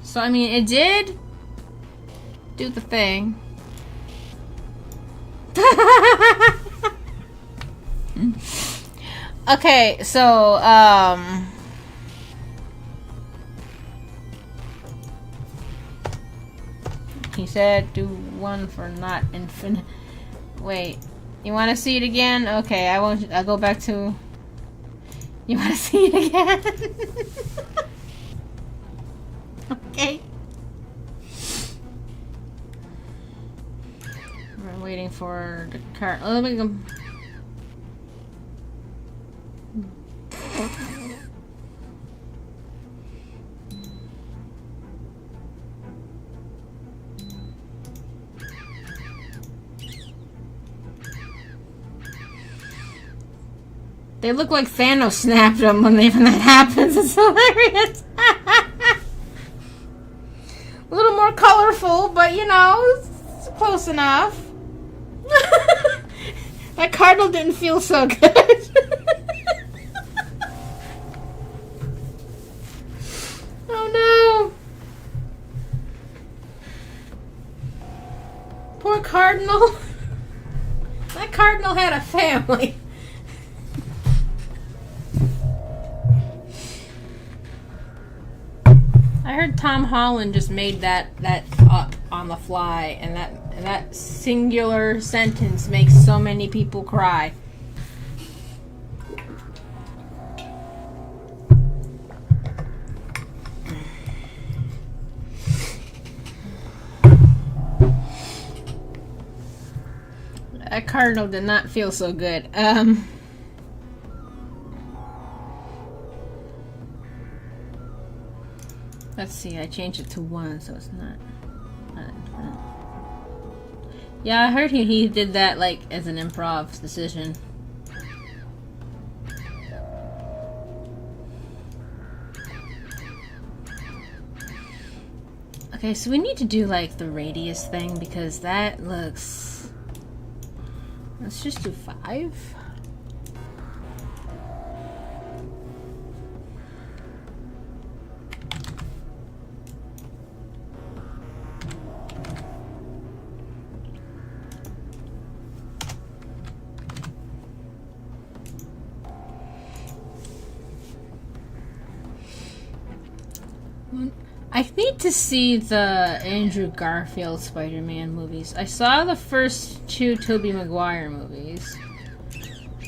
So, I mean, it did do the thing. Okay, so, he said do one for not infinite. Wait, you want to see it again? Okay, I won't. I'll go back to. You want to see it again? Okay. We're waiting for the car. Oh, let me go. They look like Thanos snapped them when that happens. It's hilarious. A little more colorful, but you know, it's close enough. That cardinal didn't feel so good. Oh no. Poor cardinal. That cardinal had a family. I heard Tom Holland just made that up on the fly, and that singular sentence makes so many people cry. That cardinal did not feel so good. Let's see, I changed it to 1, so it's not infinite. Yeah, I heard he did that like as an improv decision. Okay, so we need to do like the radius thing because that looks... Let's just do 5. I need to see the Andrew Garfield Spider-Man movies. I saw the first 2 Tobey Maguire movies.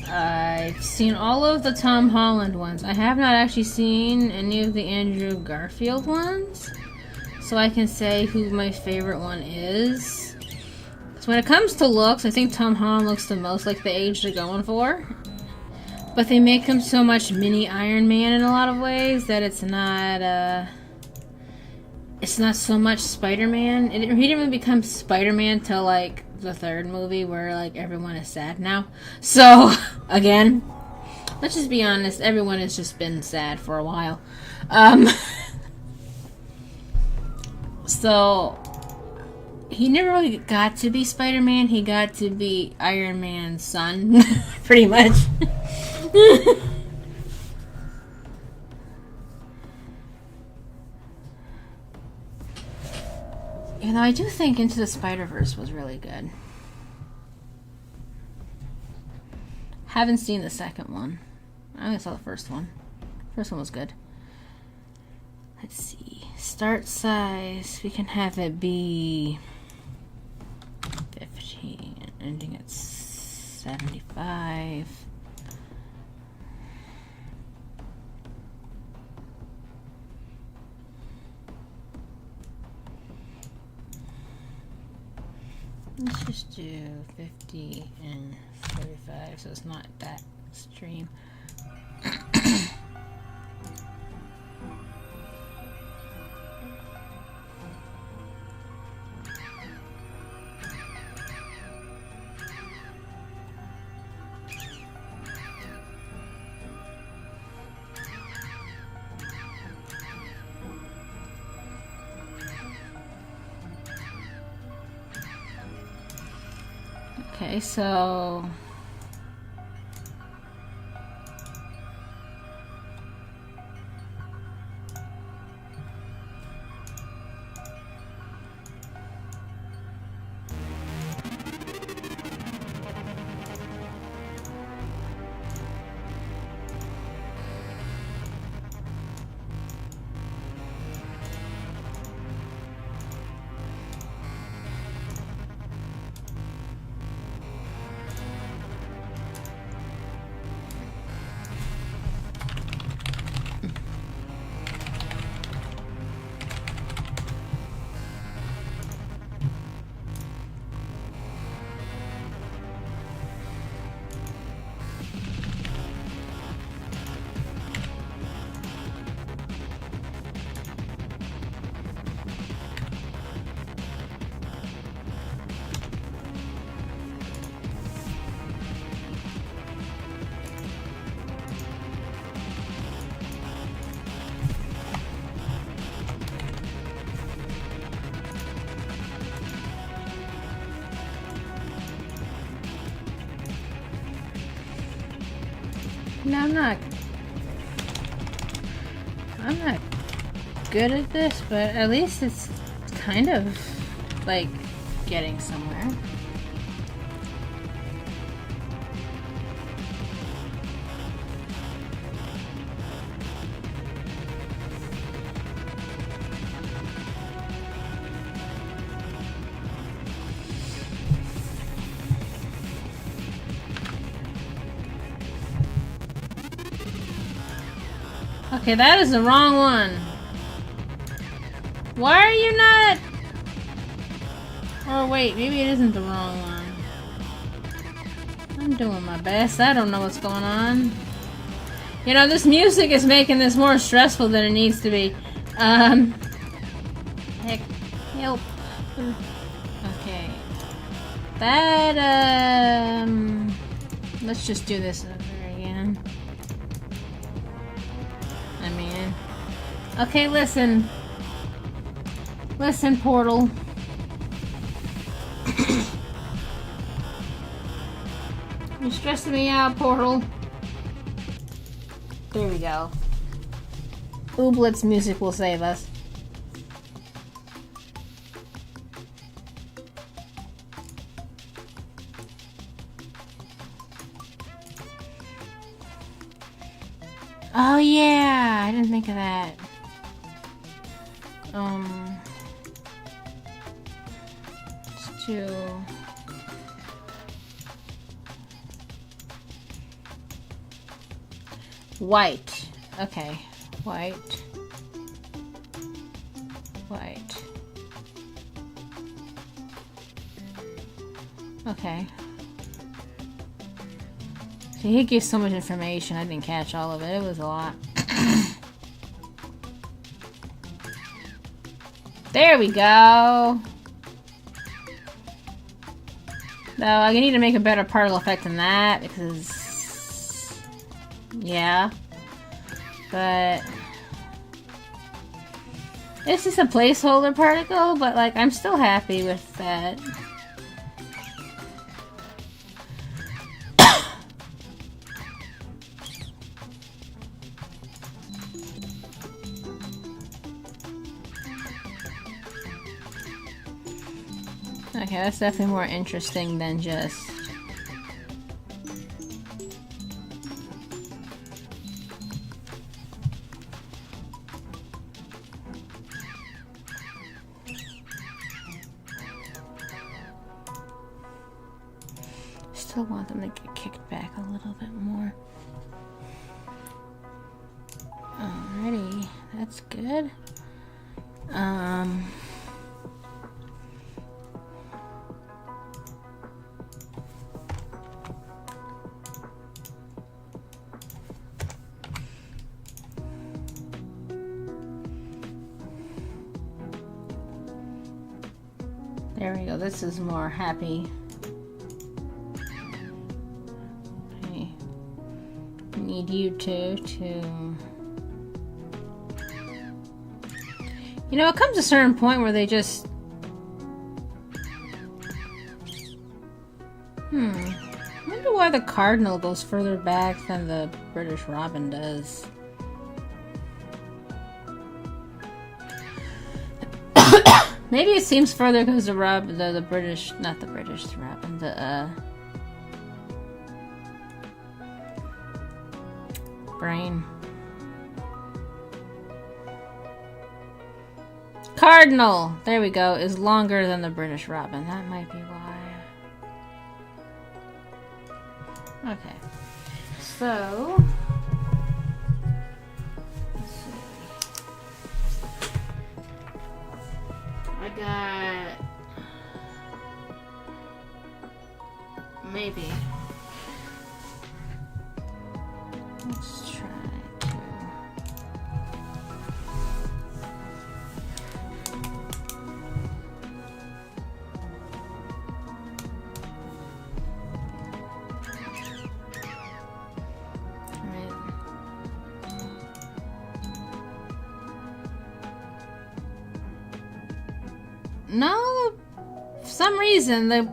I've seen all of the Tom Holland ones. I have not actually seen any of the Andrew Garfield ones. So I can say who my favorite one is. So when it comes to looks, I think Tom Holland looks the most like the age they're going for. But they make him so much mini Iron Man in a lot of ways that it's not so much Spider-Man. He didn't really become Spider-Man till like the 3rd movie where like everyone is sad now. So again, let's just be honest, everyone has just been sad for a while. So he never really got to be Spider-Man. He got to be Iron Man's son, pretty much. You know, I do think Into the Spider-Verse was really good. Haven't seen the second one. I only saw the first one. First one was good. Let's see. Start size. We can have it be 15, ending at 75. Let's just do 50 and 45, so it's not that extreme. Okay, so Now I'm not good at this, but at least it's kind of like getting somewhere. Okay, that is the wrong one. Why are you not? Or wait, maybe it isn't the wrong one. I'm doing my best. I don't know what's going on. You know, this music is making this more stressful than it needs to be. Heck, help. Okay. That, let's just do this over again. I mean, okay, listen. Listen, Portal. You're stressing me out, Portal. There we go. Ooblets music will save us. Oh yeah, I didn't think of that. Let's do white. Okay, white. White. Okay. See, he gives so much information. I didn't catch all of it. It was a lot. There we go. Though I need to make a better particle effect than that because, yeah. But it's just a placeholder particle. But like, I'm still happy with that. Okay, that's definitely more interesting than just... Still want them to get kicked back a little bit more. Alrighty, that's good. There we go, this is more happy. Okay. Need you two to... You know, it comes a certain point where they just... I wonder why the Cardinal goes further back than the British Robin does. Maybe it seems further because the British, not the British Robin, the brain. Cardinal, there we go, is longer than the British Robin. That might be why. Okay, so let's see. I got maybe. Let's try to. No, for some reason the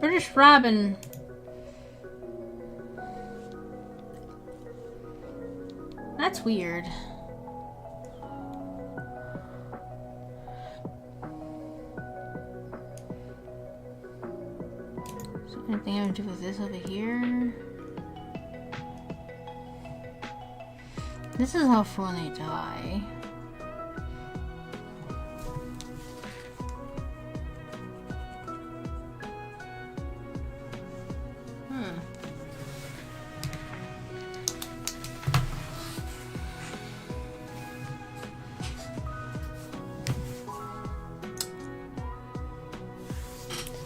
British Robin That's weird. Is there anything I can do with this over here? This is all for when they die.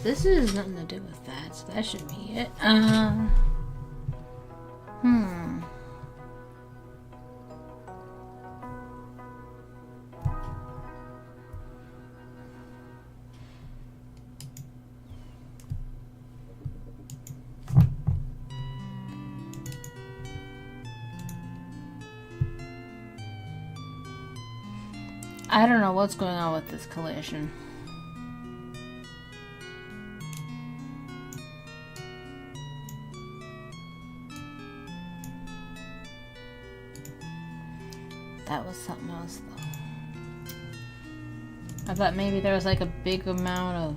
This has nothing to do with that, so that should be it. I don't know what's going on with this collision. That was something else, though. I thought maybe there was like a big amount of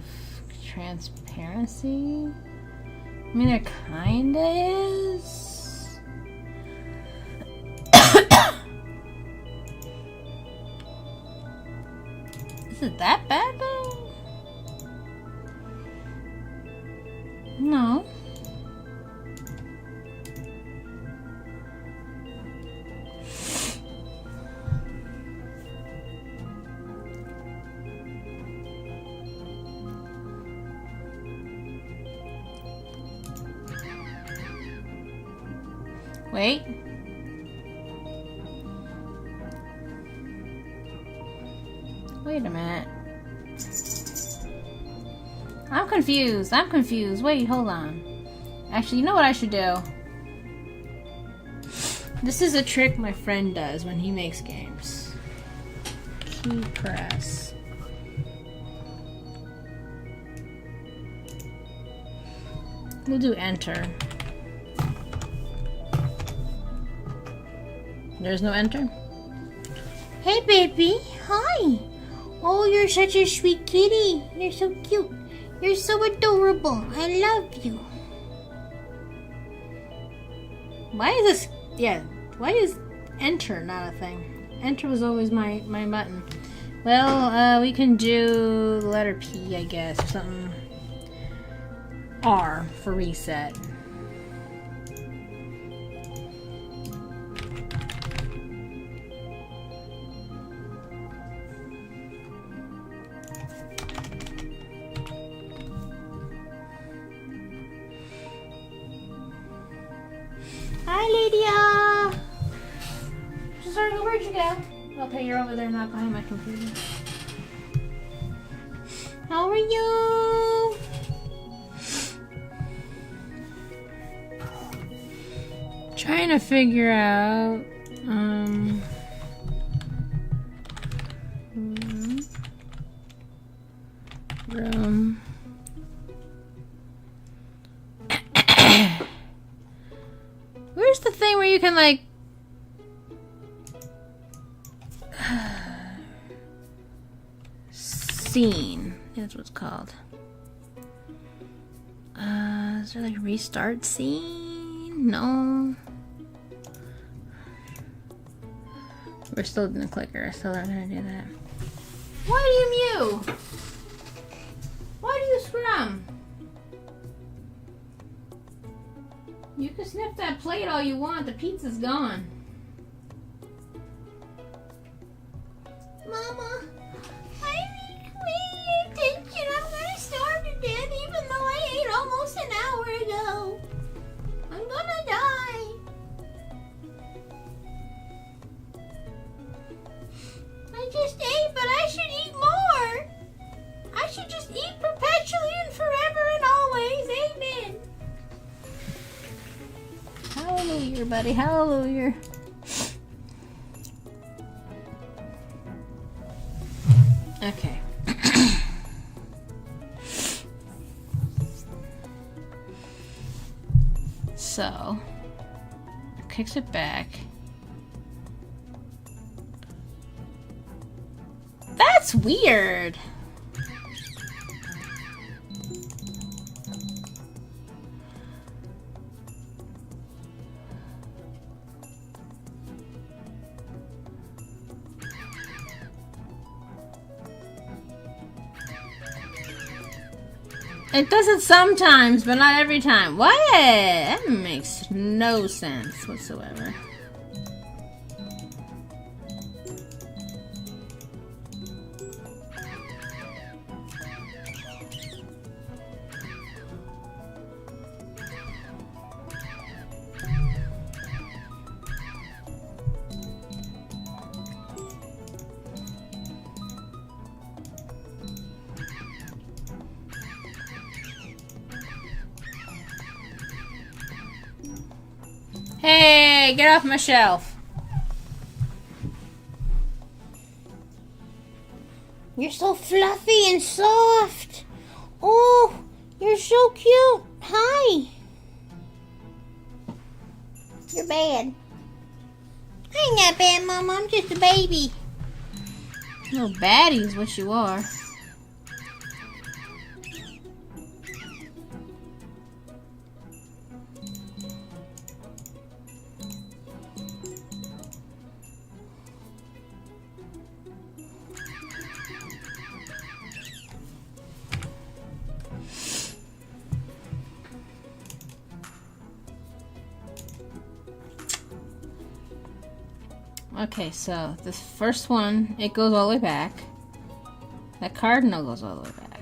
transparency. I mean, there kinda is. Is it that bad, though? No. Wait. Wait a minute. I'm confused. I'm confused. Wait, hold on. Actually, you know what I should do? This is a trick my friend does when he makes games. Key press. We'll do enter. There's no enter? Hey, baby. Hi. Oh, you're such a sweet kitty. You're so cute. You're so adorable. I love you. Why is this... Yeah, why is enter not a thing? Enter was always my button. Well, we can do the letter P, I guess. Or something. R for reset. Hi, Lydia! Sorry, where'd you go? Okay, you're over there, not behind my computer. How are you? Trying to figure out, room. Where's the thing where you can, like... Scene. That's what it's called. Is there, like, restart scene? No. We're still in the clicker. I still don't know how to do that. Why do you mew? Why do you scrum? You can sniff that plate all you want. The pizza's gone. Mama, I need your attention. I'm gonna starve to death even though I ate almost an hour ago. I'm gonna die. I just ate, but I should eat more. I should just eat perpetually and forever and always. Amen. Hallelujah, buddy. Hallelujah. Okay. So, kicks it back. That's weird. It does it sometimes, but not every time. What? That makes no sense whatsoever. Hey, get off my shelf. You're so fluffy and soft. Oh, you're so cute. Hi. You're bad. I'm not bad, Mama. I'm just a baby. No baddie is what you are. Okay, so this first one, it goes all the way back. That cardinal goes all the way back.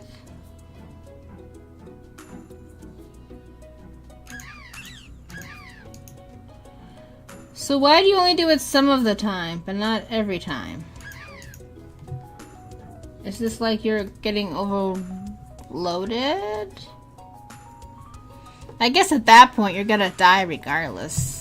So why do you only do it some of the time, but not every time? Is this like you're getting overloaded? I guess at that point you're gonna die regardless.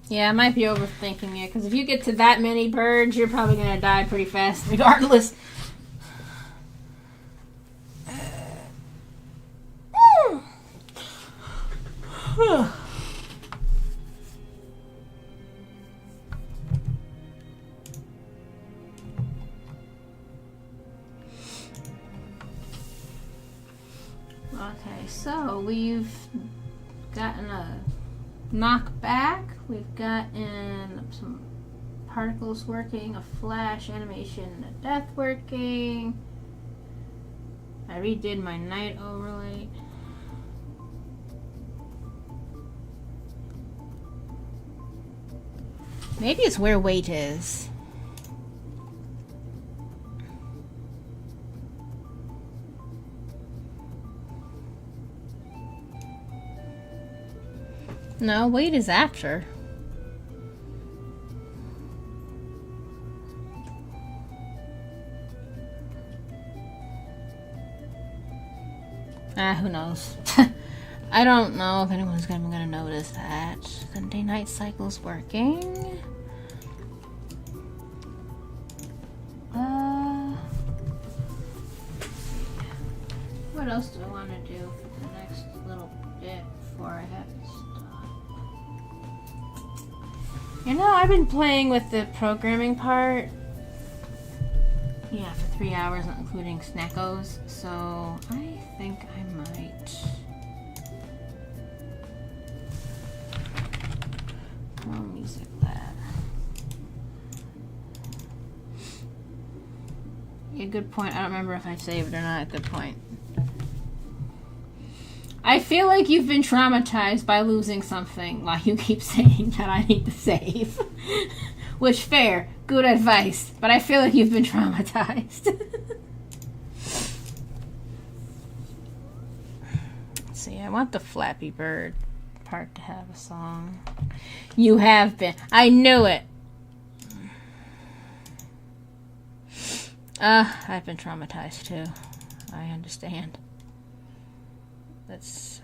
Yeah, I might be overthinking it, because if you get to that many birds, you're probably going to die pretty fast, regardless. Okay, so we've gotten a knockback. We've gotten some particles working, a flash animation, and a death working. I redid my night overlay. Maybe it's where weight is. No, weight is after. Who knows? I don't know if anyone's gonna notice that. The day-night cycle's working. What else do I want to do for the next little bit before I have to stop? You know, I've been playing with the programming part. Yeah, for 3 hours, not including snackos. So I think I might. Oh, music lab. Yeah, good point. I don't remember if I saved or not. Good point. I feel like you've been traumatized by losing something while you keep saying that I need to save. Which, fair. Good advice. But I feel like you've been traumatized. Let's see, I want the Flappy Bird part to have a song. You have been. I knew it. I've been traumatized too. I understand. Let's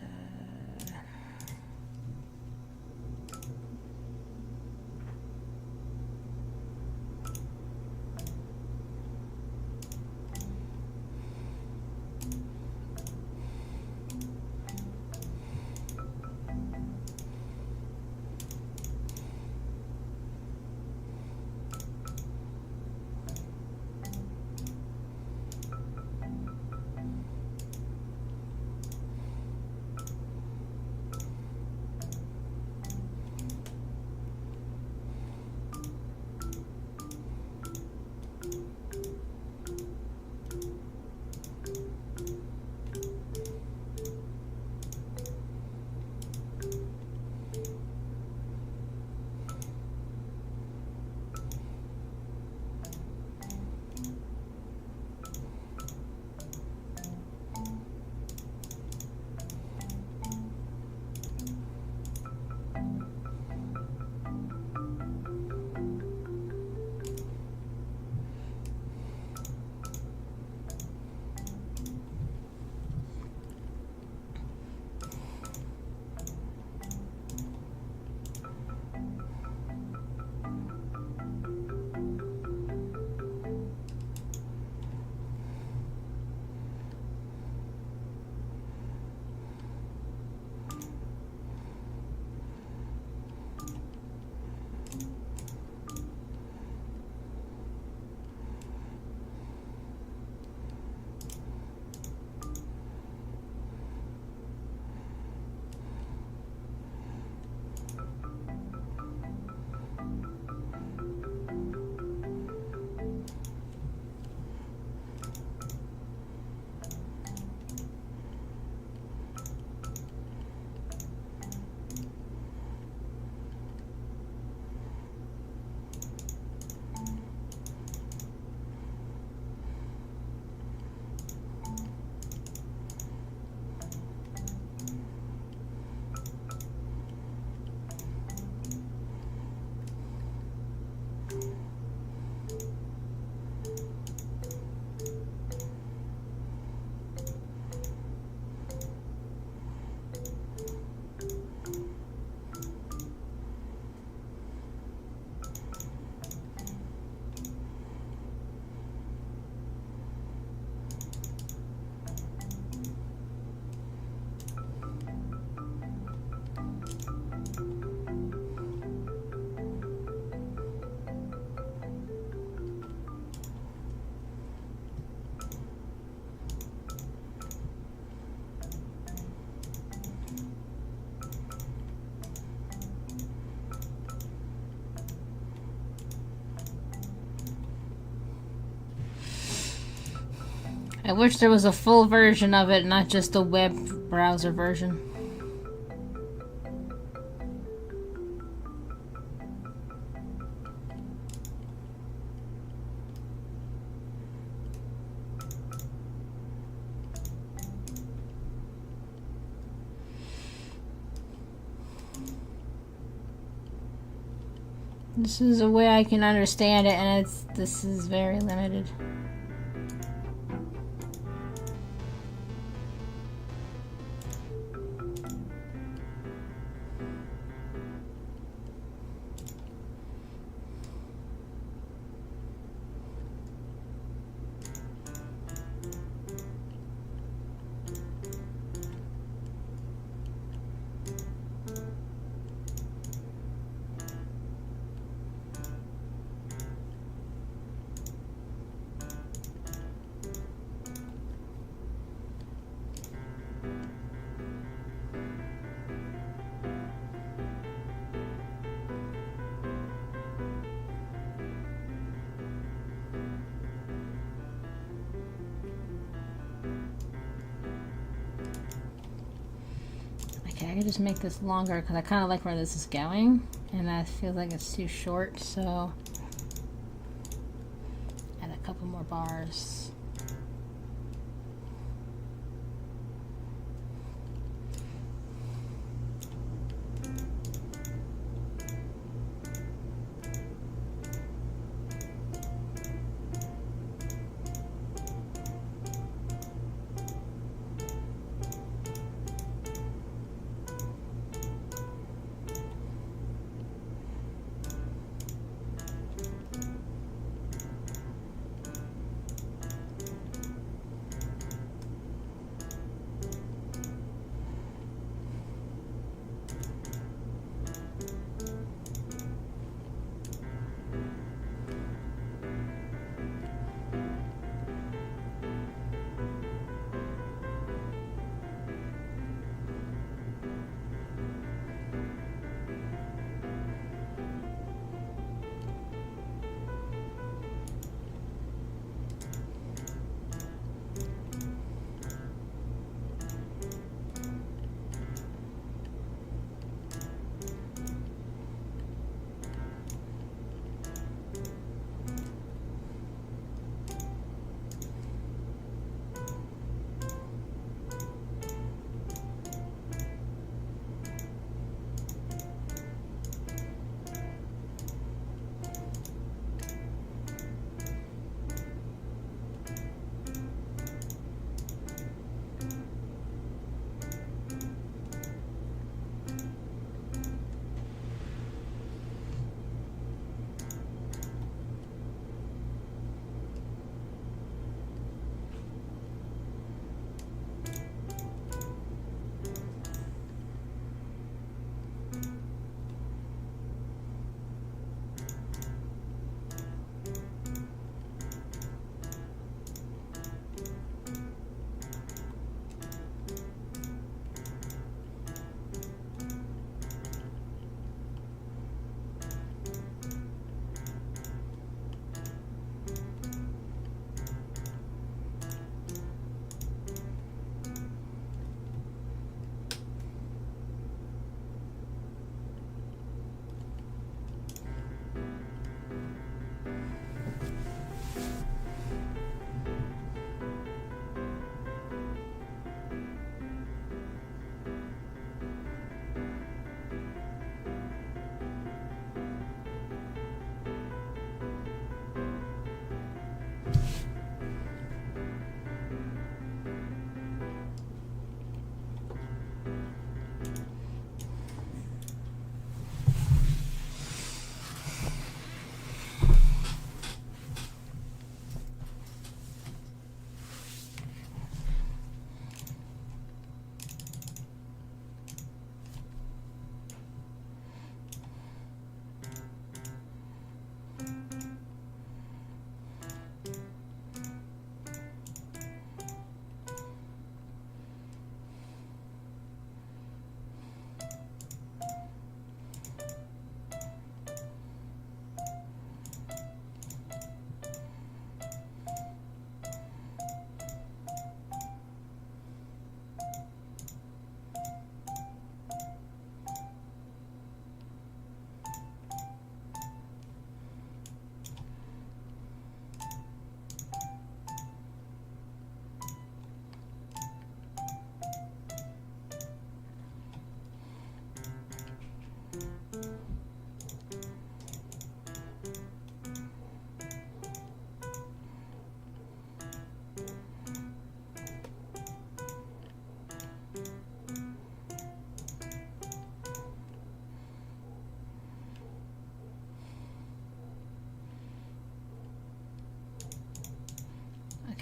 I wish there was a full version of it, not just a web browser version. This is a way I can understand it, and this is very limited. Okay, I can just make this longer because I kind of like where this is going, and that feels like it's too short, so add a couple more bars.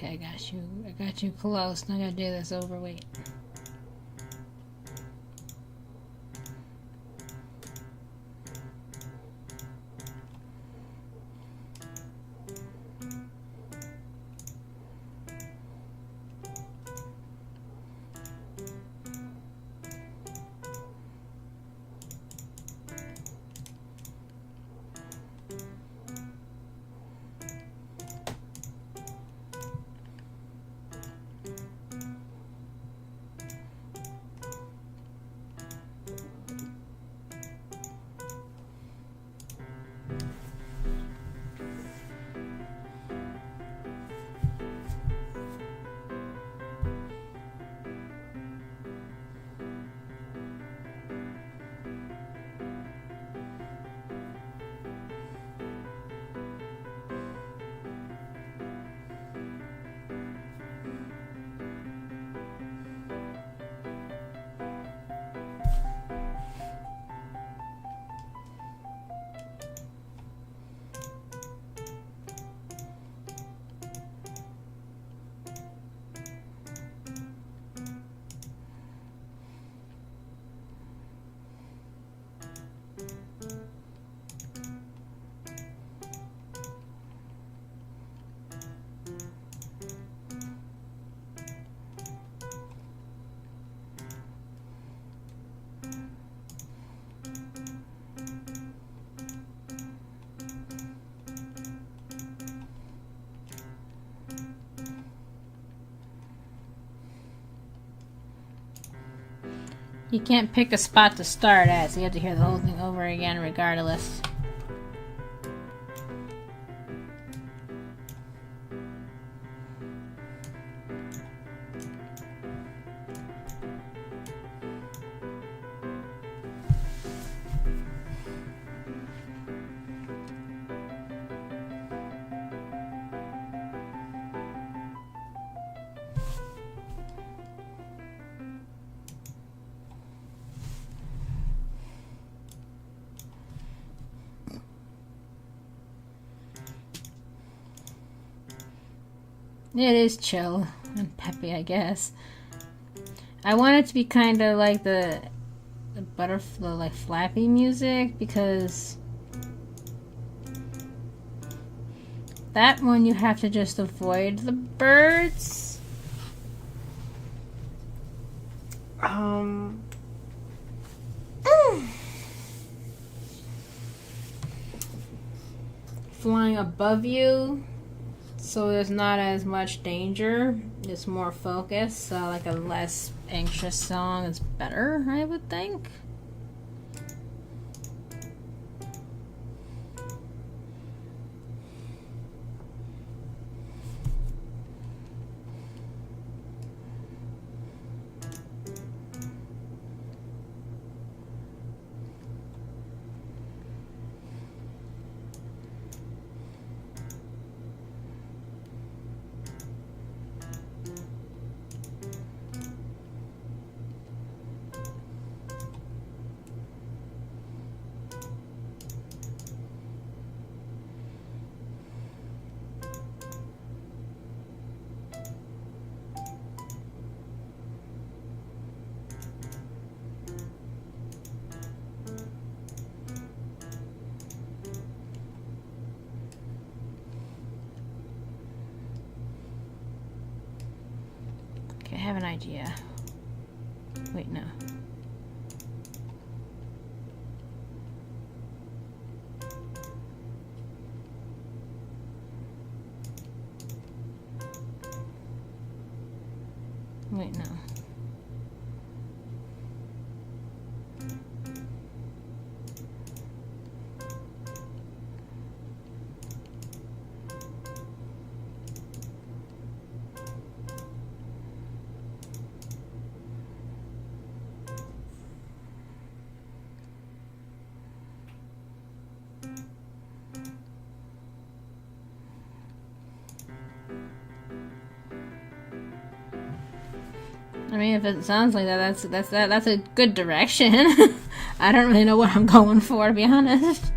Okay, I got you. I got you close. Now I gotta do this overweight. You can't pick a spot to start at, so you have to hear the whole thing over again regardless. It is chill and peppy, I guess. I want it to be kind of like the butterfly, like Flappy music, because that one you have to just avoid the birds. Flying above you, so there's not as much danger. It's more focused, so like a less anxious song is better, I would think. I have an idea. Wait, no. Wait, no. I mean, if it sounds like that, that's a good direction. I don't really know what I'm going for, to be honest.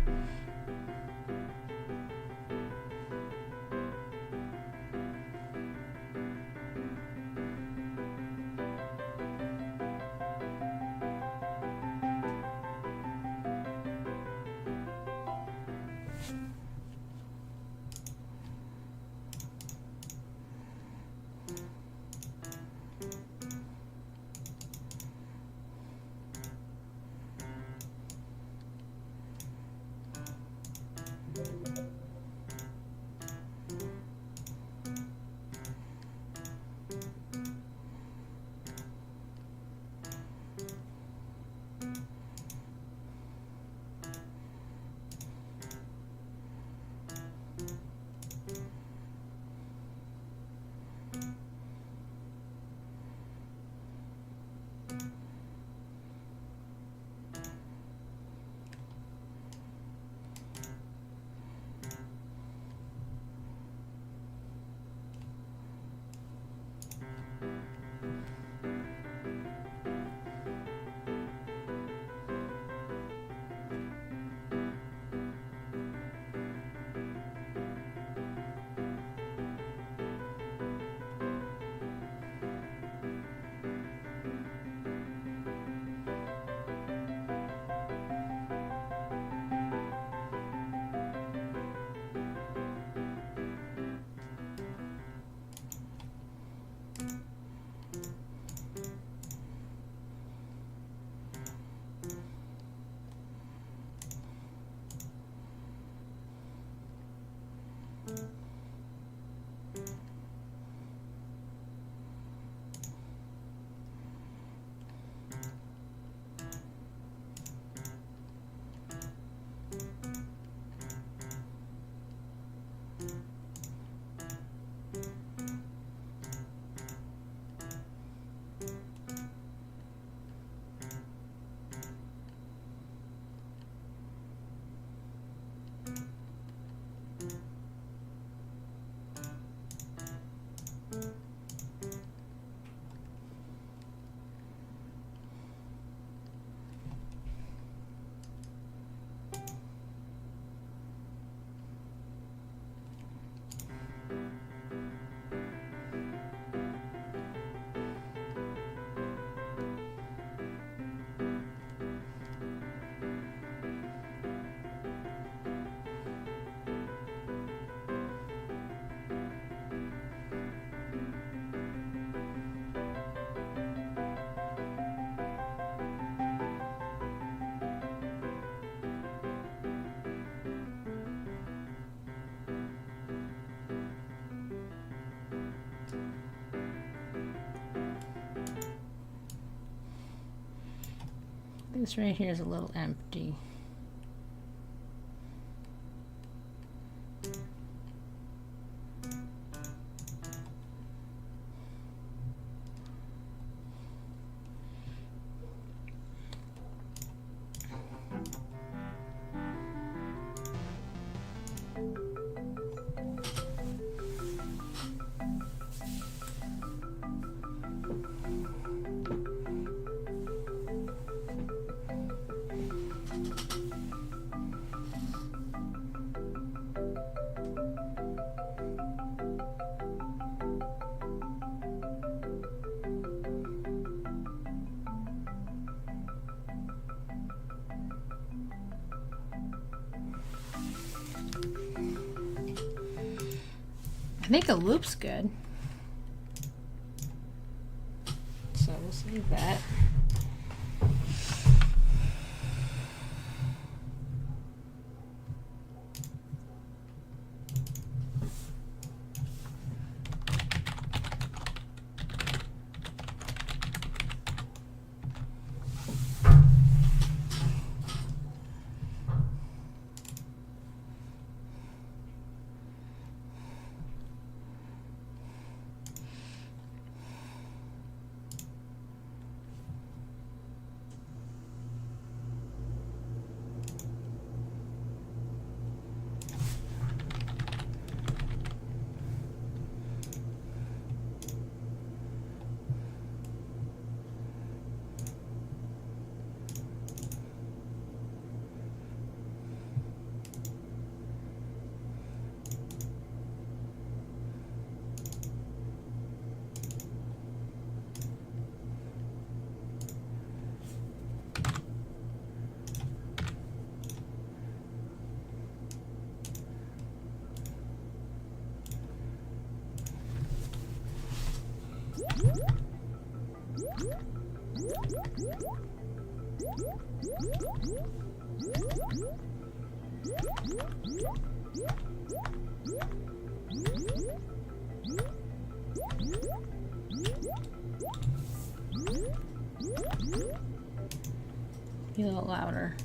This right here is a little empty. I think a loop's good. So we'll save that. Be a little louder.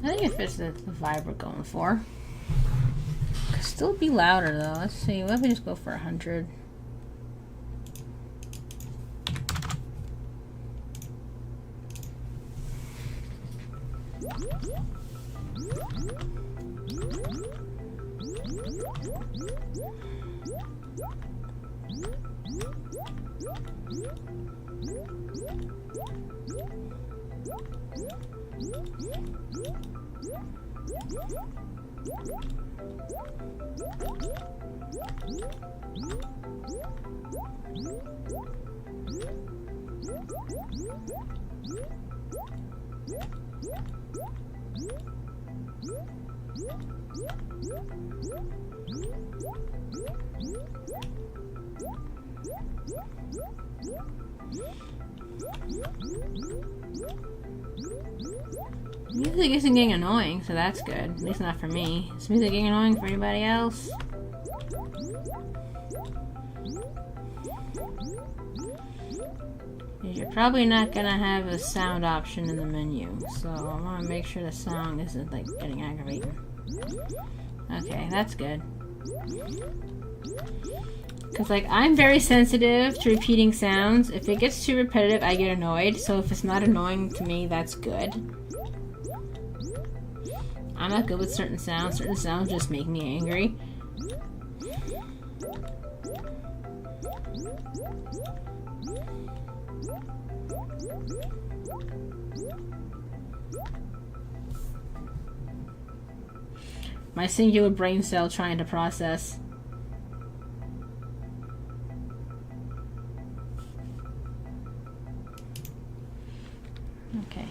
I think it fits the vibe we're going for. Could still be louder though. Let's see. What if we just go for 100? Music isn't getting annoying, so that's good. At least not for me. Is music getting annoying for anybody else? You're probably not gonna have a sound option in the menu, so I want to make sure the sound isn't like getting aggravating. Okay, that's good. Because like I'm very sensitive to repeating sounds. If it gets too repetitive, I get annoyed. So if it's not annoying to me, that's good. I'm not good with certain sounds. Certain sounds just make me angry. My singular brain cell trying to process. Okay. I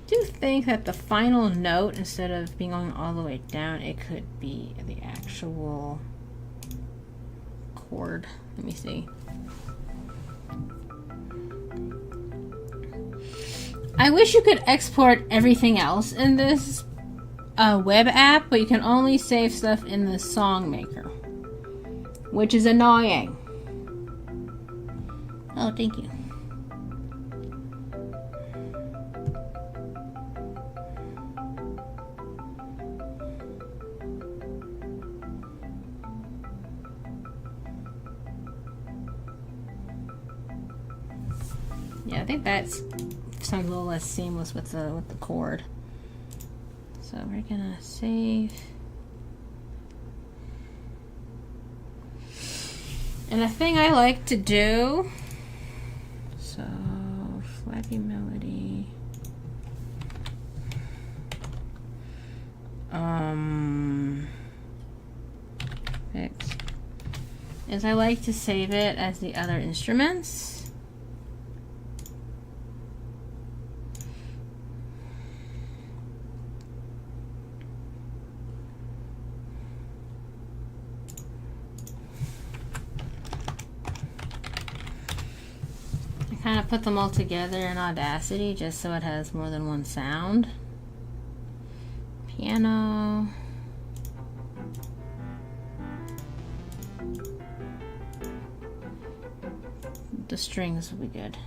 do think that the final note, instead of being going all the way down, it could be the actual chord. Let me see. I wish you could export everything else in this web app, but you can only save stuff in the song maker, which is annoying. Oh, thank you. Yeah, I think that sounds a little less seamless with the chord. So we're gonna save. And a thing I like to do, so Flappy Melody. Fix. Is I like to save it as the other instruments. Kind of put them all together in Audacity just so it has more than one sound. Piano. The strings will be good.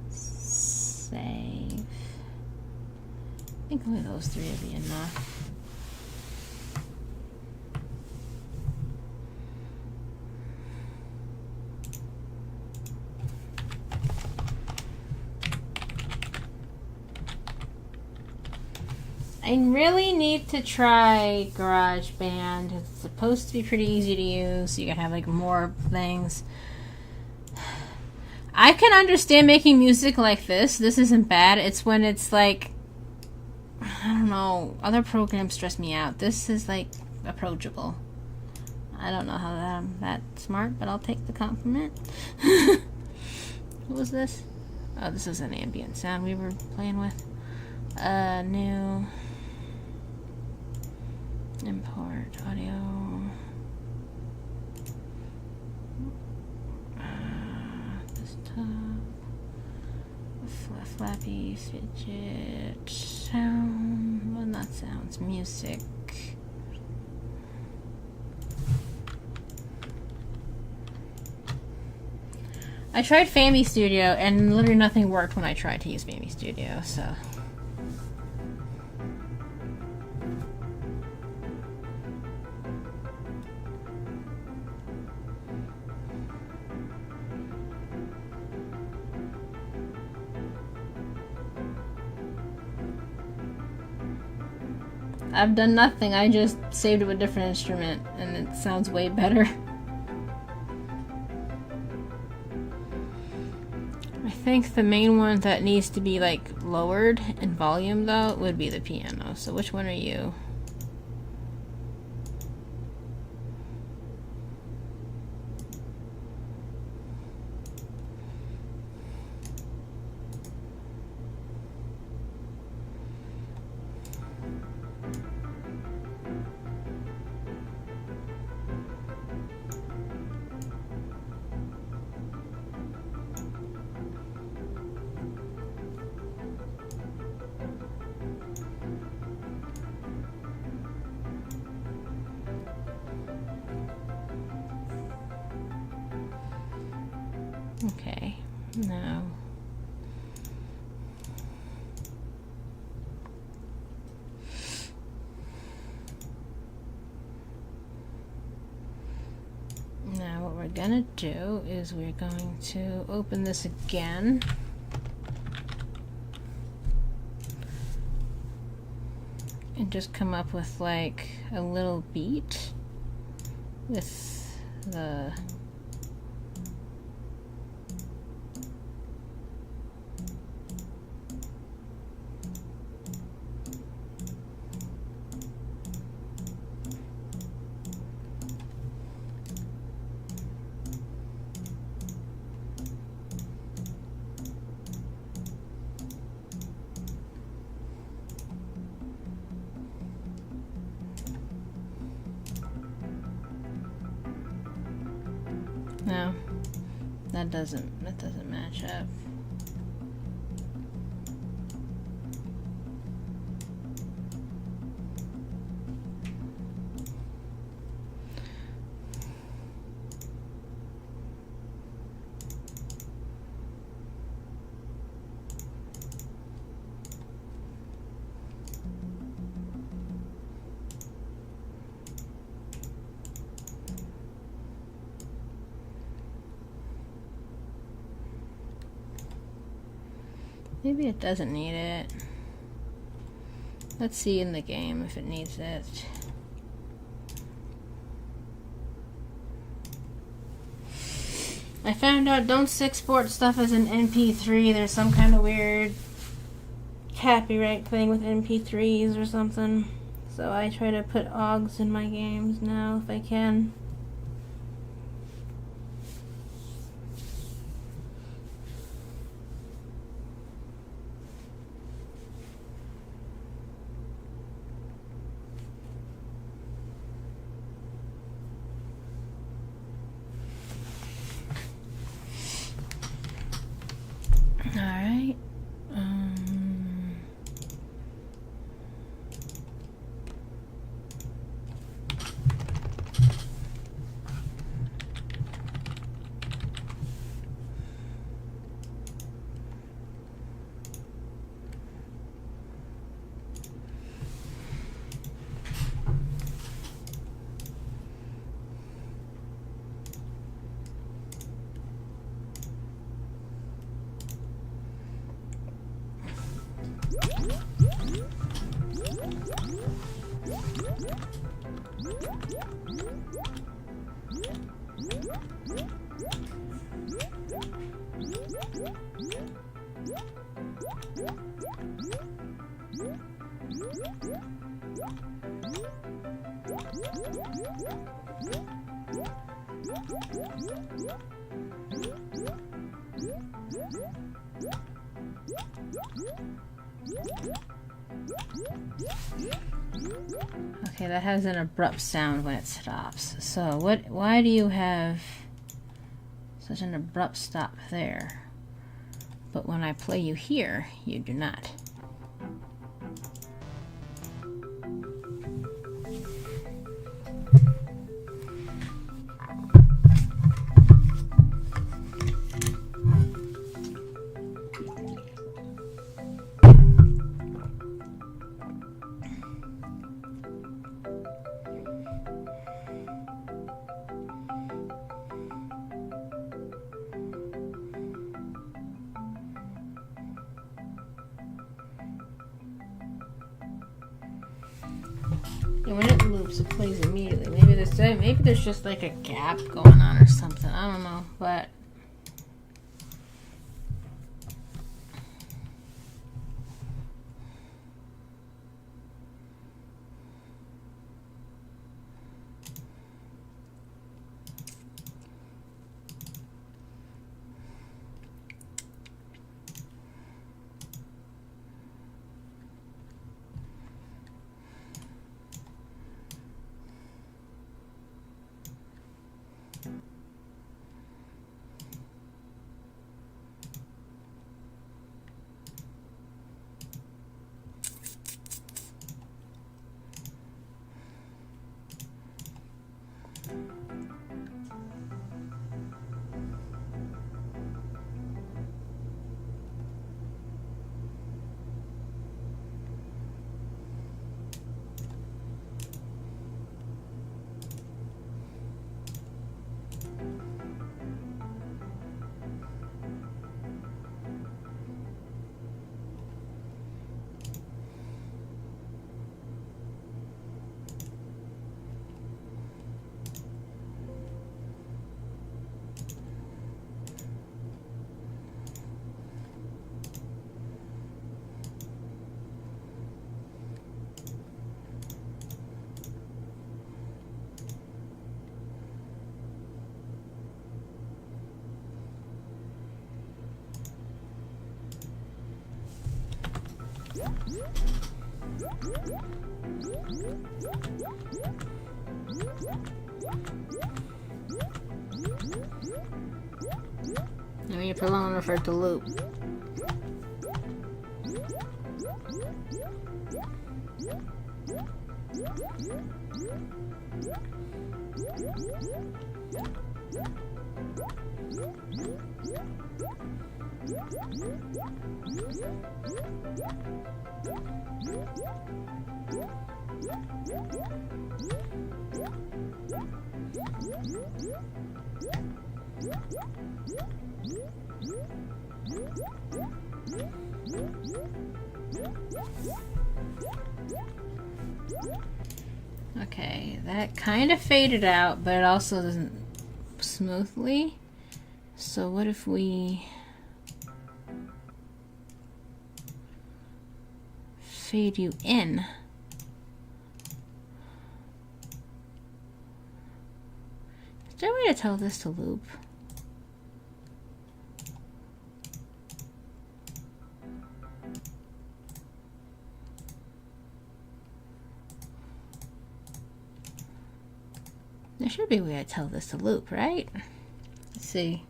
Save. I think only those three will be enough. I really need to try GarageBand. It's supposed to be pretty easy to use. You can have like more things. I can understand making music like this. This isn't bad. It's when it's like, I don't know, other programs stress me out. This is like approachable. I don't know how I'm that smart, but I'll take the compliment. What was this? Oh, this is an ambient sound we were playing with. New. Import audio. Desktop. Flappy Fidget sound. Well, not sounds. Music. I tried Fami Studio and literally nothing worked when I tried to use Fami Studio, so. I've done nothing, I just saved it with a different instrument and it sounds way better. I think the main one that needs to be like lowered in volume though would be the piano. So which one are you? Okay, now what we're gonna do is we're going to open this again. And just come up with like a little beat with the no, that doesn't match up. Maybe it doesn't need it. Let's see in the game if it needs it. I found out don't export stuff as an MP3. There's some kind of weird copyright thing with MP3s or something. So I try to put OGs in my games now if I can. Alright. Okay, that has an abrupt sound when it stops. So why do you have such an abrupt stop there? But when I play you here, you do not. And when it loops, it plays immediately. Maybe there's just like a gap going on or something. I don't know, but Now you prolong refer to loop. Okay, that kind of faded out, but it also doesn't smoothly. So what if we fade you in? Is there a way to tell this to loop? There should be a way to tell this to loop, right? Let's see.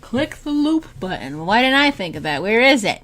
Click the loop button. Why didn't I think of that? Where is it?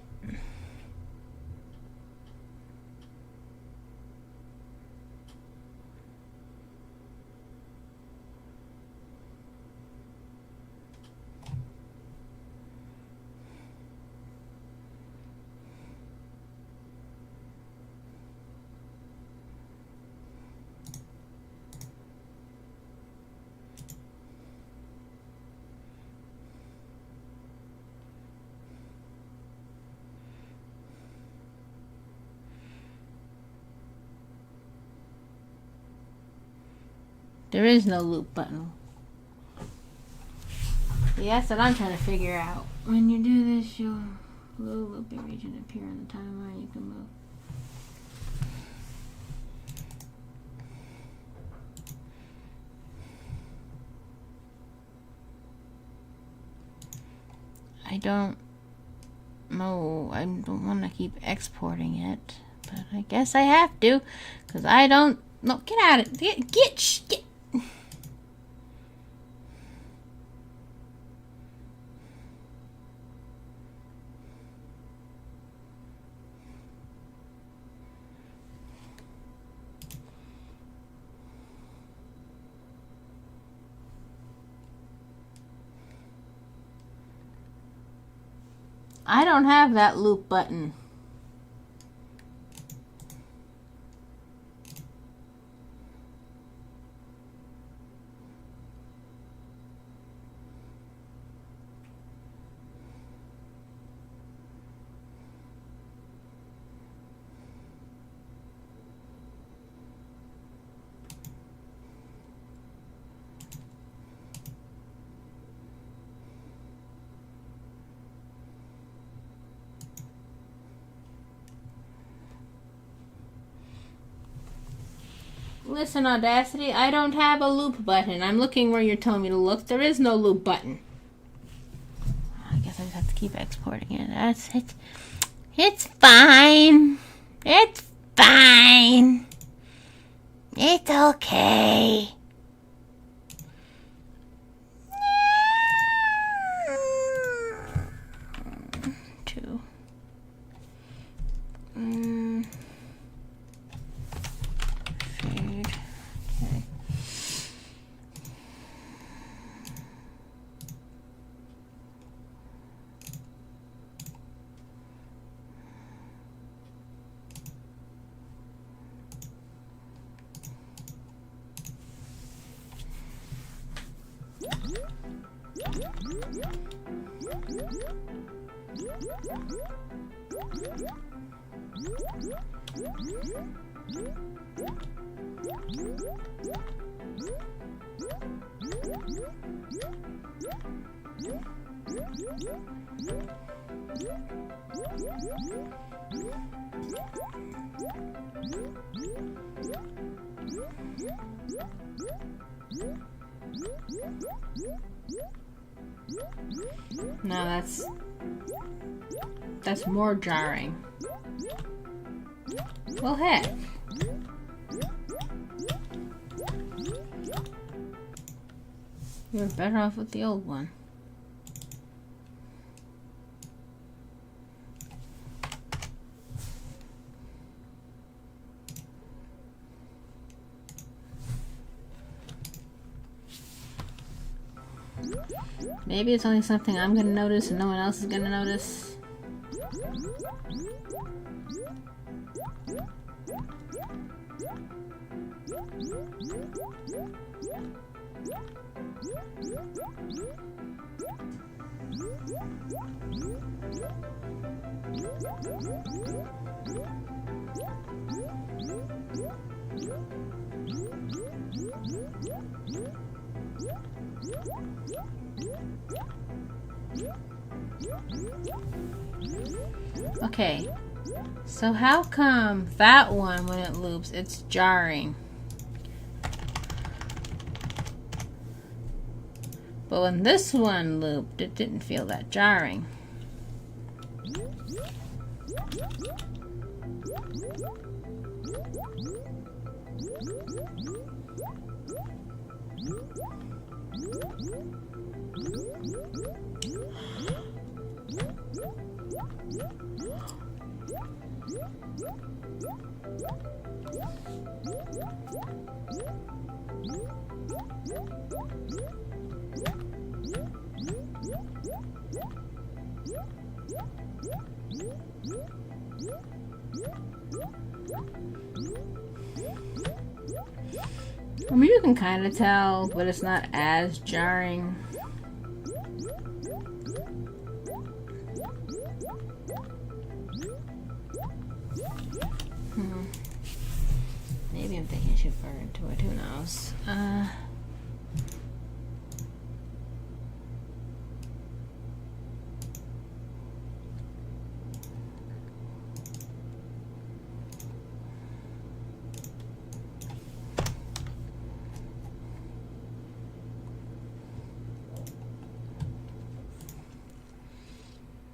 There is no loop button. Yeah, that's what I'm trying to figure out. When you do this, your little looping region appear on the timeline. You can move. I don't know. I don't want to keep exporting it, but I guess I have to, because I don't. No, get out of it. Get. I don't have that loop button. Listen, Audacity, I don't have a loop button. I'm looking where you're telling me to look. There is no loop button. I guess I just have to keep exporting it. That's it. It's fine. It's fine. It's okay. Two. No, that's more jarring. Well, heck. You're better off with the old one. Maybe it's only something I'm gonna notice and no one else is gonna notice. Okay, so how come that one, when it loops, it's jarring? But when this one looped, it didn't feel that jarring. I mean, you can kind of tell, but it's not as jarring. Maybe I'm thinking I should fur into it, who knows?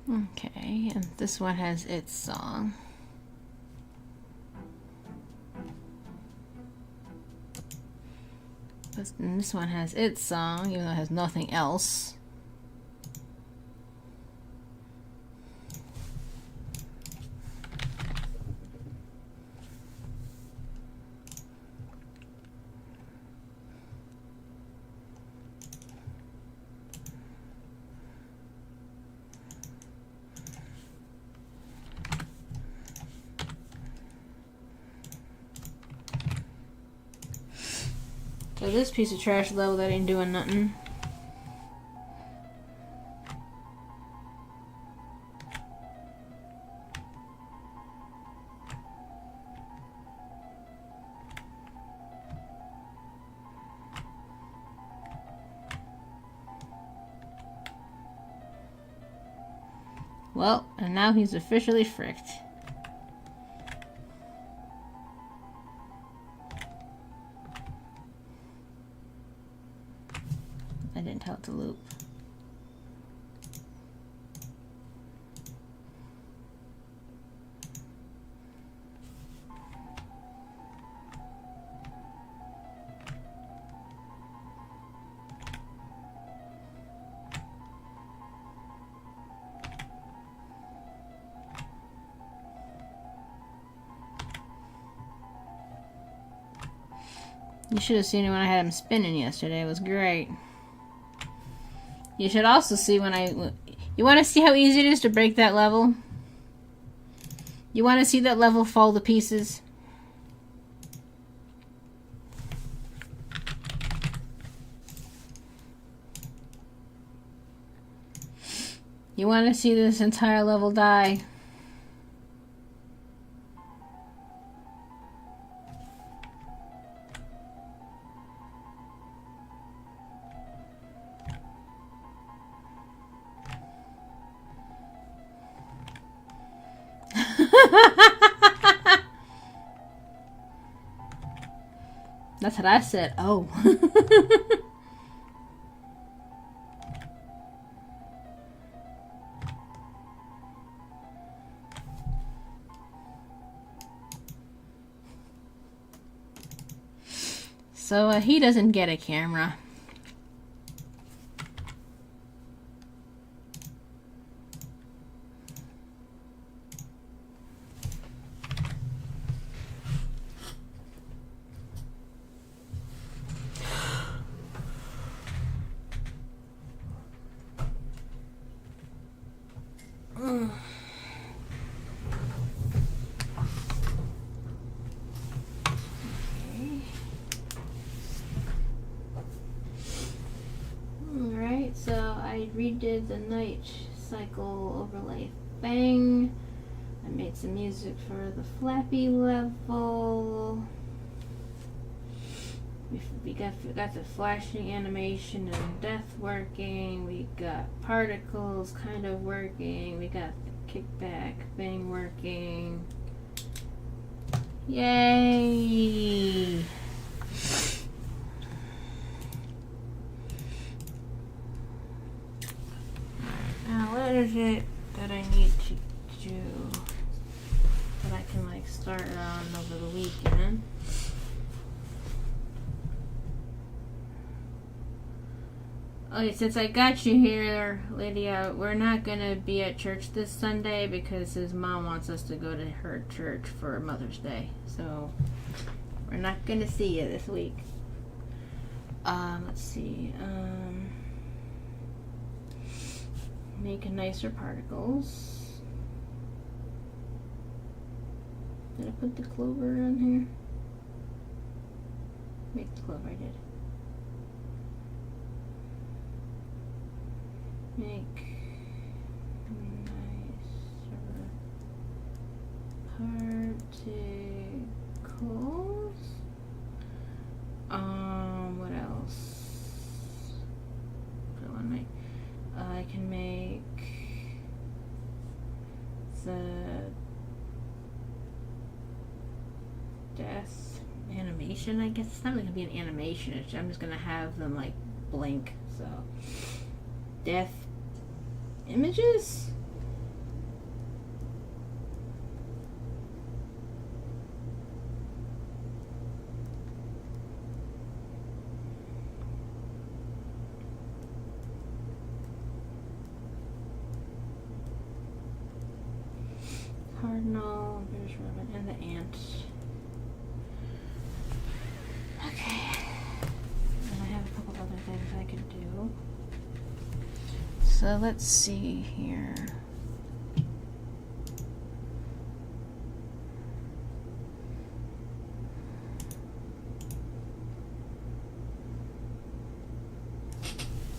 Okay, and this one has its song. And this one has its song, even though it has nothing else. So this piece of trash level that ain't doing nothing. Well, and now he's officially fricked. I didn't tell it to loop. You should have seen it when I had him spinning yesterday. It was great. You should also see when you want to see how easy it is to break that level? You want to see that level fall to pieces? You want to see this entire level die? That's what I said. Oh. So he doesn't get a camera. Alright, so I redid the night cycle overlay thing. I made some music for the Flappy level. We got the flashing animation and death working. We got particles kind of working. We got the kickback thing working. Yay! Now what is it that I need to do that I can like start on over the weekend? Okay, since I got you here, Lydia, we're not gonna be at church this Sunday because his mom wants us to go to her church for Mother's Day. So we're not gonna see you this week. Let's see. Make nicer particles. Did I put the clover on here? Make the clover, I did. Make nicer particles. What else? Put on my. I can make the death animation. I guess it's not really gonna be an animation. I'm just gonna have them like blink. So death images. Cardinal, British Robin, and the ant. Okay. And I have a couple other things I could do. So let's see here.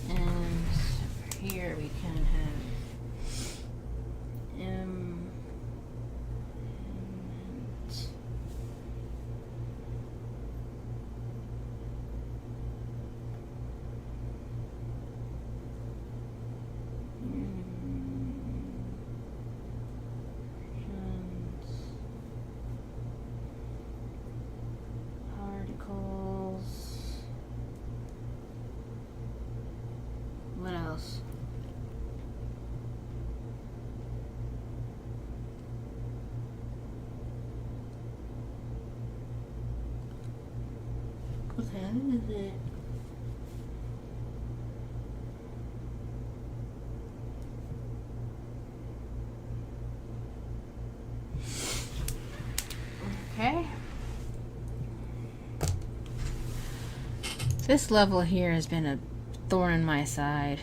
And over here we can have M particles. What else? What the hell is it? Okay. This level here has been a thorn in my side.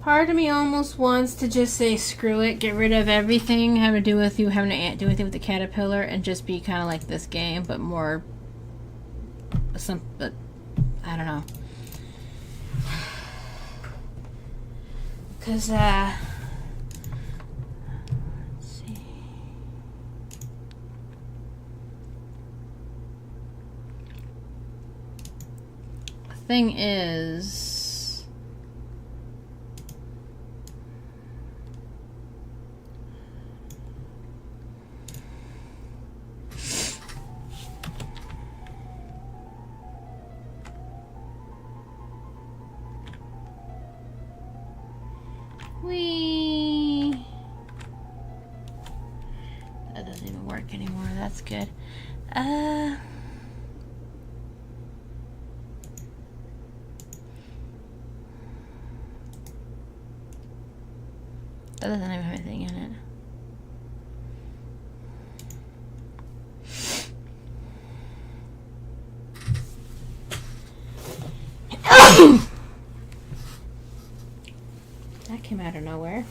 Part of me almost wants to just say screw it, get rid of everything having to do with you having to do anything with the caterpillar and just be kind of like this game, but more but I don't know. Cause let's see. The thing is, that doesn't doesn't even work anymore. That's good. That doesn't even have anything in it. That came out of nowhere.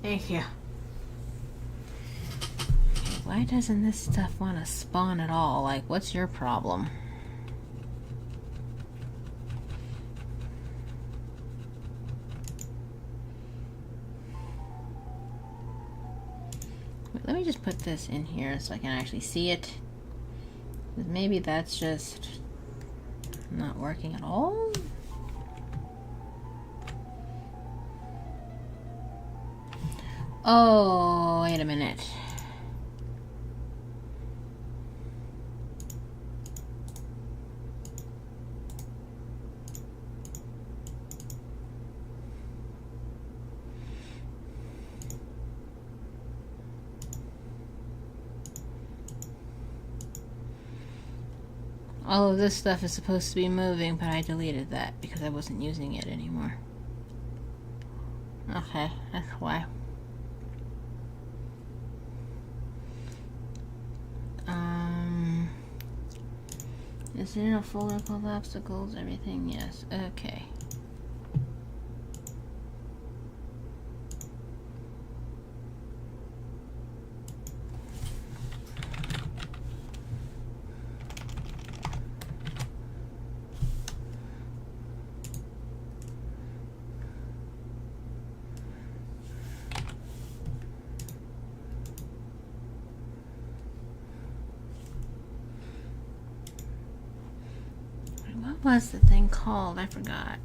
Thank you. Why doesn't this stuff want to spawn at all? Like, what's your problem? Wait, let me just put this in here so I can actually see it. Maybe that's just not working at all. Oh, wait a minute. All of this stuff is supposed to be moving, but I deleted that because I wasn't using it anymore. Okay, that's why. Is it in a folder called obstacles? Everything? Yes. Okay. What was the thing called? I forgot.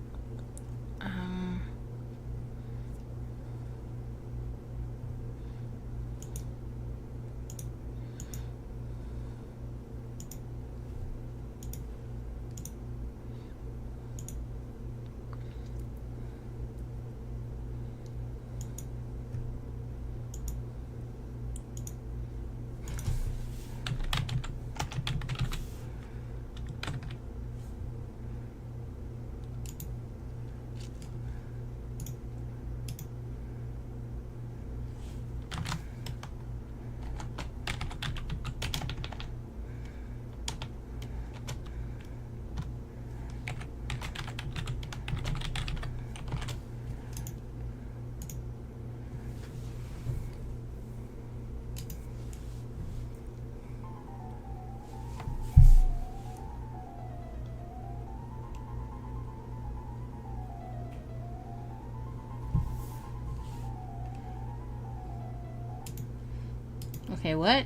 Okay, what?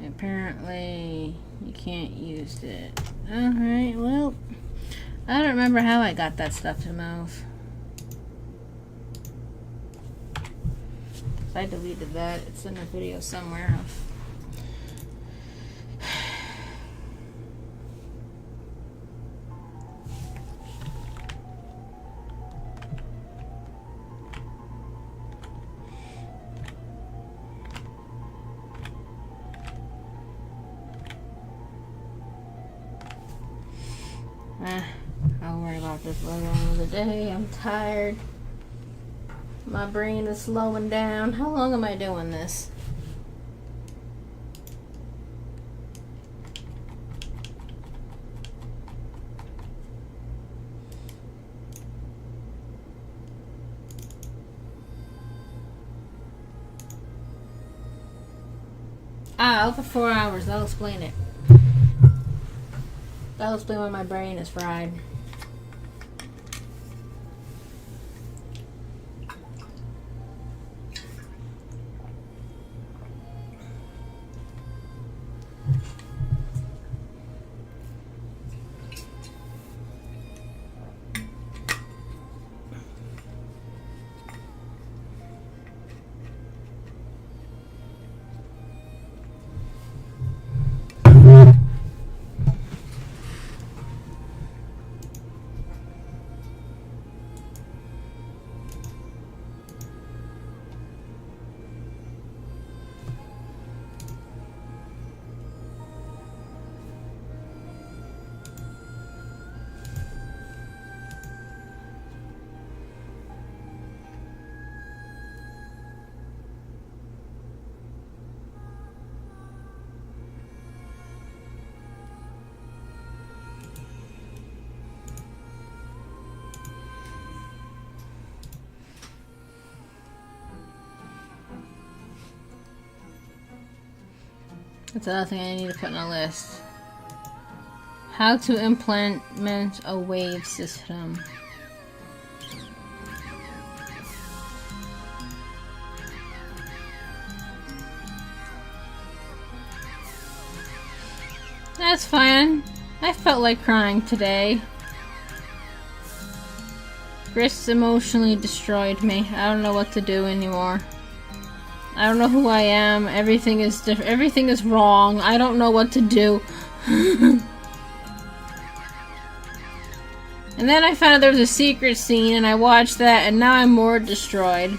Apparently, you can't use it. Alright, well, I don't remember how I got that stuff to move. I deleted that. It's in a video somewhere. I'll worry about this later on in the day. I'm tired. My brain is slowing down. How long am I doing this? Over 4 hours. That'll explain it. That'll explain why my brain is fried. That's another thing I need to put on a list. How to implement a wave system. That's fine. I felt like crying today. Chris emotionally destroyed me. I don't know what to do anymore. I don't know who I am. Everything is different. Everything is wrong. I don't know what to do. And then I found out there was a secret scene and I watched that and now I'm more destroyed.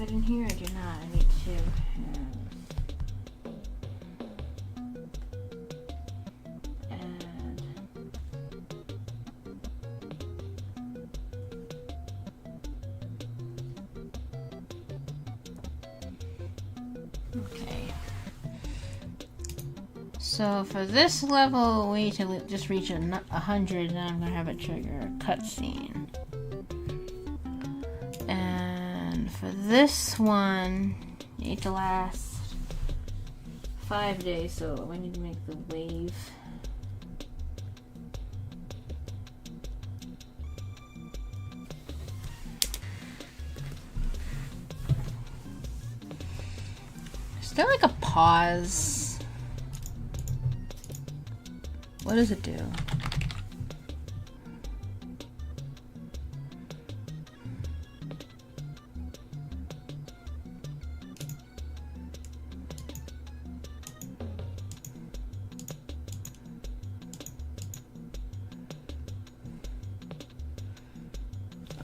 In here, I do not. I need to. Okay. So for this level, we need to just reach 100, and I'm gonna have it trigger a cutscene. For this one, you need to last 5 days, so we need to make the wave. Is there like a pause? What does it do?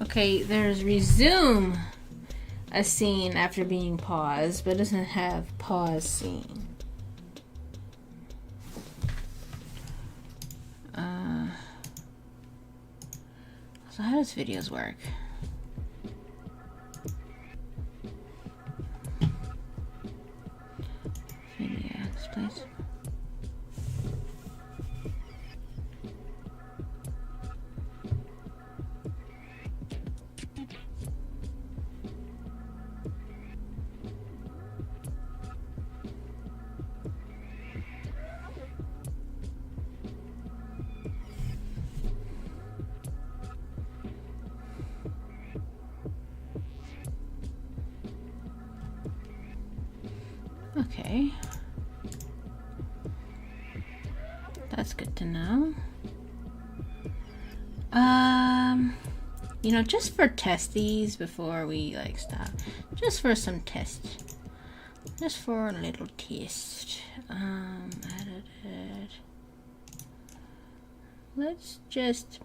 Okay, there's resume a scene after being paused, but it doesn't have pause scene. So how does videos work? Video displays. Okay. That's good to know. You know, just for testies before we like stop. Just for some test. Just for a little test. Edited. Let's just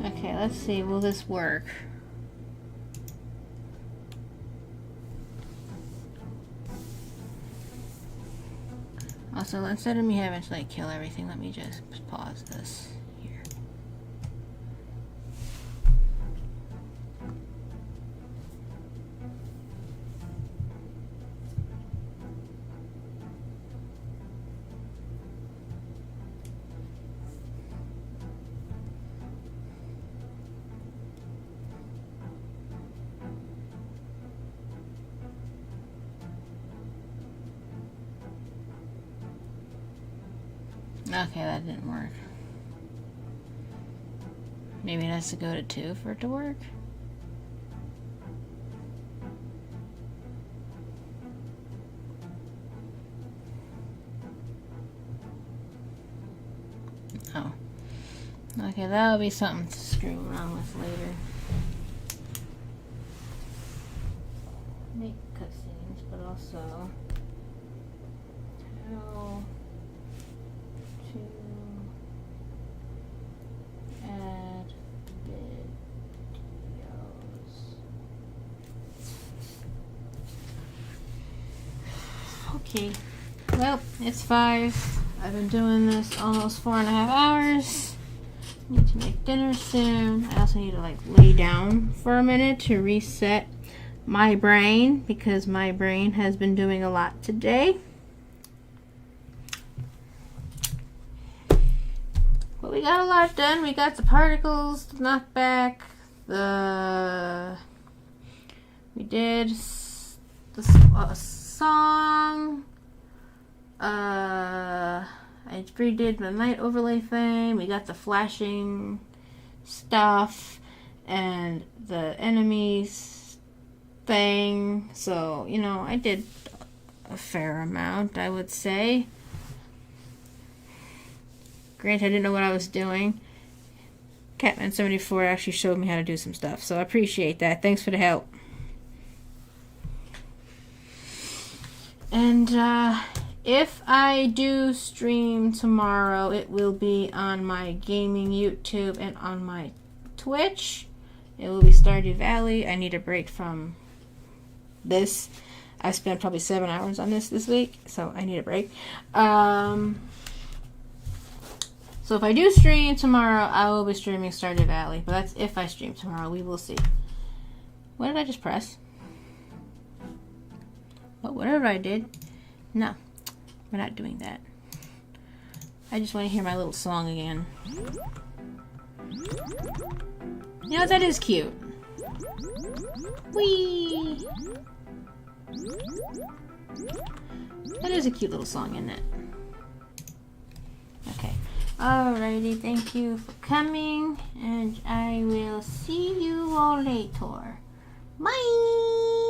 okay, let's see, will this work? Also, instead of me having to like kill everything, let me just pause this here. Okay, that didn't work. Maybe it has to go to 2 for it to work. Oh. Okay, that'll be something to screw around with later. Make cutscenes, but also how to add videos. Okay, well, it's 5. I've been doing this almost 4.5 hours. Need to make dinner soon. I also need to like lay down for a minute to reset my brain because my brain has been doing a lot today. But we got a lot done. We got the particles to knock back. We did the song. I redid the night overlay thing. We got the flashing stuff and the enemies thing. So, you know, I did a fair amount, I would say. Granted, I didn't know what I was doing. Catman74 actually showed me how to do some stuff, so I appreciate that. Thanks for the help. And, If I do stream tomorrow, it will be on my gaming YouTube and on my Twitch. It will be Stardew Valley. I need a break from this. I spent probably 7 hours on this week, so I need a break. So if I do stream tomorrow, I will be streaming Stardew Valley. But that's if I stream tomorrow. We will see. What did I just press? Well, whatever I did. No, we're not doing that. I just want to hear my little song again. You know, that is cute. Whee! That is a cute little song, isn't it? Okay. Alrighty, thank you for coming, and I will see you all later. Bye!